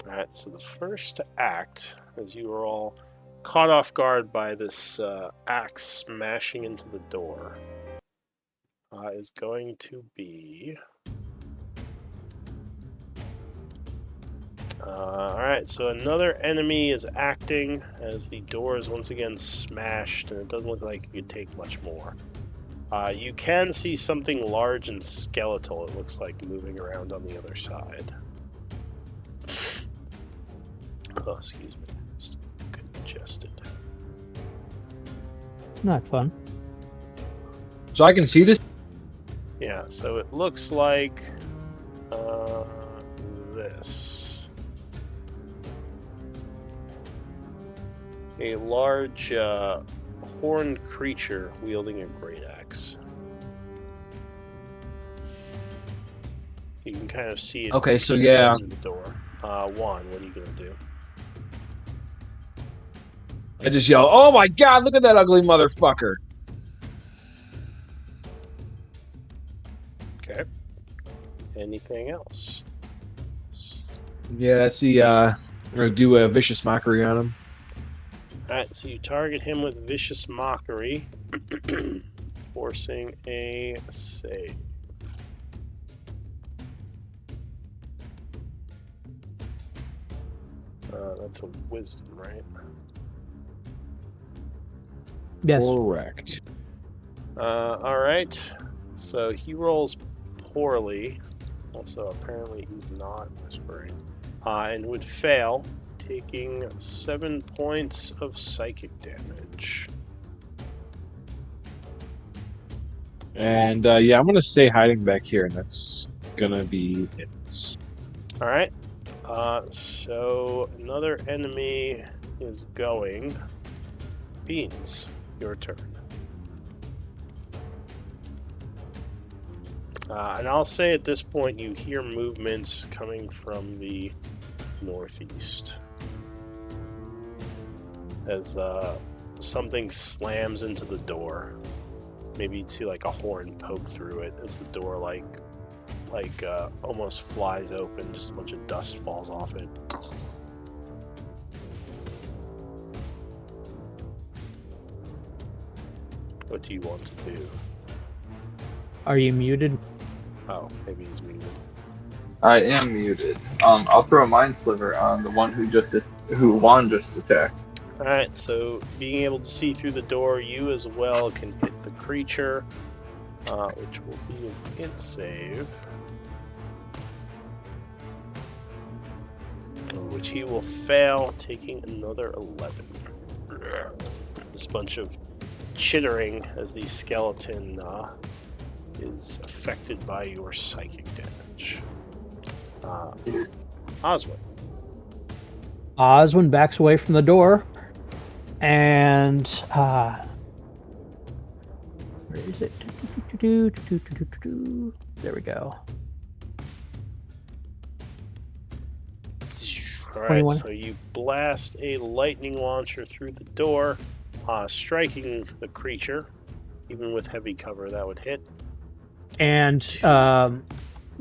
Alright, so the first act, as you are all caught off guard by this axe smashing into the door, is going to be... Alright, so another enemy is acting as the door is once again smashed, and it doesn't look like it could take much more. You can see something large and skeletal, it looks like, moving around on the other side. Oh, excuse me. Just congested.
Not fun.
So I can see this.
Yeah, so it looks like this. A large horned creature wielding a great axe. You can kind of see it.
Okay, so yeah.
Through the door. Juan, what are you gonna do?
I just yell, "Oh my god, look at that ugly motherfucker!"
Okay. Anything else?
Yeah, that's the I'm gonna do a vicious mockery on him.
Alright, so you target him with vicious mockery, forcing a save. That's a wisdom, right?
Yes.
Correct.
Alright. So he rolls poorly. Also, apparently he's not whispering. And would fail, taking 7 points of psychic damage.
And yeah, I'm gonna stay hiding back here, and that's gonna be it.
Alright. So another enemy is going. Beans, your turn. And I'll say at this point you hear movements coming from the northeast. As something slams into the door. Maybe you'd see like a horn poke through it as the door almost flies open. Just a bunch of dust falls off it. What do you want to do?
Are you muted?
Oh, maybe he's muted.
I am muted. I'll throw a Mind Sliver on the one who Juan just attacked.
Alright, so being able to see through the door, you as well can hit the creature, which will be an int save. Which he will fail, taking another 11. This bunch of chittering as the skeleton is affected by your psychic damage. Oswin.
Oswin backs away from the door, and where is it? There we go.
Alright,
21.
so you blast a lightning launcher through the door, striking the creature. Even with heavy cover, that would hit.
And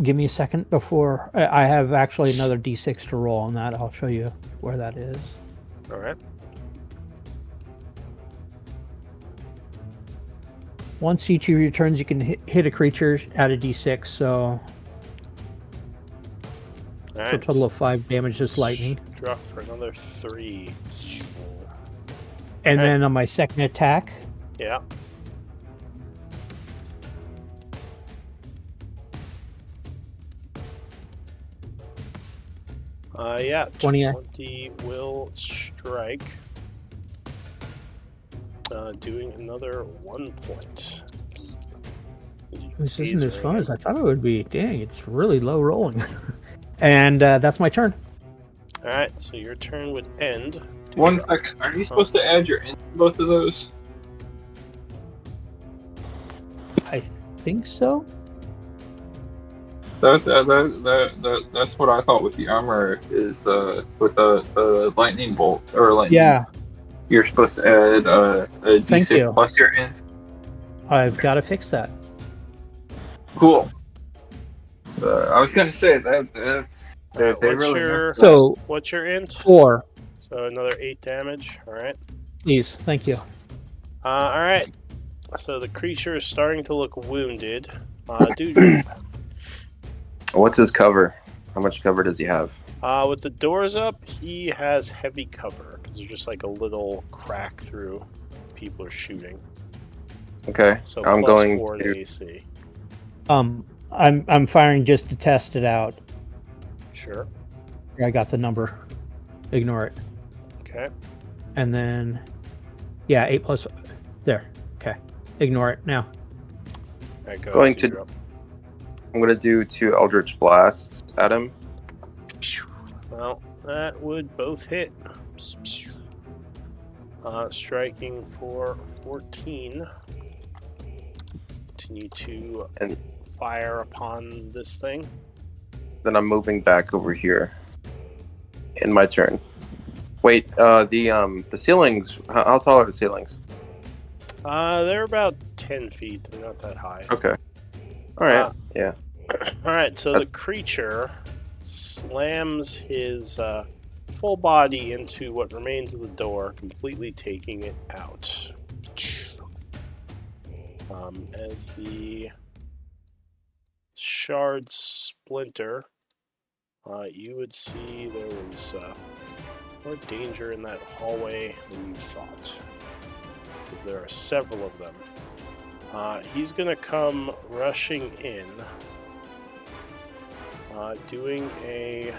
give me a second before I have actually another D6 to roll on that. I'll show you where that is.
Alright.
Once each of your turns, you can hit a creature, add a D6, so
Alright.
a total of 5 damage this lightning.
Drop for another 3.
And then on my second attack,
Yeah. Yeah,
20.
20 will strike. Doing another 1 point.
This isn't as fun as I thought it would be. Dang, it's really low rolling. And that's my turn.
Alright, so your turn would end.
1 second. Are you supposed to add your int to both of those?
I think so.
That's what I thought with the armor is with the lightning bolt or lightning.
Yeah.
You're supposed to add a
Thank
d6
you.
plus your int.
I've got to fix that.
Cool. So I was gonna say that's they really nerfed that.
So
what's your int?
4.
So another 8 damage. Alright.
Please, thank you.
Alright. So the creature is starting to look wounded. Dewdrop.
What's his cover? How much cover does he have?
With the doors up, he has heavy cover because there's just like a little crack through. People are shooting.
Okay,
So
I'm
plus
going
4
to.
to AC.
I'm firing just to test it out.
Sure.
I got the number. Ignore it.
Okay.
And then, yeah, 8 plus. There. Okay. Ignore it now.
Alright, go
Going
ahead,
to-
Dewdrop.
I'm gonna do 2 Eldritch Blasts at him.
Well, that would both hit. Striking for 14. Continue to
And-
fire upon this thing.
Then I'm moving back over here. In my turn. Wait, the ceilings. How tall are the ceilings?
They're about 10 feet. They're not that high.
Okay. All right. Yeah.
Alright, so the creature slams his full body into what remains of the door, completely taking it out. As the shards splinter, you would see there was more danger in that hallway than you thought, because there are several of them. He's going to come rushing in, doing a...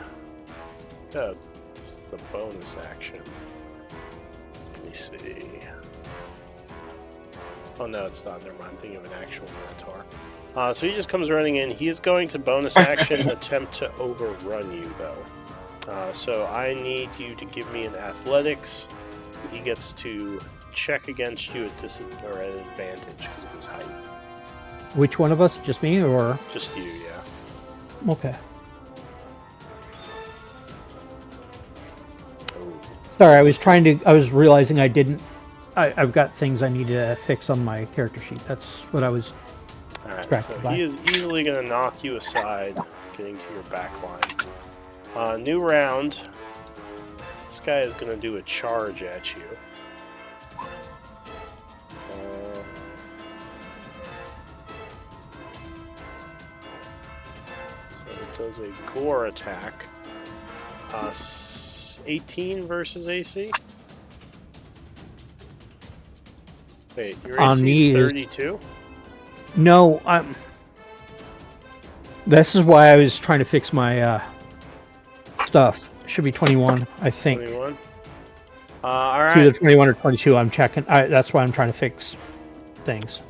Oh, this is a bonus action. Let me see. Oh no, it's not. Never mind. I'm thinking of an actual Minotaur. So he just comes running in. He is going to bonus action attempt to overrun you, though. So I need you to give me an athletics. He gets to check against you at at an advantage because of his height.
Which one of us? Just me or?
Just you, yeah.
Okay. Sorry, I was realizing I've got things I need to fix on my character sheet. That's what I was.
Alright, so he is easily going to knock you aside, getting to your back line. New round. This guy is going to do a charge at you. So it does a gore attack. 18 versus AC? Wait, your AC is 32?
No, this is why I was trying to fix my stuff. It should be 21, I think.
21? Alright.
It's either 21 or 22. I'm checking. That's why I'm trying to fix things.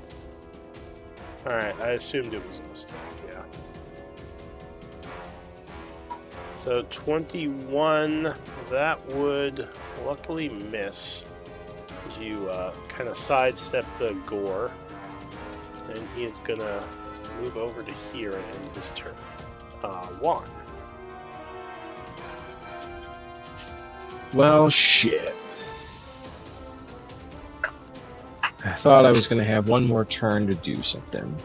Alright, I assumed it was a mistake, yeah. So 21, that would luckily miss. As you kind of sidestep the gore. And he is going to move over to here and end his turn. Juan.
Well, shit. I thought I was going to have one more turn to do something.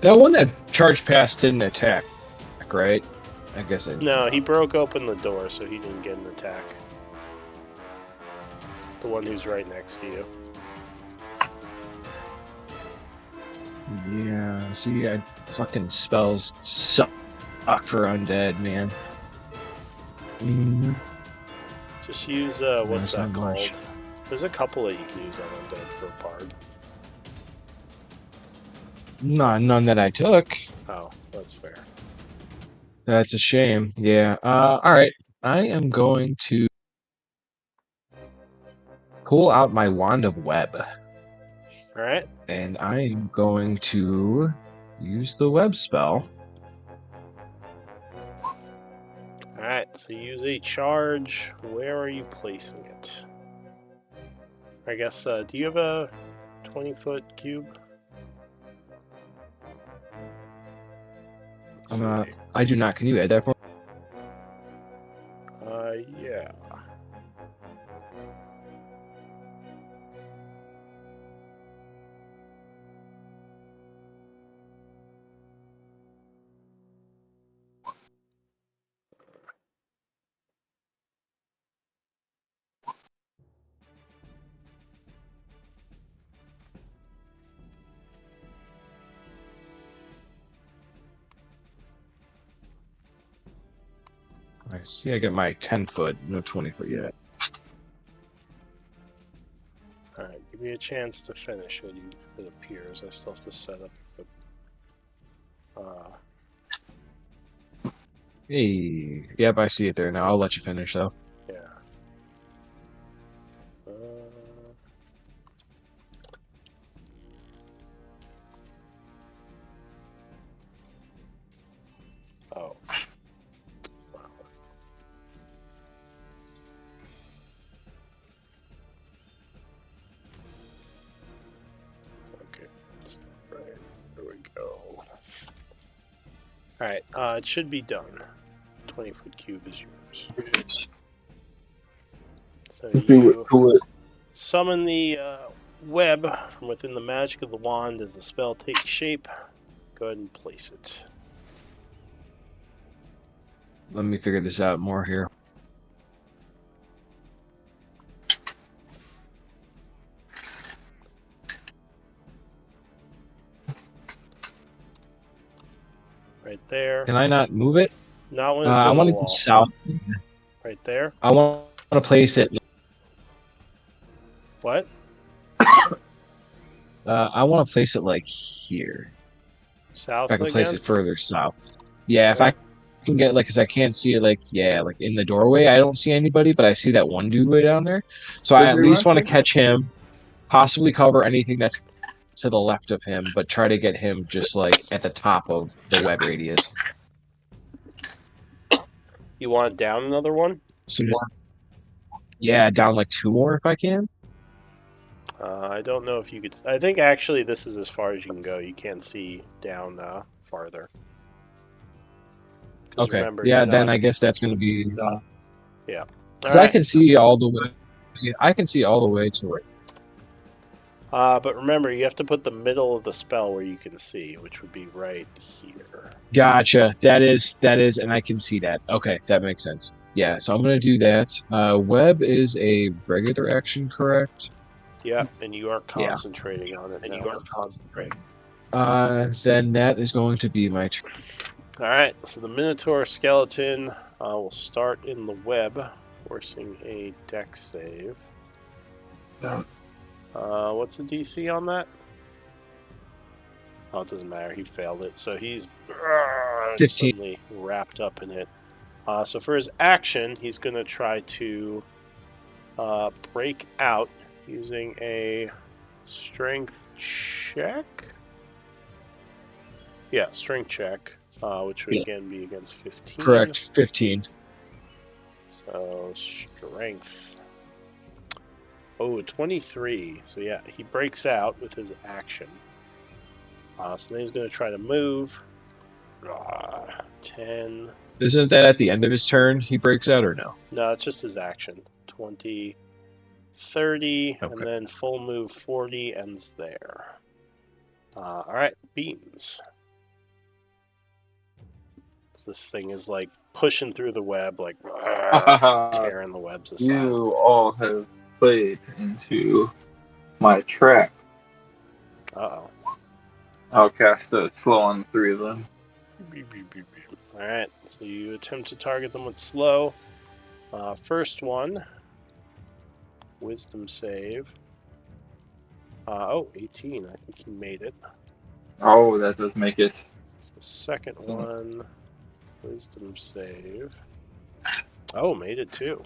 That one that charged past didn't attack, right? I guess it.
No, he broke open the door, so he didn't get an attack. The one who's right next to you.
Yeah, see, fucking spells suck for undead, man.
Just use, what's that called?
Much.
There's a couple that you can use on undead for a bard.
None that I took.
Oh, that's fair.
That's a shame. Yeah. All right. I am going to pull out my wand of web.
All right.
And I am going to use the web spell.
All right. So use a charge. Where are you placing it? I guess. Do you have a 20-foot cube?
I do not. Can you add that for me?
Yeah.
I see. I get my 10-foot, no 20-foot yet.
All right. Give me a chance to finish it. It appears I still have to set up.
Hey. Yep, I see it there now. I'll let you finish though.
Yeah. Oh. Wow. Okay. Right. There we go. Alright, it should be done. 20-foot cube is yours. So you summon the web from within the magic of the wand as the spell takes shape. Go ahead and place it.
Let me figure this out more here.
Right there.
Can I not move it?
Not when it's
I
in
want
the
to go
wall.
south.
Right there.
I want to place it.
What?
I want to place it like here.
South
If I can
again?
place it further south. Yeah, if I can get like, because I can't see it like, yeah, like in the doorway. I don't see anybody, but I see that one dude way down there. So I at least want to catch him, possibly cover anything that's to the left of him, but try to get him just like at the top of the web radius.
You want it down another one?
So more. Yeah, down like 2 more if I can.
I don't know if you could. I think actually this is as far as you can go. You can't see down farther.
Okay.
Remember,
Yeah, then I guess that's going to be.
Yeah.
Because I can see all the way. Yeah, I can see all the way to it.
But remember, you have to put the middle of the spell where you can see, which would be right here.
Gotcha. That is, and I can see that. Okay, that makes sense. Yeah, so I'm going to do that. Web is a regular action, correct?
Yeah, and you are concentrating on it. And you are concentrating.
Then that is going to be my turn.
All right, so the Minotaur skeleton will start in the web, forcing a dex save. What's the DC on that? Oh, it doesn't matter. He failed it, so he's
15.
suddenly wrapped up in it. So for his action, he's going to try to break out using a strength check. Yeah, strength check, which would again be against 15.
Correct, 15.
So strength. Oh, 23. So yeah, he breaks out with his action. So then he's going to try to move. 10.
Isn't that at the end of his turn he breaks out or no?
No, it's just his action. 20, 30,
Okay.
and then full move 40 ends there. All right, Beans. This thing is like pushing through the web, like tearing the webs aside.
You all have played into my trap.
Uh-oh.
I'll cast a slow on 3 of them.
Alright, so you attempt to target them with slow. First one, wisdom save. 18. I think he made it.
Oh, that does make it.
So second one, Wisdom save. Oh, made it too.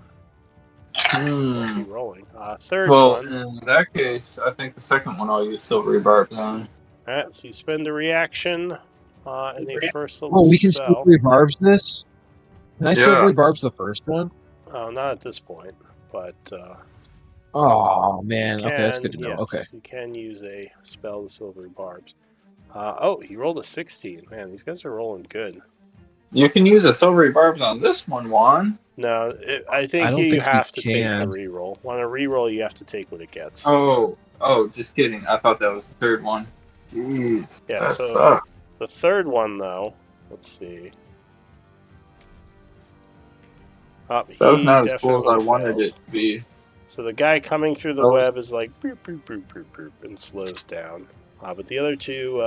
Hmm.
Keep rolling. Third
Well,
one.
in that case, I think the second one I'll use silvery barbs on.
Alright, so you spend a reaction and a first level
Oh, we can
spell.
silvery barbs this? Can I
Yeah.
silvery barbs the first one?
Oh, not at this point, but
Oh, man.
you
Okay, that's
can,
good to know.
yes,
Okay.
you can use a spell to silvery barbs. Oh, he rolled a 16. Man, these guys are rolling good.
You can use a silvery barbs on this one, Juan.
No, I think
don't
you
think you
have to take the
can.
reroll. On a reroll, you have to take what it gets.
Oh, just kidding. I thought that was the third one. Jeez,
Yeah,
that
so
sucks.
the third one, though, let's see.
That was
He
not as cool as I
definitely
wanted
fails.
it to be.
So the guy coming through the
That was-
web is like boop, boop, boop, boop, boop, and slows down. But the other two,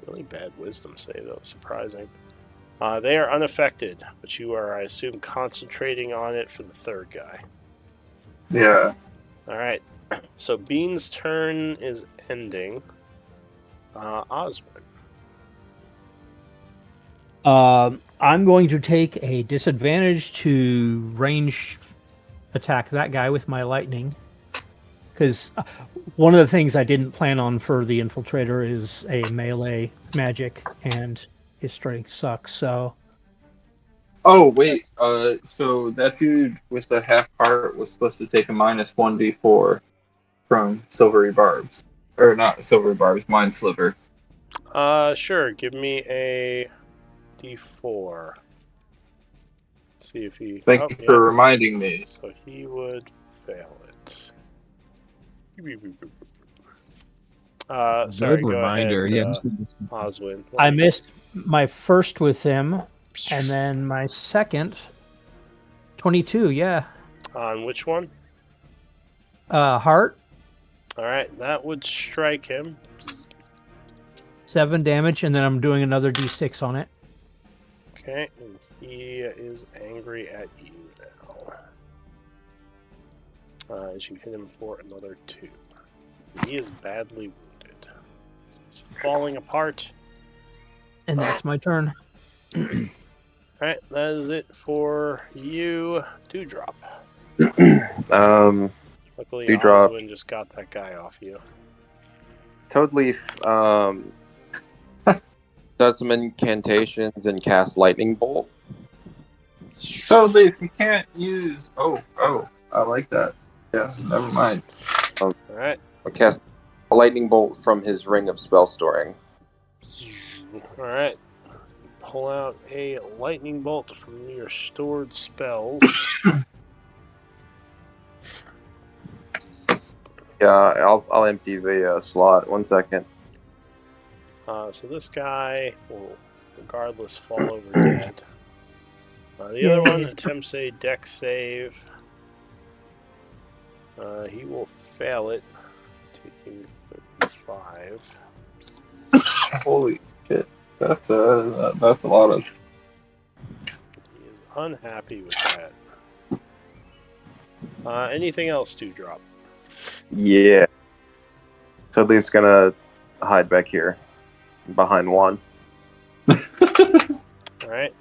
really bad wisdom save, though, surprising. They are unaffected, but you are, I assume, concentrating on it for the third guy.
Yeah.
All right. So Bean's turn is ending. Osmond.
I'm going to take a disadvantage to range attack that guy with my lightning. Because one of the things I didn't plan on for the infiltrator is a melee magic, and his strength sucks. So
Oh wait. So that dude with the half heart was supposed to take a minus 1d4 from silvery barbs, or not silvery barbs, mind sliver.
Sure. Give me a D4. See if he.
Thank you for reminding me.
So he would fail it. Sorry.
Good
Go
reminder.
ahead,
Yeah.
Oswin.
I missed my first with him, and then my second, 22. Yeah,
On which one?
heart,
All right, that would strike him.
7 damage, and then I'm doing another d6 on it.
Okay, and he is angry at you now. As you hit him for another 2. He is badly wounded. He's falling apart.
And that's my turn.
Alright, that is it for you, Dewdrop. Luckily,
Dewdrop.
Oswin just got that guy off you.
Toadleaf does some incantations and cast lightning bolt.
Totally, if you can't use. Oh, I like that. Yeah, never mind.
Alright.
Or cast a lightning bolt from his ring of spell storing.
Alright. Pull out a lightning bolt from your stored spells.
Yeah, I'll empty the slot. 1 second.
So this guy will, regardless, fall over dead. The other one attempts a dex save. He will fail it, taking 35.
Holy shit, that's a lot of.
He is unhappy with that. Anything else, Dewdrop?
Yeah. Toadleaf's gonna hide back here, behind Juan.
Alright.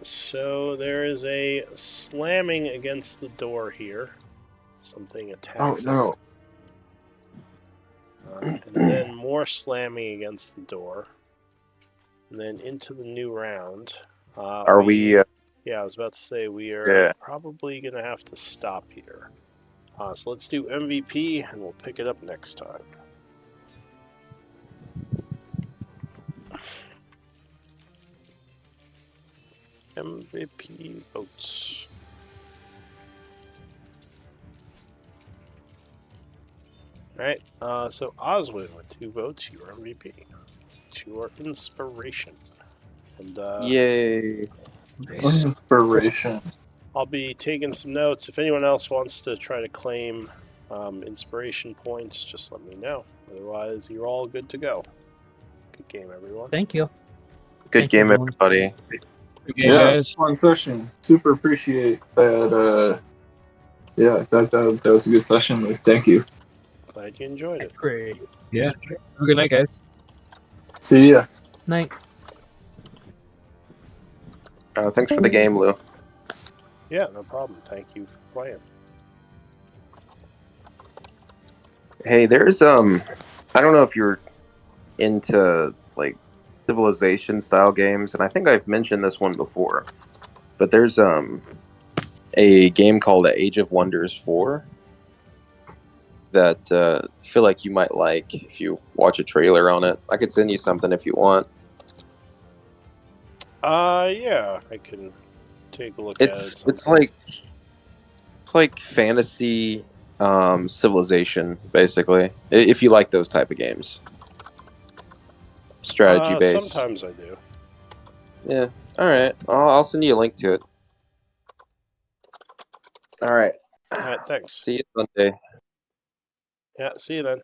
So there is a slamming against the door here. Something attacks him. And then more slamming against the door. And then into the new round.
Are we?
Yeah, I was about to say we are probably going to have to stop here. So let's do MVP, and we'll pick it up next time. MVP votes. Alright, so Oswin with 2 votes, you are MVP. It's your inspiration. And
Yay!
Inspiration.
I'll be taking some notes. If anyone else wants to try to claim inspiration points, just let me know. Otherwise, you're all good to go. Good game, everyone.
Thank you.
Good game, everybody.
Good game, guys.
Fun session. Super appreciate that. Yeah, that was a good session. Thank you.
Glad you enjoyed it.
Great.
Yeah. Have a good night, guys.
See ya.
Night.
Thanks for the game, Lou.
Yeah, no problem. Thank you for playing.
Hey, there's I don't know if you're into like civilization style games, and I think I've mentioned this one before, but there's a game called Age of Wonders 4 that I feel like you might like if you watch a trailer on it. I could send you something if you want.
Yeah, I can take a look at it.
It's like fantasy civilization, basically. If you like those type of games, strategy based.
Sometimes I do.
Yeah. All right. I'll send you a link to it. All right.
All right, thanks.
See you Sunday.
Yeah, see you then.